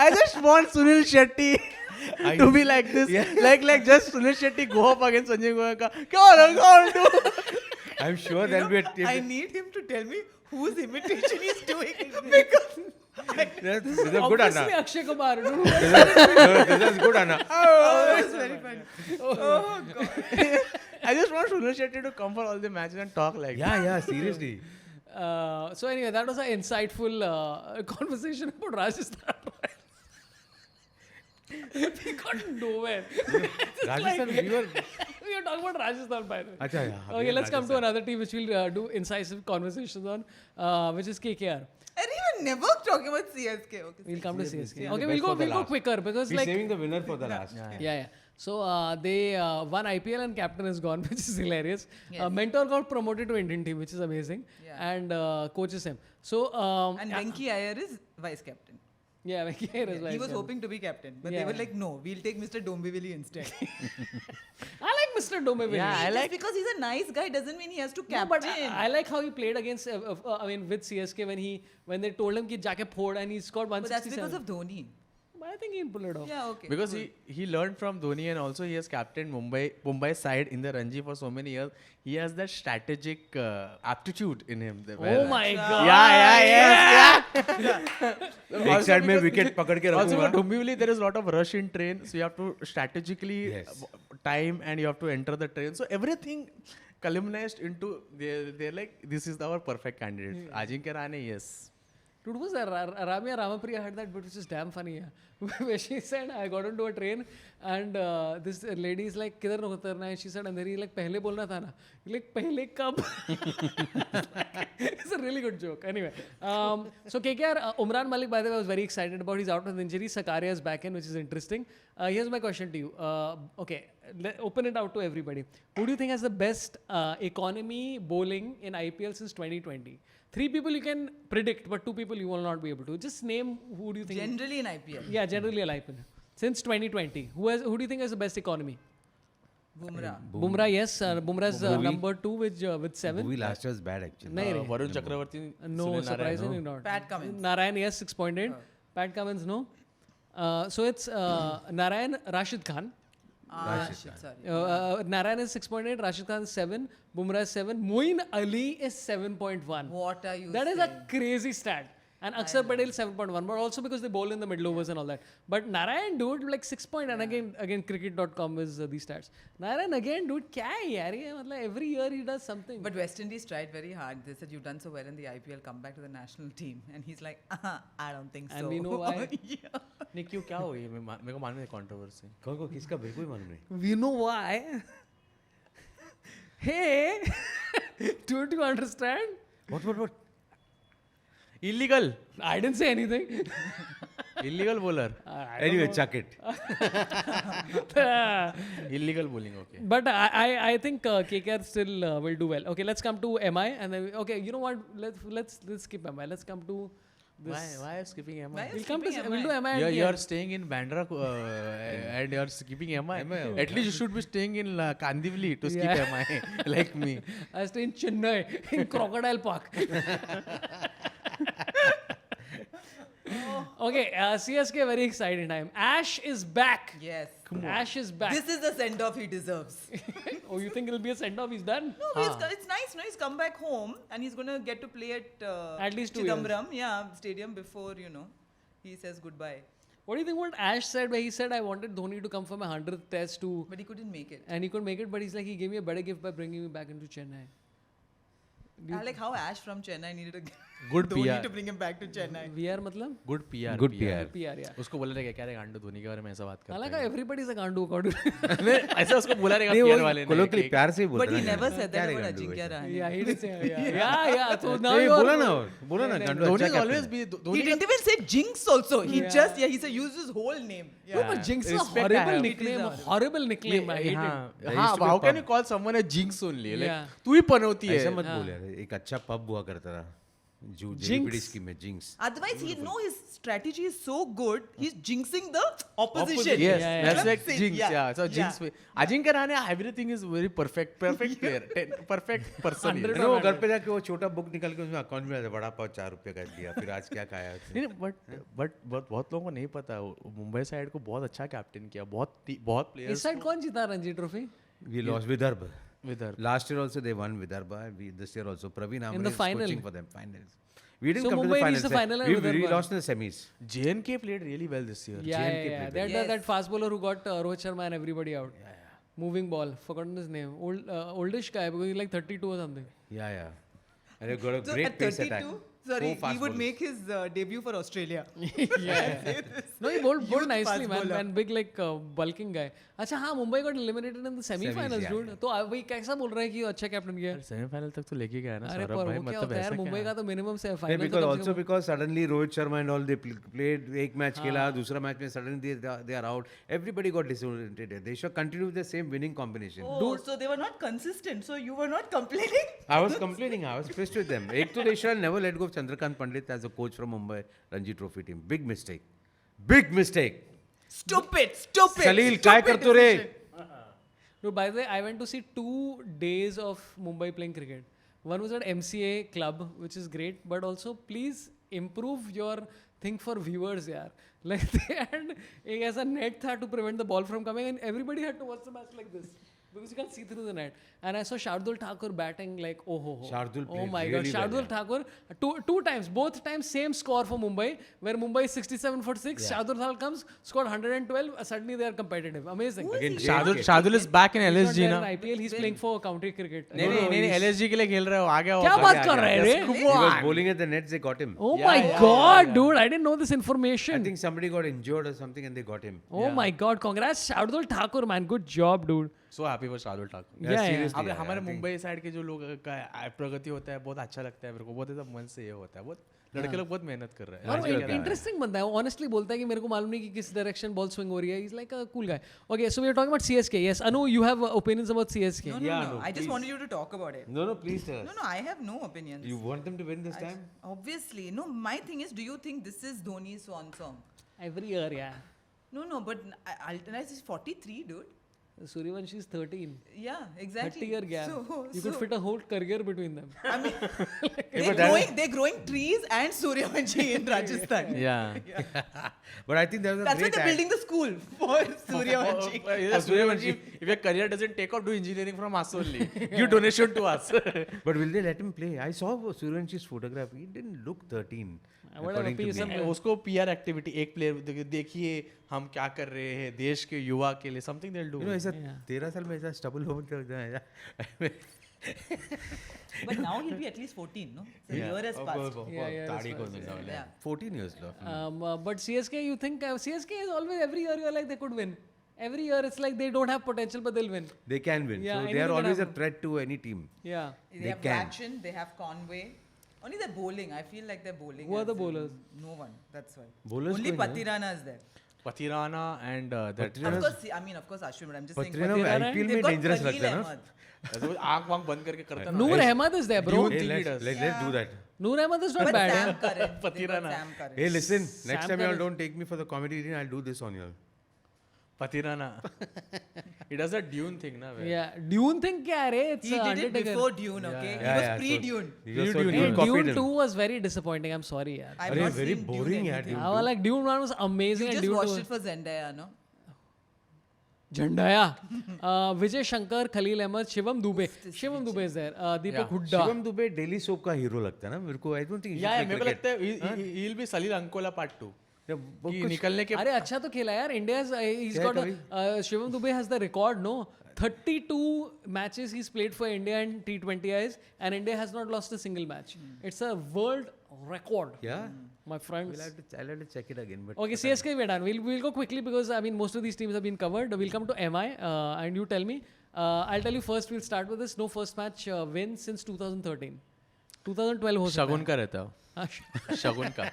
A: I just want Sunil Shetty to be like this like just Sunil Shetty go up against Sanjay Goenka क्या do
C: I'm sure there'll be a tip
D: I need him to tell me whose imitation he's doing because
C: this is a good
B: Obviously,
C: Anna
B: Akshay Kumar. dude.
C: this is good Anna
D: it's very funny. Oh God.
A: I just want Sunil Shetty to come for all the matches and talk like
C: yeah seriously
B: So anyway, that was an insightful conversation about Rajasthan. We got nowhere.
C: Rajasthan we were
B: We were talking about Rajasthan, by the way.
C: अच्छा yeah
B: Okay, let's come to another team which we'll do incisive conversations on, which is KKR.
D: And we were never talking about CSK. Okay.
B: We'll come to CSK.
C: Yeah,
B: Okay,
C: best for the
B: we'll go
C: last.
B: quicker because
C: we're
B: like
C: saving the winner for the last
B: yeah. So they won IPL and captain is gone, which is hilarious.
D: Yes.
B: Mentor got promoted to Indian team, which is amazing,
D: Yeah.
B: and coach is him. So
D: And Venki Iyer is vice captain.
B: yeah, Venki Iyer is
D: He
B: vice
D: was
B: captain.
D: hoping to be captain, but
B: Yeah.
D: they were like, no, we'll take Mr. Dombivli instead.
B: I like Mr. Dombivli.
A: Yeah, I
D: Just
A: like
D: because he's a nice guy doesn't mean he has to
B: No,
D: captain.
B: but I like how he played against. I mean, with CSK when they told him कि जाके फोड़ and he scored
D: But that's because
B: 167.
D: of Dhoni.
B: I think he'll pull it off.
D: Yeah, okay.
A: Because
D: cool.
A: he learned from Dhoni, and also he has captained Mumbai side in the Ranji for so many years. He has that strategic aptitude in him.
B: Oh my God.
A: Yeah.
C: एक side में wicket पकड़ के
A: Also,
C: रखूंगा.
A: for Dombivli, there is a lot of rush in train, so you have to strategically
C: Yes.
A: time, and you have to enter the train. So everything culminated into they're like, this is our perfect candidate. Ajinkya Rahane, yes.
B: Dude, was Ramya Ramapriya had that bit which is damn funny. Yeah. Where she said, I got onto a train and this lady is like, किधर उतरना है? She said, Andheri like पहले बोलना था ना. Like पहले कब? It's a really good joke. Anyway, so KKR, Umran Malik, by the way, I was very excited about. He's out with injury. Sakaria is back in, which is interesting. Here's my question to you. Okay, open it out to everybody. Who do you think has the best economy bowling in IPL since 2020? 3 people you can predict, but 2 people you will not be able to. Just name who do you think.
D: Generally in IPL.
B: Yeah, generally a IPL. Since 2020. Who do you think has the best economy?
D: Bumrah.
B: Bumrah, yes. Bumrah's number 2 with 7.
C: Movie last year was bad actually.
B: Nahi, nahi.
A: Varun Chakravarti.
B: No,
A: Sunil Narine,
B: surprisingly
A: no.
B: not.
D: Pat Cummins.
B: Narayan, yes, 6.8. Pat Cummins, no. So it's Narayan, Rashid Khan.
D: Shit, sorry.
B: Narayan is 6.8, Rashid Khan is 7, Bumrah is 7, Moeen Ali is 7.1.
D: What are you
B: That is
D: saying?
B: a crazy stat. And Akshar Patel 7.1, but also because they bowl in the middle overs and all that. But Narayan, dude, like 6 point, and again cricket.com is these stats. Narayan, again, dude, kya hai yaar ye? Matlab, every year he does something.
D: But West Indies tried very hard. They said, you've done so well in the IPL, come back to the national team. And he's like, I don't think so.
B: And we know why.
D: Yeah.
A: नहीं क्यों क्या हो ये मेरे को मालूम है controversy.
C: कौन को किसका बिल्कुल मालूम नहीं.
B: We know why. Hey, don't you understand?
C: What?
A: Illegal.
B: I didn't say anything.
A: Illegal bowler.
C: Anyway, chuck it.
A: Illegal bowling, okay.
B: But I think KKR still will do well. Okay, let's come to MI and then okay, you know what? Let's skip MI. Let's come to this.
A: Why are you skipping MI?
D: Why
B: We'll come to
D: skipping
B: we'll do
D: MI?
B: MI.
A: You
B: at the
A: are
B: end.
A: staying in Bandra and you are skipping MI.
C: MI,
A: At least you should be staying in Kandivali to skip
B: Yeah.
A: MI, like me.
B: I stay in Chennai in Crocodile Park. Okay, CSK very exciting time. Ash is back.
D: Yes.
B: Ash is back.
D: This is the send off he deserves.
B: Oh, you think it'll be a send off? He's done.
D: No, but it's nice. No, he's come back home and he's going to get to play at
B: At least 2
D: Chidambaram, stadium before, he says goodbye.
B: What do you think what Ash said where he said I wanted Dhoni to come for my 100th test to
D: But he couldn't make it.
B: and he could make it, but he's like he gave me a better gift by bringing me back into Chennai.
D: I like how Ash from Chennai needed a
A: Good
D: Dhoni
A: PR.
D: to bring him back to Chennai.
B: VR मतलब?
A: Good PR.
C: Good PR.
B: PR, yeah.
A: उसको बोला रहेगा क्या रे गांडू धोनी के बारे में ऐसा बात
B: I
A: करता
B: like
A: है.
B: how everybody's a gandu according to
A: नहीं, ऐसा उसको बोला रहेगा
C: नहीं
A: PR
C: वो
A: वाले ने.
C: colloquially
A: कि-
C: प्यार से ही बोलता
D: But he
C: ना
D: never
C: गांडू.
D: said
C: क्या
D: that
C: रे
D: about
C: गांडू
D: Ajinkya
C: ऐसा?
D: Rahane.
B: Yeah, he did say yeah. So now
C: नहीं,
B: you are
C: बोला ना गांडू
A: धोनी
C: अच्छा
A: always
C: captain.
A: be
D: He
A: Dhoni
D: didn't even say Jinx also. He just, he said, used his whole name.
B: No, but Jinx is a
A: Respect I
B: horrible
A: have.
B: nickname. Horrible nickname. I hate it.
A: हाँ,
C: There
A: हाँ,
C: used to be
A: how can
C: pub.
A: you call someone a jinx only? Like,
B: Yeah.
A: तू ही पनौती है.
C: ऐसा मत बोल यार. एक अच्छा पब हुआ करता था जो
B: Jinx.
C: जेपीडी स्कीम में jinx.
D: Otherwise, his strategy is so good, he's jinxing the opposition.
A: Yes,
B: Yeah,
A: that's
B: yeah.
A: like jinx. Yeah, so jinx. Ajinkya Rahane, everything is very perfect player, perfect person.
B: Hundred
C: वो घर पे जाके वो छोटा book निकल के उसमें account में बड़ा पाव 4 रुपए का दिया फिर आज क्या खाया उसने.
A: नहीं, but बहुत लोगों को नहीं पता. मुंबई साइड को बहुत अच्छा कैप्टन किया. बहुत
B: इस
A: प्लेयर्स.
B: साइड कौन जीता Ranji trophy?
C: We lost Vidarbha.
A: Vidarbha.
C: Last year also they won Vidarbha. This year also Praveen Amre
B: the
C: is
B: final.
C: coaching for them. Finals. We didn't
B: So
C: come
B: Mumbai
C: to
B: reached
C: the
B: the final and
C: We
B: Vidarbha.
C: lost in the semis.
A: JNK played really well this year.
B: Yeah,
C: JNK
B: yeah.
C: played
B: They had
D: well.
B: that fast bowler who got Rohit Sharma and everybody out. Moving ball. Forgotten his name. Oldish guy because he's like 32 or something.
C: Yeah. And they got a
D: So
C: great
D: at
C: pace
D: 32,
C: attack.
D: sorry,
C: Four fast
D: he would
C: bowlers.
D: make his debut for Australia.
B: No, he bowled
D: Youth
B: nicely,
D: fast
B: man.
D: bowler.
B: And big like bulking guy. अच्छा हाँ Mumbai got eliminated in the semi-finals,
C: yeah,
B: dude. तो वही कैसा बोल रहा है कि अच्छा कैप्टन किया?
A: सेमीफाइनल तक तो लेके गया ना
B: अरे
A: सौरभ
B: पर
A: भाई.
B: वो क्या
A: मतलब
B: होता है यार
A: ऐसा
B: मुंबई
A: क्या
B: का तो मिनिमम से
C: Yeah,
B: final
C: because also because suddenly Rohit Sharma and all they played एक match खेला दूसरा match में suddenly they are out. Everybody got disoriented. They should continue with the same winning combination.
D: Oh, so they were not consistent. So you were not complaining?
C: I was complaining. I was pissed with them. एक तो they should never let go of Chandrakant Pandit as a coach from Mumbai Ranji Trophy team. Big mistake. Big mistake.
D: Stupid.
C: Salil काय करतो रे?
B: No, by the way, I went to see 2 days of Mumbai playing cricket. One was at MCA club, which is great, but also please improve your think for viewers, yaar. Like they had एक ऐसा net था to prevent the ball from coming, and everybody had to watch the match like this because you can't see through the net. And I saw Shardul Thakur batting like oh ho ho.
C: Shardul
B: Oh
C: played
B: my god,
C: really well,
B: Shardul
C: yeah.
B: Thakur two times, both times same score for Mumbai, where Mumbai is 67 for 6. Shardul Thakur comes, scored 112. Suddenly they are competitive. Amazing.
C: Again,
A: Shardul is back in
B: He's not
A: LSG
B: there
A: ना.
B: in IPL, he's playing for county cricket.
A: नहीं LSG के लिए खेल रहे हो आ गया वो.
B: क्या बात कर रहे हैं रे?
C: He was bowling at the nets, they got him.
B: Oh my god, dude! I didn't know this information.
C: I think somebody got injured or something and they got him.
B: Oh my god, congrats Shardul Thakur, man. Good job, dude.
A: So happy for Shardul Thakur.
B: Yeah,
C: seriously.
A: अब
C: Yeah,
A: हमारे
C: I think-
A: Mumbai side के जो लोग का प्रगति होता है बहुत अच्छा लगता है मेरे को. बहुत ऐसा मन से ये होता है. बहुत लड़के लोग बहुत मेहनत कर रहे हैं.
B: और इंटरेस्टिंग बंदा है. ऑनेस्टली बोलता है कि मेरे को मालूम नहीं कि किस डायरेक्शन बॉल स्विंग हो रही है. He's like a cool guy. Okay, so we are talking about CSK. Yes, Anu, you have opinions about CSK.
D: No. I just wanted you to talk about it.
C: No, please tell us.
D: No, I have no opinions.
C: You want them to win this time?
D: Obviously. No, my thing is, do you think this is Dhoni's swan song?
B: Every year, yeah.
D: No, but Alternate is 43, dude.
B: Suryavanshi is 13.
D: Yeah, exactly.
B: 30-year gap. You could
D: so-
B: fit a whole career between them.
D: I mean,
C: but that
D: they're growing trees and Suryavanshi in Rajasthan.
A: Yeah.
C: But I think there was a
D: That's why
C: great
D: they're building the school for Suryavanshi.
A: Suryavanshi, if your career doesn't take off, do engineering from us only. Give donation to us.
C: But will they let him play? I saw Suryavanshi's photograph. He didn't look 13.
B: Whatever,
C: according to
B: piece
C: me.
B: of-
A: उसको PR activity एक player देखिए हम क्या कर रहे हैं देश के युवा के लिए something they'll do.
C: You know, ऐसा 13 साल में ऐसा स्टबल हो गया.
D: But now he'll be at least 14, no? So a year has passed.
B: Yeah,
C: दाढ़ी को
B: that's
C: मिला.
D: Yeah.
C: 14 years left.
B: But CSK, you think CSK is always every year you're like they could win. Every year it's like they don't have potential but they'll win.
C: They can win.
B: Yeah,
C: So
B: anything
C: they are
B: can
C: always a
B: happen.
C: threat to any team.
B: Yeah.
D: They have
C: can.
D: Rachin, they have Conway. Only their bowling. I feel like their bowling.
B: Who are
D: has
B: the
D: been-
B: bowlers?
D: No one. That's why.
C: Bowlers
D: Only
C: कोई नहीं.
D: Patirana is there.
A: Patirana and that.
D: Of course, I mean, of course, Ashwin, but I'm just saying.
C: Patrina
B: Patirana
C: IPL
D: They've
C: में
D: got
C: dangerous
D: Khalil
C: लगता है ना.
D: Ahmed.
A: ऐसे वो आँख वाँख बंद करके करता है ना.
B: Noor Ahmad is there, bro.
A: Dune-
C: Hey,
A: Leaders.
C: let's do that.
B: Noor Ahmad is not
D: But
B: bad.
D: Sam
B: Yeah.
D: Curran. They've got
A: Patirana.
D: Sam Curran.
C: Hey, listen. Next
B: Sam
C: time y'all
B: Curran.
C: don't take me for the comedy reading, I'll do this on y'all.
A: Patirana. He does a Dune thing ना. where-
B: Yeah. Dune thing क्या है रे? It's
D: He did it
B: Undertaker.
D: before Dune, okay? He was pre-Dune.
C: So
A: Dune.
B: Hey,
C: Dune copied
B: Dune
C: him.
B: 2 was very disappointing. I'm sorry, yaar.
D: I've
C: Arey,
D: not
C: very
D: seen
C: boring,
D: Dune
C: yaar,
D: anything.
C: Dune.
B: I was like Dune 1 was amazing
D: You
B: and
D: just
B: Dune 2
D: watched it for Zendaya, no?
B: Jhandaya. Vijay Shankar, Khalil Ahmed, Shivam Dube. Shivam Dube is there. Deepak
A: Yeah.
B: Hooda.
C: Shivam Dubey daily soap का hero लगता है ना मेरे को. I don't think he should
A: Yeah,
C: play
A: मेरे को
C: cricket.
A: लगता है he'll be Salil Ankola part 2.
C: Yeah, वो
A: कि
C: कुछ-
A: निकलने के
B: अरे अच्छा तो खेला यार. India's he's
C: क्या
B: got
C: कभी?
B: Shivam Dube has the record, no? 32 matches he's played for India in T20Is and India has not lost a single match. It's a world record,
C: Yeah.
B: my friends.
C: I'll have to check it again. But
B: Okay, CSK we're done. We'll go quickly because I mean most of these teams have been covered. We'll come to MI and you tell me. I'll tell you first. We'll start with this. No first match win since 2013. 2012 हो सकता
A: शगुन का रहता है
B: है.
A: शगुन का.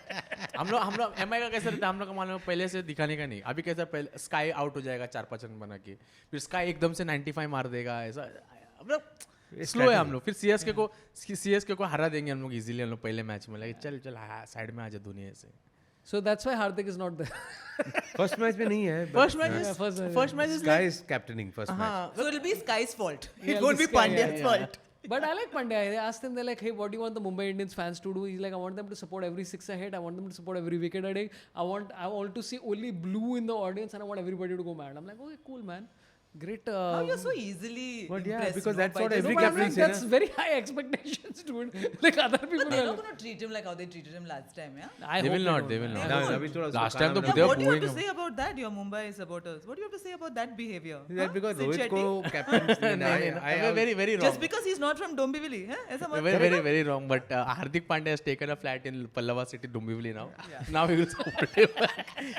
A: हम लोग MI का कैसे रहता है हम लोग का मालूम है पहले से दिखाने का नहीं. अभी कैसा पहले स्काई आउट हो जाएगा 4-5 रन बना के फिर स्काई एकदम से 95 मार देगा ऐसा. हम लोग स्लो है हम लोग. फिर CSK को हरा देंगे हम लोग इजीली. हम लोग पहले मैच में लगे चल साइड में आ जा दुनिया से.
B: So that's why Hardik is not there.
C: First match में नहीं है.
A: First match
B: Yeah,
A: first match
C: Sky is captaining first match.
A: हाँ
D: So it'll be Sky's fault.
B: Yeah,
D: It won't be
B: Sky,
D: Pandya's fault.
B: But I like Pandya. They asked him, they're like, hey, what do you want the Mumbai Indians fans to do? He's like, I want them to support every six ahead. I want them to support every wicket I take. I want to see only blue in the audience and I want everybody to go mad. I'm like, okay, cool, man. Great.
D: How you're so easily
C: But yeah,
D: impressed,
C: because
D: no,
C: that's
D: by
C: what
D: this-
C: every
B: No, but I'm
C: captain
B: like,
C: say,
B: that's
C: na?
B: very high expectations, dude. Like other people
D: They're
B: are.
D: not going to treat him like how they treated him last time, yeah?
B: I
A: They
B: hope
A: will not.
B: don't.
A: They will not.
C: No, अभी थोड़ा
A: Last
C: उसको
A: time तो
C: खाना
A: they
D: Yeah,
A: were
D: what do you have
A: booing
D: to
A: him.
D: say about that, your Mumbai supporters? What do you have to say about that behavior?
C: That's because
D: Sid
C: Rohit
D: Shetty?
C: को captain
A: very very wrong.
D: Just because he's not from Dombivli, huh? ऐसा मत
A: Very,
D: करो
A: very,
D: ना।
A: very wrong. But Hardik Pandya has taken a flat in Pallava City, Dombivli now. Now he will support him.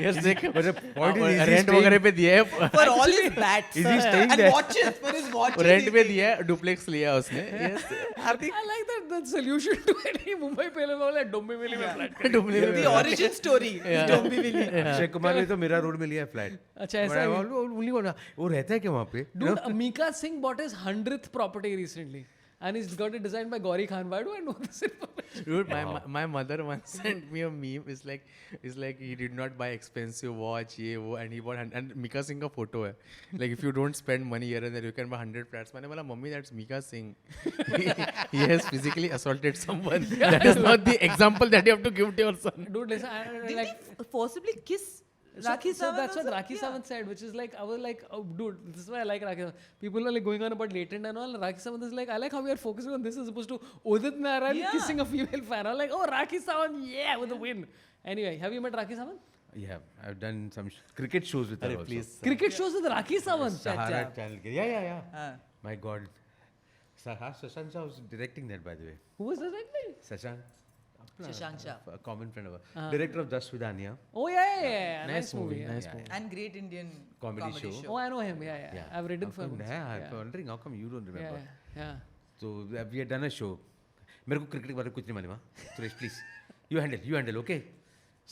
A: Yes, देख.
C: But the point is, is he
A: rent
C: staying-
A: वगैरह पे दिया है.
D: For all his bats
C: Is he staying
D: and
C: there?
D: watches, for his watches.
A: Rent पे दिया है, duplex लिया उसने. Yes, Hardik.
B: I like that the solution to any Mumbai पहले वाला है Dombivli में flat.
A: Duplex.
D: The origin story is Dombivli.
C: Akshay Kumar ने तो मेरा रोड में लिया फ्लैट.
B: अच्छा ऐसा है.
C: वो रहता है क्या वहाँ पे?
B: Dude, Mika Singh bought his 100th property recently. and it's got it designed by Gauri Khan. Why do I know this information?
A: Dude, my mother once sent me a meme. It's like he did not buy expensive watch, ye wo, and he bought and Mika Singh ka photo hai. Like if you don't spend money here and there, you can buy 100 flats. मैंने बोला mummy, that's Mika Singh. he has physically assaulted someone. That is not the example that you have to give to your son.
B: Dude, listen,
D: Did
B: like.
D: he possibly kiss Rakhi
B: So
D: Sawant?
B: that's what
D: also?
B: Rakhi
D: Yeah.
B: Sawant said, which is like, I was like, oh, dude, this is why I like Rakhi Sawant. People are like going on about latent and all. Rakhi Sawant is like, I like how we are focusing on this as opposed to Udit Narayan
D: Yeah.
B: kissing a female fan. I'm like, oh, Rakhi Sawant, yeah, with a win. Anyway, have you met Rakhi Sawant?
C: Yeah, I've done some cricket shows with her
A: Arey,
C: also.
A: please.
B: Cricket shows with Rakhi Sawant.
C: Sahara channel. Yeah.
D: Ah.
C: My God. Shashank Shah was directing that, by the way.
B: Who was directing?
C: Shashank.
D: Shashank Shah.
C: A common friend of ours. Director of Just Vidania.
B: Oh, yeah. Nice movie.
A: Nice
C: Yeah,
A: movie.
D: And Great Indian
C: Comedy show.
B: Oh, I know him. Yeah. I've written for him.
C: I'm wondering how come you don't remember.
B: Yeah.
C: So we had done a show. मेरे को cricket के बारे में कुछ नहीं मालूम Suresh please you handle okay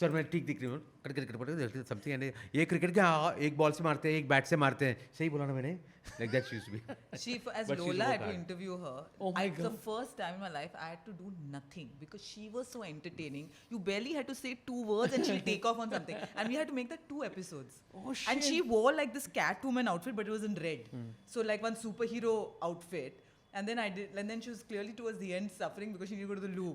C: sir मैं ठीक दिख रही हूँ कट समथिंग एंड ये क्रिकेट क्या एक बॉल से मारते हैं एक बैट से मारते हैं सही बोला ना मैंने like that used to be
D: She, as
C: But she's
D: Lola, had
C: worked
D: to
C: hard.
D: interview her.
B: Oh my
D: The
B: God.
D: first time in my life, I had to do nothing because she was so entertaining. You barely had to say 2 words and she'll take off on something. And we had to make that 2 episodes.
B: Oh,
D: And she wore like this Catwoman outfit, but it was in red. So like one superhero outfit. And then she was clearly towards the end suffering because she needed to go to the loo.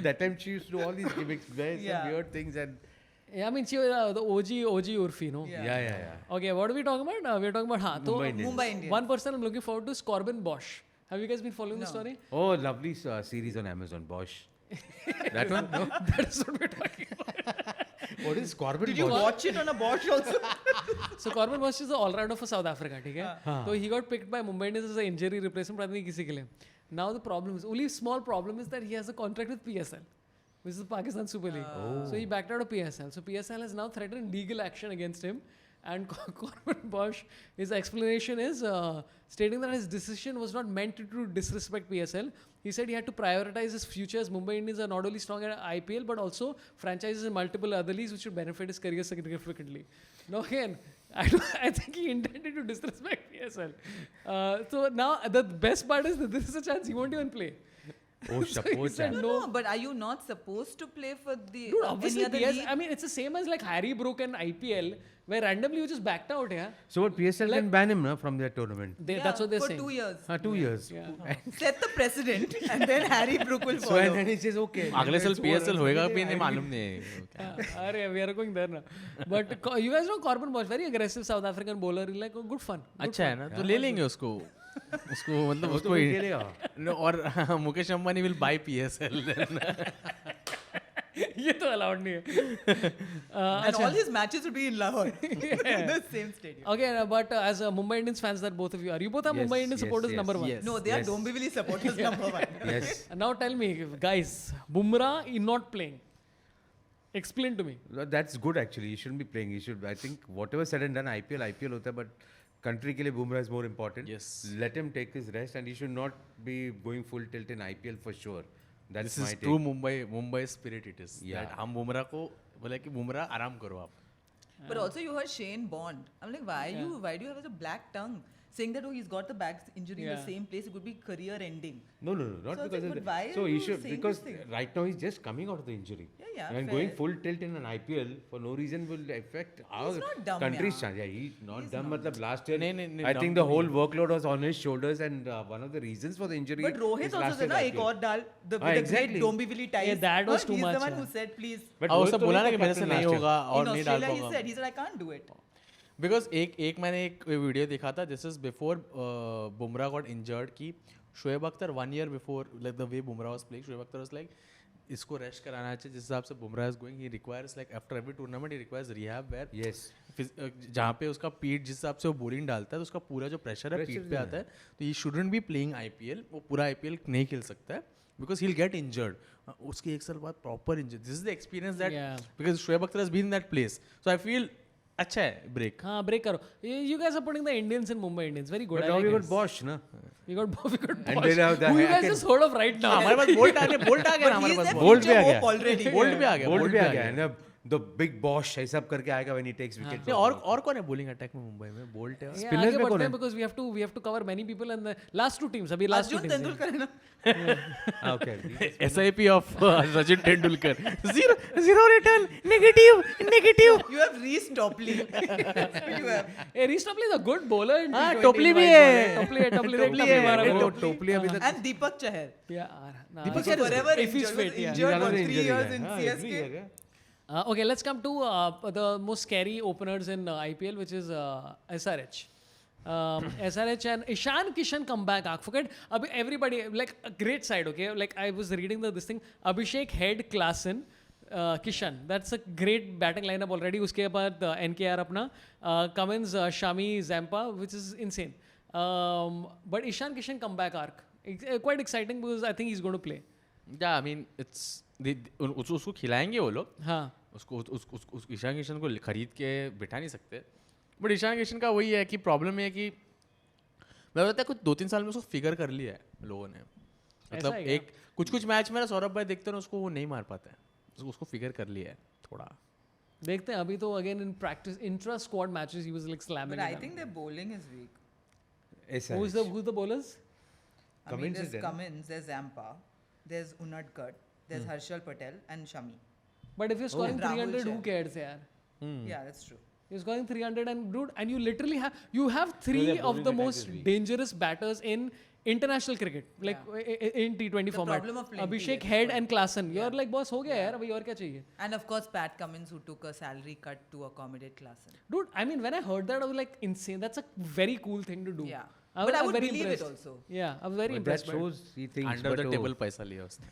C: that time she used to do all these gimmicks some
D: Yeah.
C: weird things and
B: Yeah, I mean, she was the OG Urfi, no?
D: Yeah.
C: yeah
B: Okay, what are we talking about? We're talking about
C: Mumbai Indians.
D: Mumbai Indians.
B: One person I'm looking forward to is Corbin Bosch. Have you guys been following the story?
C: oh lovely series on Amazon Bosch that one no
B: That is what we're talking about.
C: what is Corbin
D: Did you
C: Bosch
D: watch it on a Bosch also?
B: So Corbin Bosch is the all-rounder for South Africa, ठीक है? So he got picked by Mumbai Indians as an injury replacement, पता नहीं किसी के लिए. Now the problem is, only small problem is that he has a contract with PSL, which is the Pakistan Super League. So he backed out of PSL. So PSL has now threatened legal action against him. And Corbin Bosch, his explanation is stating that his decision was not meant to disrespect PSL. He said he had to prioritize his future as Mumbai Indians are not only strong at IPL but also franchises in multiple other leagues which would benefit his career significantly. Now again, I think he intended to disrespect PSL. So now the best part is that this is a chance he won't even play.
C: oh
B: So he
C: suppose
B: said
C: that
B: no.
D: No, but are you not supposed to play for the
B: Dude, obviously
D: any other
B: PS,
D: league?
B: I mean, it's the same as like Harry Brook and IPL, where randomly you just backed out, yeah?
C: so what PSL can ban him na, from their tournament
B: That's what they're
D: for
B: saying.
D: 2 years.
C: 2 years
B: Yeah.
D: Set the precedent and then Harry Brook will
C: so
D: follow.
C: and then he says okay
A: अगले साल
C: it's over.
A: PSL होएगा भी नहीं मालूम नहीं
B: Arey, we are going there now. But you guys know Corbin Bosch, very aggressive South African bowler. He's like, oh, good fun.
A: अच्छा है ना तो ले लेंगे उसको मतलब
C: वो तो
A: उसको
C: खेलेगा
A: No, और Mukesh Ambani will buy PSL then.
B: ये तो allowed नहीं है.
D: And all his matches would be in Lahore. In the same stadium.
B: Okay, but as Mumbai Indians fans that both of you are, you both are
C: Yes,
B: Mumbai Indians
C: yes,
B: supporters
C: yes,
B: number one.
A: yes.
D: No, they are
C: Yes.
D: Dombivli supporters number 1.
C: yes
B: And now tell me, guys, Bumrah is not playing. Explain to me.
C: Well, that's good actually. He shouldn't be playing. He should. I think whatever said and done, IPL होता है, but country के लिए Bumrah is more important.
A: Yes.
C: Let him take his rest, and he should not be going full tilt in IPL for sure. That's
A: This
C: my
A: is
C: take.
A: true Mumbai spirit it is.
C: Yeah.
A: That हम बुमराह को बोला कि बुमराह आराम करो आप.
D: But also you heard Shane Bond. I'm like, why do you have such a black tongue? Saying that, oh, he's got the back injury in the
B: Yeah.
D: same place, it could be career ending.
C: No, not
D: So I was
C: because
D: like,
C: of
D: but
C: that.
D: why
C: So
D: are
C: he
D: you
C: should
D: saying
C: because
D: this thing?
C: right now he's just coming out of the injury.
D: Yeah,
C: And
D: fair.
C: going full tilt in an IPL for no reason will affect our
D: not dumb,
C: country's
D: yeah.
C: chance. Yeah, he's not dumb. Matlab last year,
A: नहीं,
C: I
A: dumb
C: think the
A: तो
C: whole workload was on his shoulders, and one of the reasons for the injury.
D: But Rohit
C: is
D: also
C: last
D: said, na,
C: year's
D: ek
C: IPL.
D: aur dal, the
C: exactly.
D: great Dombivli ties.
B: Yeah, that was too
D: He's
B: much,
D: the one
B: yeah.
D: who said, please.
C: But
A: और
C: Rohit
A: उसने
C: तो
A: बोला
C: नहीं
A: ना कि
C: था
A: मेरे से
C: captain
A: नहीं
C: last year.
A: होगा और
D: In
A: नहीं डाल
D: Australia, he
A: पाऊंगा.
D: said, he said, I can't do it.
A: Because एक मैंने एक वीडियो देखा था this is before Bumrah got injured की Shoaib Akhtar 1 year before like the way Bumrah was playing Shoaib Akhtar was like इसको रेस्ट कराना चाहिए जिस हिसाब से Bumrah is going he requires like after every tournament he requires rehab where
C: Yes.
A: जहाँ पे उसका पीठ जिस हिसाब से वो बॉलिंग डालता है तो उसका पूरा जो प्रेशर है पीठ पे आता है तो he shouldn't be playing IPL वो पूरा IPL नहीं खेल सकता है because he will get injured उसके 1 साल बाद proper injured this is the experience that
B: Yeah.
A: Because Shoaib Akhtar has been in that place so I feel अच्छा है ब्रेक
B: हाँ, break करो. You guys are putting the Indians in Mumbai Indians. Very good.
C: But
B: I
C: now
B: like
C: we got
B: it.
C: Bosch, na?
B: We got
C: And
B: Bosch.
C: they'll have the
B: Who you guys
C: hack
B: just heard of right now?
A: हमारे पास bolt आ गया ना
D: But
A: हमारे
D: he's
A: pass
D: their
C: Bolt
D: future
C: भी आ गया.
D: hope already.
A: Bolt भी आ गया
C: Bolt
A: bolt
C: भी आ गया. And the big boss ऐसा सब करके आएगा when he takes wickets.
A: नहीं, और कौन है bowling attack में मुंबई में? बोल्ट है.
B: Yeah,
C: Spinners
B: आगे
C: में
B: बढ़ते
C: कौन
B: हैं
C: है?
B: because we have to cover many people and the last two teams. अभी last two
D: Arjun
B: teams.
D: Tendulkar है ना?
C: Okay.
A: SIP of Sachin Tendulkar. Zero return. Negative.
D: You have Reese Topley. That's what you have.
B: Hey, Reece Topley is a good bowler. in
A: हाँ,
B: T20
A: टोपली भी
B: wide ball,
A: है.
B: टोपली देख
A: टोपली
B: टोपली
A: है.
B: मारा
A: ये
B: वो.
C: टोपली अभी तक
D: And Deepak Chahar.
B: Yeah, nah,
A: Deepak
B: he's-
A: Chahar is
D: Forever
B: if he's
D: injured.
B: fit, yeah.
D: Injured for
C: Another
D: 3
C: injury
D: years
C: guy.
D: in
C: हाँ,
D: CSK.
C: agree है.
B: Okay, let's come to the most scary openers in IPL, which is SRH. SRH and Ishan Kishan comeback arc. Forget everybody, like a great side, okay? Like I was reading this thing. Abhishek Head Klassen, Kishan. That's a great batting lineup already. Uske baad NKR apna. Cummins, Shami, Zampa, which is insane. But Ishan Kishan comeback arc. Quite exciting because I think he's going to play.
A: Yeah, I mean it's उसको खिलाएंगे वो लोग.
B: हाँ.
A: उसको ईशान किशन को खरीद के बिठा नहीं सकते. बट ईशान किशन का वही है कि प्रॉब्लम है कि मैं बताता कुछ 2-3 साल में उसको फिगर कर लिया है लोगों ने. मतलब
B: है क्या?
A: एक कुछ मैच में ना सौरभ भाई देखते हैं उसको वो नहीं मार पाता है. उसको फिगर कर लिया है थोड़ा.
B: देखते हैं अभी तो again in practice intra squad matches he was like slamming.
D: But I
B: it
D: think their bowling is weak.
C: ऐसा
B: who's the bowlers?
D: I mean,
C: Cummins is
D: there's
C: there, no?
D: Cummins, there's Zampa, there's Unadkat, there's Harshal Patel, and Shami.
B: But if you're scoring
D: And Rahul
B: 300, who
D: Chahar.
B: cares, yaar?
D: Yeah, that's true.
B: You're scoring 300 and dude, and you literally have three of the most dangerous batters in international cricket, like in T20
D: The
B: format.
D: problem of plenty
B: Abhishek
D: at
B: Head
D: this
B: and Klassen. You're like boss, हो गया यार, अभी और क्या चाहिए?
D: And of course, Pat Cummins, who took a salary cut to accommodate Klassen.
B: Dude, I mean, when I heard that, I was like insane. That's a very cool thing to do.
D: Yeah.
B: I
D: But I
B: was
D: would
B: very
D: believe it
B: impressed.
D: also.
B: Yeah, I was very
C: But
B: impressed.
C: that shows he thinks.
A: Under
C: but
A: the
C: वो-
A: table पैसा लिया उसने.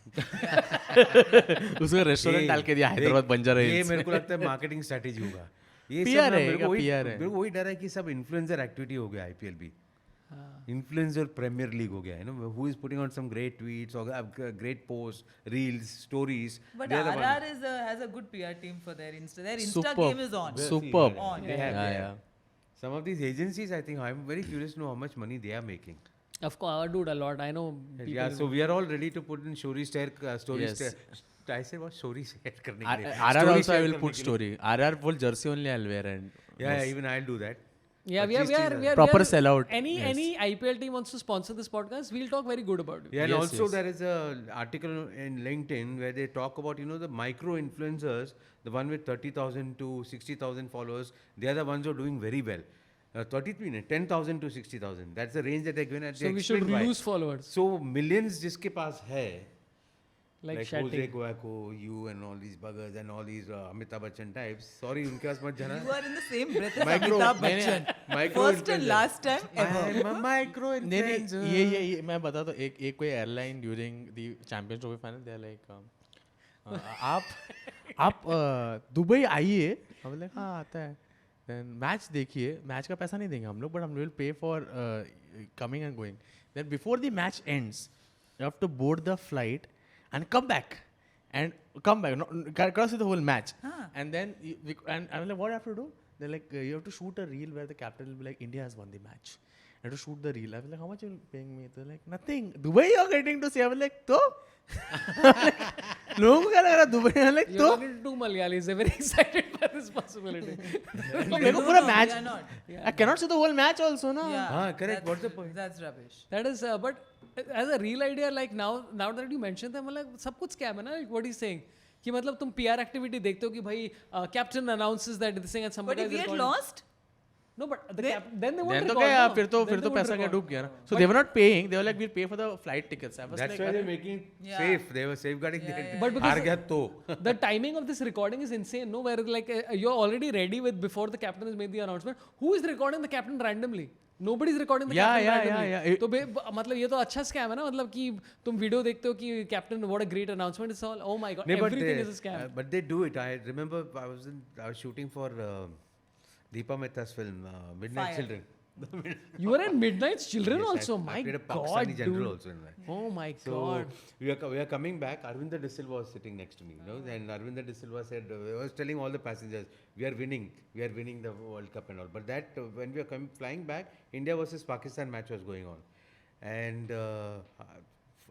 A: उसको restaurant डाल के दिया हैदराबाद बंजारा
C: ये
A: hills.
C: मेरे को लगता है मार्केटिंग स्ट्रेटेजी होगा. ये
A: PR
C: सब ना
A: है,
C: मेरे को वही
A: PR है.
C: मेरे को वही डर है कि सब इन्फ्लुएंसर एक्टिविटी हो गया आईपीएल भी. इन्फ्लुएंसर प्रीमियर लीग हो गया है ना. Who is putting on some great tweets और great post reels stories.
D: But RR has a good PR team for their Insta. Their Insta
A: Superb.
D: game is on.
A: Superb.
D: On.
A: Yeah.
C: Some of these agencies, I think, I'm very curious to know how much money they are making.
B: Of course, dude, a lot. I know. People
C: Yeah, so we are all ready to put in story share, story
A: Yes.
C: share. I said what story share करने के लिए.
A: RR
C: Story
A: also I
C: share
A: will
C: करने
A: put
C: के लिए.
A: story. RR full jersey only I'll wear and
C: Yeah, even I'll do that.
B: Yeah, we are
A: Proper
B: we are-
A: sellout.
B: Any IPL team wants to sponsor this podcast, we'll talk very good about it.
C: Yeah, and
A: Yes,
C: also
A: yes.
C: there is a article in LinkedIn where they talk about the micro influencers, the one with 30,000 to 60,000 followers. They are the ones who are doing very well. 10,000 to 60,000. That's the range that they're given.
B: So we should lose followers
C: So millions जिसके पास है.
B: like
C: Jose
B: Shetty.
C: Guaco, you and all these buggers and all these Amitabh Bachchan types. Sorry, उनके पास मत जाना.
D: You are in the same breath as
C: Micro-
D: Amitabh
C: नहीं,
D: Bachchan.
C: नहीं, micro
D: First and
C: influencer.
D: last time ever.
C: I'm a micro
A: नहीं
C: influencer.
A: ये मैं बता तो एक कोई airline during the champions trophy final they like आप दुबई आइए. हम लाइक हाँ आता है. देन मैच देखिए. मैच का पैसा नहीं देंगे हम लोग बट हम will pay for coming and going. Then before the match ends you have to board the flight and come back. And come back, cross the whole match. And then, and I'm like, what do I have to do? They're like, you have to shoot a reel where the captain will be like, India has won the match. I have to shoot the reel. I was like, how much are you paying me? They're like, nothing. Dubai you're getting to see. I was like, तो? लोगों को क्या लग रहा है Dubai? I'm like,
B: You're
A: तो?
B: talking to two Malayalis. They're very excited by this possibility.
A: मेरे को पूरा
D: we
A: match.
D: are not.
A: I cannot see the whole match also, no?
D: Yeah.
C: correct.
D: that's-
C: What's the point?
D: That's rubbish.
B: That is, but as a real idea, like now that you mentioned that, मतलब सब कुछ scam है ना? Like what he's saying. कि मतलब तुम PR activity देखते हो कि भाई captain announces that this thing and
D: But
B: somebody
D: if
B: is
D: we had
B: recording.
D: lost,
B: No, but then they won't
A: Then तो
B: record.
A: क्या
B: no?
A: फिर तो
B: Then they won't
A: पैसा क्या
B: record.
A: डूब गया ना. So they were not paying. They were like, we'll pay for the flight tickets. I was
C: That's
A: like,
C: why they're making it
D: Yeah.
C: safe. They were safeguarding
D: Yeah,
C: that.
D: yeah,
B: But because
C: हार गया तो.
B: the timing of this recording is insane, no? Where like you're already ready with before the captain has made the announcement. Who is recording the captain randomly? Nobody's recording the
A: Yeah,
B: captain
A: yeah,
B: randomly.
A: yeah, yeah.
B: तो मतलब ये तो अच्छा scam है ना. मतलब कि तुम वीडियो देखते हो कि captain what a great announcement. It's all oh my god,
C: No, but
B: everything
C: they,
B: is a scam.
C: but they do it. I remember I was shooting for Deepa Mehta's film Midnight
D: Fire.
C: Children.
B: You were in Midnight's Children
C: Yes,
B: also.
C: I
B: My
C: played a
B: god,
C: Pakistani general
B: dude.
C: also in that.
B: Oh my
C: So
B: god.
C: we are coming back. Arvinder De Silva was sitting next to me, and Arvinder De Silva said, I was telling all the passengers, we are winning the World Cup and all. But that when we are flying back, India versus Pakistan match was going on, and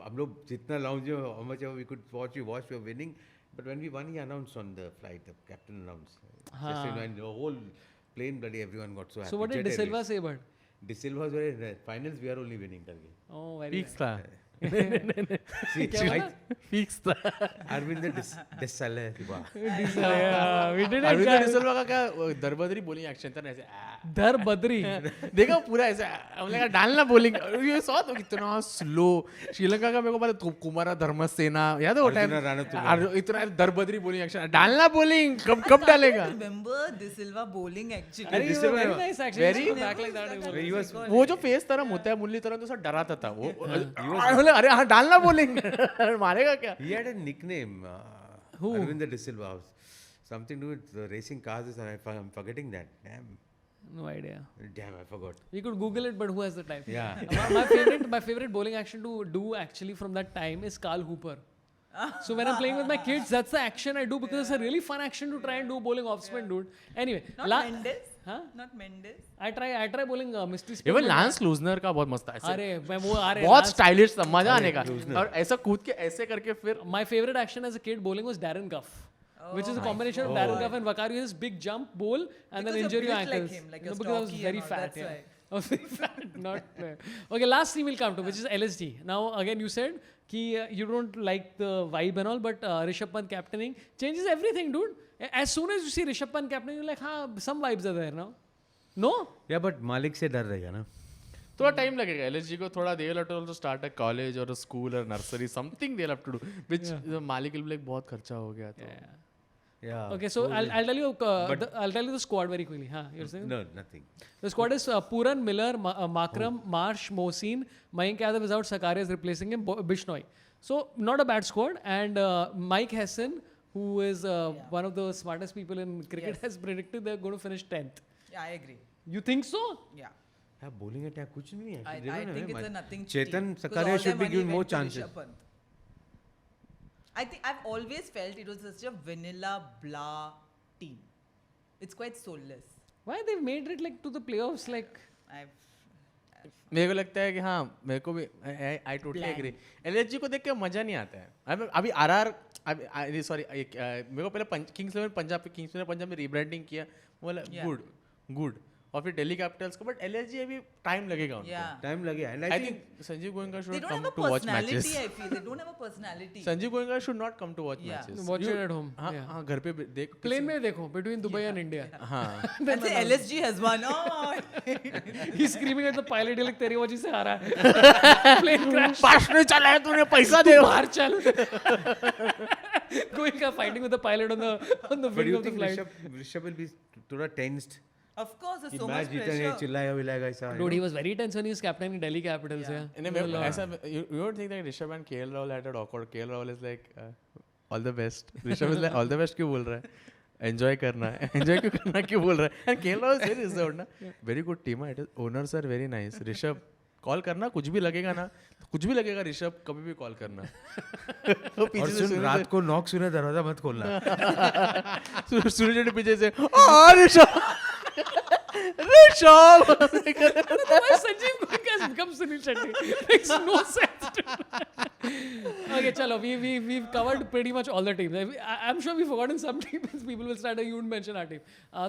C: हम लोग जितना lounge में how much we could watch, we were winning. But when we won, he announced on the flight. The captain announced. Just when the whole plane, bloody everyone got so happy.
B: So what did
C: Jet
B: De Silva
C: Airways.
B: say about?
C: De Silva was very in the finals. We are only winning. करके.
B: Oh, very
A: Fix
B: nice.
A: था.
C: See,
A: Fix था.
C: Arvind De Silva.
B: We did
A: Arvind
B: it.
A: De Silva का क्या दरबदरी bowling action था ना ऐसे
B: Dar Badri.
A: देखा पूरा ऐसे हमने कहा डालना बोलिंग ये सौ तो कितना स्लो श्रीलंका का मेरे को पता कुमारा धर्मसेना याद है वो टाइम
C: अर्जुना राणा
A: इतना दरबदरी बोलिंग एक्शन डालना बोलिंग कब डालेगा
D: Remember De Silva bowling actually.
B: अरे
C: De
B: you were
C: Silva-
B: very nice actually.
A: Very-
B: Just go back like that.
C: He was
A: वो जो फेस तरह मोता है मुरली तरह तो सब डराता था वो बोले अरे हाँ डालना बोलिंग मारेगा क्या
C: He had a nickname.
B: Who?
C: Arvind De Silva. Something to do with the racing cars. I'm forgetting that.
B: No idea.
C: Damn, I forgot.
B: We could Google it, but who has the time?
C: Yeah.
B: My favorite bowling action to do actually from that time is Carl Hooper. So when I'm playing with my kids, that's the action I do because it's a really fun action to try and do bowling off spin, dude. Anyway,
D: Not Mendes.
B: Huh?
D: Not Mendes.
B: I try bowling mystery spin.
A: Even Lance Klusener का बहुत मस्त था ऐसे
B: अरे मैं वो अरे
A: बहुत
B: Lance-
A: स्टाइलिश था मजा आने का और ऐसा कूद के ऐसे करके फिर
B: My favorite action as a kid bowling was Darren Guff. Which is a combination of Darren Guff and Vakari. His big jump, bowl, and
D: Because
B: then
D: you're
B: injure your
D: built like
B: ankles.
D: him, like
B: no,
D: you're
B: because I was
D: stocky
B: very
D: and all,
B: fat.
D: that's
B: Yeah.
D: why.
B: I was very fat. Not. Okay, last thing we'll come to, which is LSD. Now, again, you said कि you don't like the vibe and all, but Rishabh Pant captaining changes everything, dude. As soon as you see Rishabh Pant captaining, you're like, हाँ, some vibes are there now. No?
C: Yeah, but Malik से डर रहेगा ना.
A: थोड़ा time लगेगा LSG को थोड़ा they have to also start a college और अ स्कूल और nursery something they have to do which मालिक विल लाइक बहुत खर्चा हो गया तो
C: Yeah.
B: Okay, so I'll tell you. I'll tell you the squad very quickly. Huh? You're saying?
C: No, nothing.
B: The squad is Puran, Miller, Makram, Marsh, Mohsin, Mayank Yadav is out, Sakaria is replacing him, Bishnoi. So not a bad squad. And Mike Hesson, who is one of the smartest people in cricket, has predicted they're going to finish 10th.
D: Yeah, I agree.
B: You think so?
D: Yeah.
C: Yeah, bowling attack कुछ नहीं है.
D: I
C: They don't
D: think
C: have
D: it's a
C: much.
D: nothing.
C: Chetan
D: team, because
C: Sakaria
D: all
C: should
D: their
C: be
D: money
C: given more
D: went to
C: chances.
D: Rishabh Pant. I think I've always felt it was such a vanilla blah team. It's quite soulless.
B: Why they've made it like to the playoffs? Like
D: I've
A: मेरे को लगता है कि हाँ मेरे को भी I totally agree LSG को देख के मजा नहीं आता है अभी आरआर सॉरी मेरे को पहले किंग्स इलेवन पंजाब में रीब्रांडिंग किया बोला गुड और फिर दिल्ली कैपिटल्स को बट एलएसजी अभी टाइम लगेगा उनको
D: yeah.
C: Time लगेगा. And
A: I
C: I think
A: think Sanjiv Goenka
D: They
A: should
D: don't
A: come
D: have a
A: to watch
D: personality.
A: Matches
D: I feel they don't have a personality.
A: Sanjiv Goenka should not come to watch
D: Yeah.
A: Matches
B: watch it at home.
A: हाँ
B: Yeah.
A: हाँ घर पे देख
B: Plane में देखो between Dubai and India.
A: हाँ
D: And say LSG has won. Oh,
B: He's screaming at the pilot. Like तेरी वजह से हारा है. Plane crash.
A: पास में चला है तूने पैसा दे
B: बाहर चल. Going fighting with the pilot on the
C: but
B: wing
C: you
B: of the
C: think
B: flight.
C: Rishabh will be थोड़ा tensed.
D: of course, there's
C: कि
D: so
C: मैच
D: much
C: जीता नहीं
D: pressure.
C: चिल्लाएगा विलाएगा ऐसा.
B: Dude, he was very tense when he was captaining Delhi Capitals. Yeah.
A: And then ऐसा you don't think that Rishabh and KL Rahul had it awkward? KL Rahul is like all the best. Rishabh is like all the best क्यों बोल रहा है? Enjoy करना है. Enjoy क्यों करना क्यों बोल रहा है? And KL Rahul is very reserved ना. Very good team है. Owners are very nice. Rishabh call करना कुछ भी लगेगा ना कुछ भी लगेगा ऋषभ कभी भी कॉल करना वो पीछे
C: और
A: से
C: सुन रात को नॉक सुने दरवाजा मत खोलना.
A: सूरज ने पीछे से Rishabh Rishabh
B: Why Sanjeev Goenka has become Sunil Shetty? Makes no sense. Okay, chalo. We've covered pretty much all the teams. I'm sure we've forgotten some teams. People will start. You would mention our team.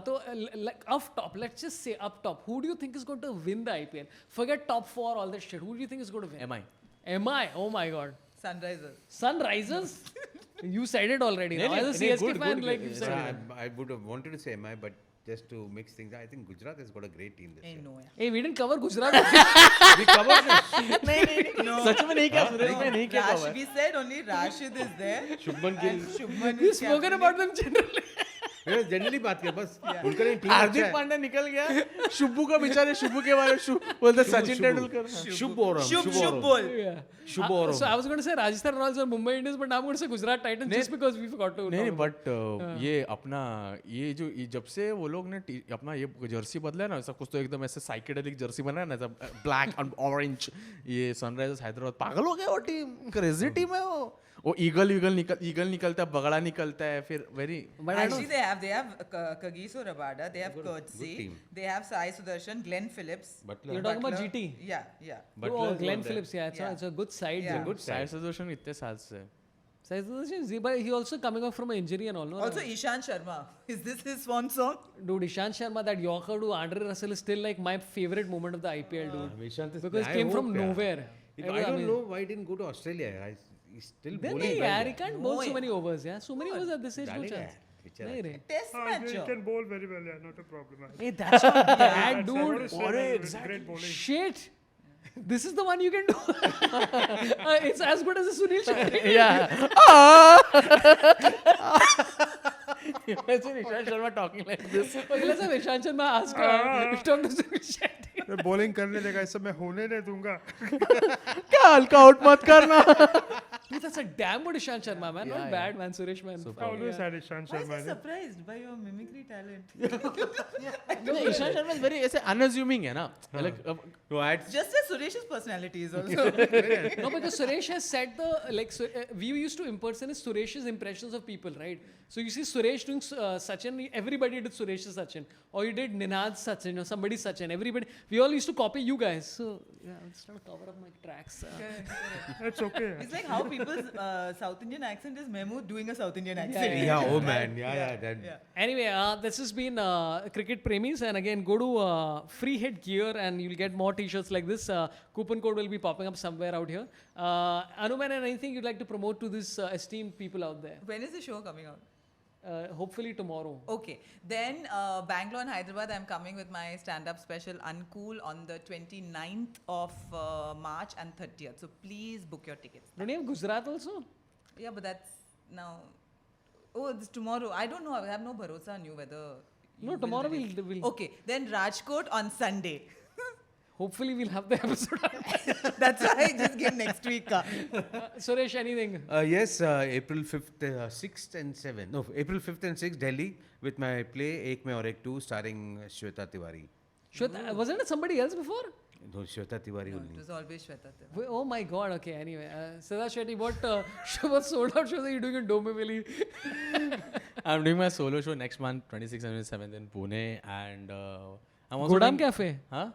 B: So like up top, let's just say up top. Who do you think is going to win the IPL? Forget top 4, all that shit. Who do you think is going to win?
A: MI
B: MI. Oh my God.
D: Sunrisers.
B: Sunrisers. You said it already. Now. As a CSK fan, like you said it.
C: I would have wanted to say MI, but just to mix things, I think Gujarat has got a great team this
D: I
C: year.
D: know. Yeah.
B: Hey, we didn't cover Gujarat.
C: We covered this.
D: No.
A: सच में नहीं किया सूरज में नहीं किया
D: Rash, we said only Rashid is there.
C: Shubman Gill.
D: And Shubman
B: We've
D: is
B: spoken about them generally.
C: मैंने generally बात किया बस उनका नहीं टीम
A: हार्दिक पांड्या निकल गया शुभू का बेचारे शुभू के बारे में बोलते सचिन तेंदुलकर
C: शुभ ओरम
D: Shub Bol.
B: Yeah.
C: शुभ ओरम
B: So I was going to say Rajasthan Royals or Mumbai Indians, but now I'm going to say Gujarat Titans just because we forgot to.
A: नहीं बट ये अपना ये जो जब से वो लोग ने अपना ये जर्सी बदला है ना ऐसा कुछ तो एकदम ऐसे साइकेडेलिक जर्सी बना है ना ऐसा ब्लैक एंड ऑरेंज ये सनराइजर्स हैदराबाद पागल हो गया वो टीम क्रेजी टीम है वो ईगल निकलता है बगड़ा निकलता है फिर very
D: Actually, they have Kagiso Rabada, they have Kurtzi,
C: team.
D: they have Sai Sudarshan, Glenn Phillips.
C: Butler.
B: You're talking about
D: Butler.
B: GT?
D: Yeah.
B: Oh,
C: Butler is
B: Glenn
C: one
B: Phillips, yeah, it's a good side.
D: Yeah.
B: Good.
A: Side suggestion इतने साल से
B: Sai Sudarshan, but he also coming off from an injury and all. No?
D: Also, Ishant Sharma. Is this his swan song?
B: Dude, Ishant Sharma, that Yorker to Andre Russell is still like my favorite moment of the IPL, dude.
C: Ishant is-
B: Because
C: I
B: it came from
C: hope, yeah.
B: nowhere.
C: I don't know why he didn't go to Australia. He's still
B: Then
C: bowling
B: he,
C: well.
B: yaar, he can't bowl so many overs, yeah. So many overs at this age, no
C: Dalega
B: chance.
C: yaar, बेचारा.
B: नहीं रे.
D: Test match.
F: You can bowl very well, yeah, not a problem.
B: Hey, that's not bad,
F: I want
B: dude.
F: to say that, great bowling.
B: Shit. This is the one you can do. It's as good as a Sunil Shetty.
A: Yeah. Imagine Ishant Sharma talking like this.
B: Okay, let's have Ishant Sharma ask talk to Sunil Shetty.
F: मैं bowling करने लगा सब मैं होने नहीं दूंगा.
A: क्या हल्का आउट मत करना.
B: Dude, that's a damn good Ishant Sharma, man. Not bad, man. Suresh, man.
F: I always had Ishant
D: Why is
F: Sharma.
D: he surprised by your mimicry talent?
A: No, Ishant Sharma is very ऐसे unassuming है ना. Like
C: No, I had
D: Just as Suresh's personality is also.
B: No, because Suresh has said we used to impersonate Suresh's impressions of people, right? So you see Suresh doing Sachin, everybody did Suresh's Sachin. Or you did Ninad's Sachin or somebody's Sachin. Everybody, we all used to copy you guys. So yeah, let's not cover up my tracks.
F: It's okay.
D: It's like how people's South Indian accent is Mehmood doing a South Indian accent.
C: yeah, oh man, yeah, then.
D: Yeah.
B: Anyway, this has been Cricket Premies, and again, go to Free Hit Gear and you'll get more t-shirts like this. Coupon code will be popping up somewhere out here. Anuman, and anything you'd like to promote to this esteemed people out there?
D: When is the show coming out?
B: Hopefully tomorrow.
D: Okay. Then Bangalore and Hyderabad, I'm coming with my stand-up special Uncool on the 29th of March and 30th. So please book your tickets.
B: Don't you have Gujarat also?
D: Yeah, but that's now. Oh, this tomorrow. I don't know. I have no bharosa on you whether. you
B: No,
D: will
B: tomorrow
D: release.
B: we'll.
D: Okay. Then Rajkot on Sunday.
B: Hopefully we'll have the episode.
D: That's why I just give next week.
B: Suresh, anything?
C: Yes, April 5th, 6th and 7th. No, April 5th and 6th, Delhi, with my play Ek Mein Aur Ek 2, starring Shweta Tiwari.
B: Shweta, wasn't it somebody else before?
C: No, Shweta Tiwari
D: It
C: only.
D: was always Shweta. Tiwari.
B: Oh my god, okay, anyway. Siddha Shetty, what sold out shows are you doing in Dombivli?
A: I'm doing my solo show next month, 26th and 27th in Pune, and I'm also
B: Godam
A: doing-
B: Cafe.
A: Huh?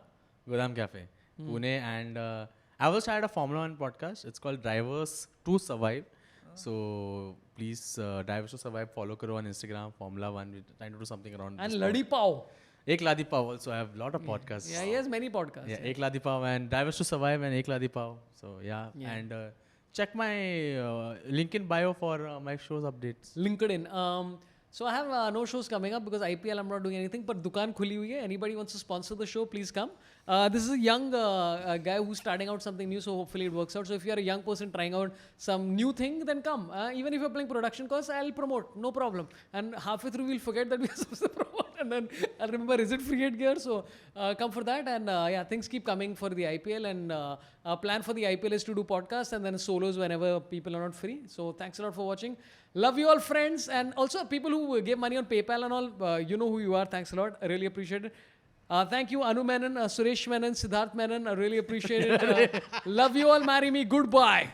A: Godam Cafe, Pune, and I also had a Formula One podcast. It's called Drivers to Survive. So please, Drivers to Survive, follow karo on Instagram, Formula One. We're trying to do something around.
B: And
A: this
B: Ladi Pav.
A: Ek Ladi Pav also. I have a lot of podcasts.
B: Yeah, he has many podcasts.
A: Yeah, Ek Ladi Pav and Drivers to Survive and Ek Ladi Pav. So yeah, and check my link in bio for my shows updates.
B: LinkedIn. So I have no shows coming up because IPL I'm not doing anything. But Dukaan khuli hui hai. Anybody wants to sponsor the show, please come. This is a young guy who's starting out something new, so hopefully it works out. So if you're a young person trying out some new thing, then come. Even if you're playing production course, I'll promote, no problem. And halfway through we'll forget that we're supposed to promote, and then I'll remember, is it free hit gear? So come for that. And yeah, things keep coming for the IPL. And our plan for the IPL is to do podcasts and then solos whenever people are not free. So thanks a lot for watching. Love you all, friends. And also people who gave money on PayPal and all, you know who you are. Thanks a lot. I really appreciate it. Thank you, Anu Menon, Suresh Menon, Siddharth Menon. I really appreciate it. Love you all. Marry me. Goodbye.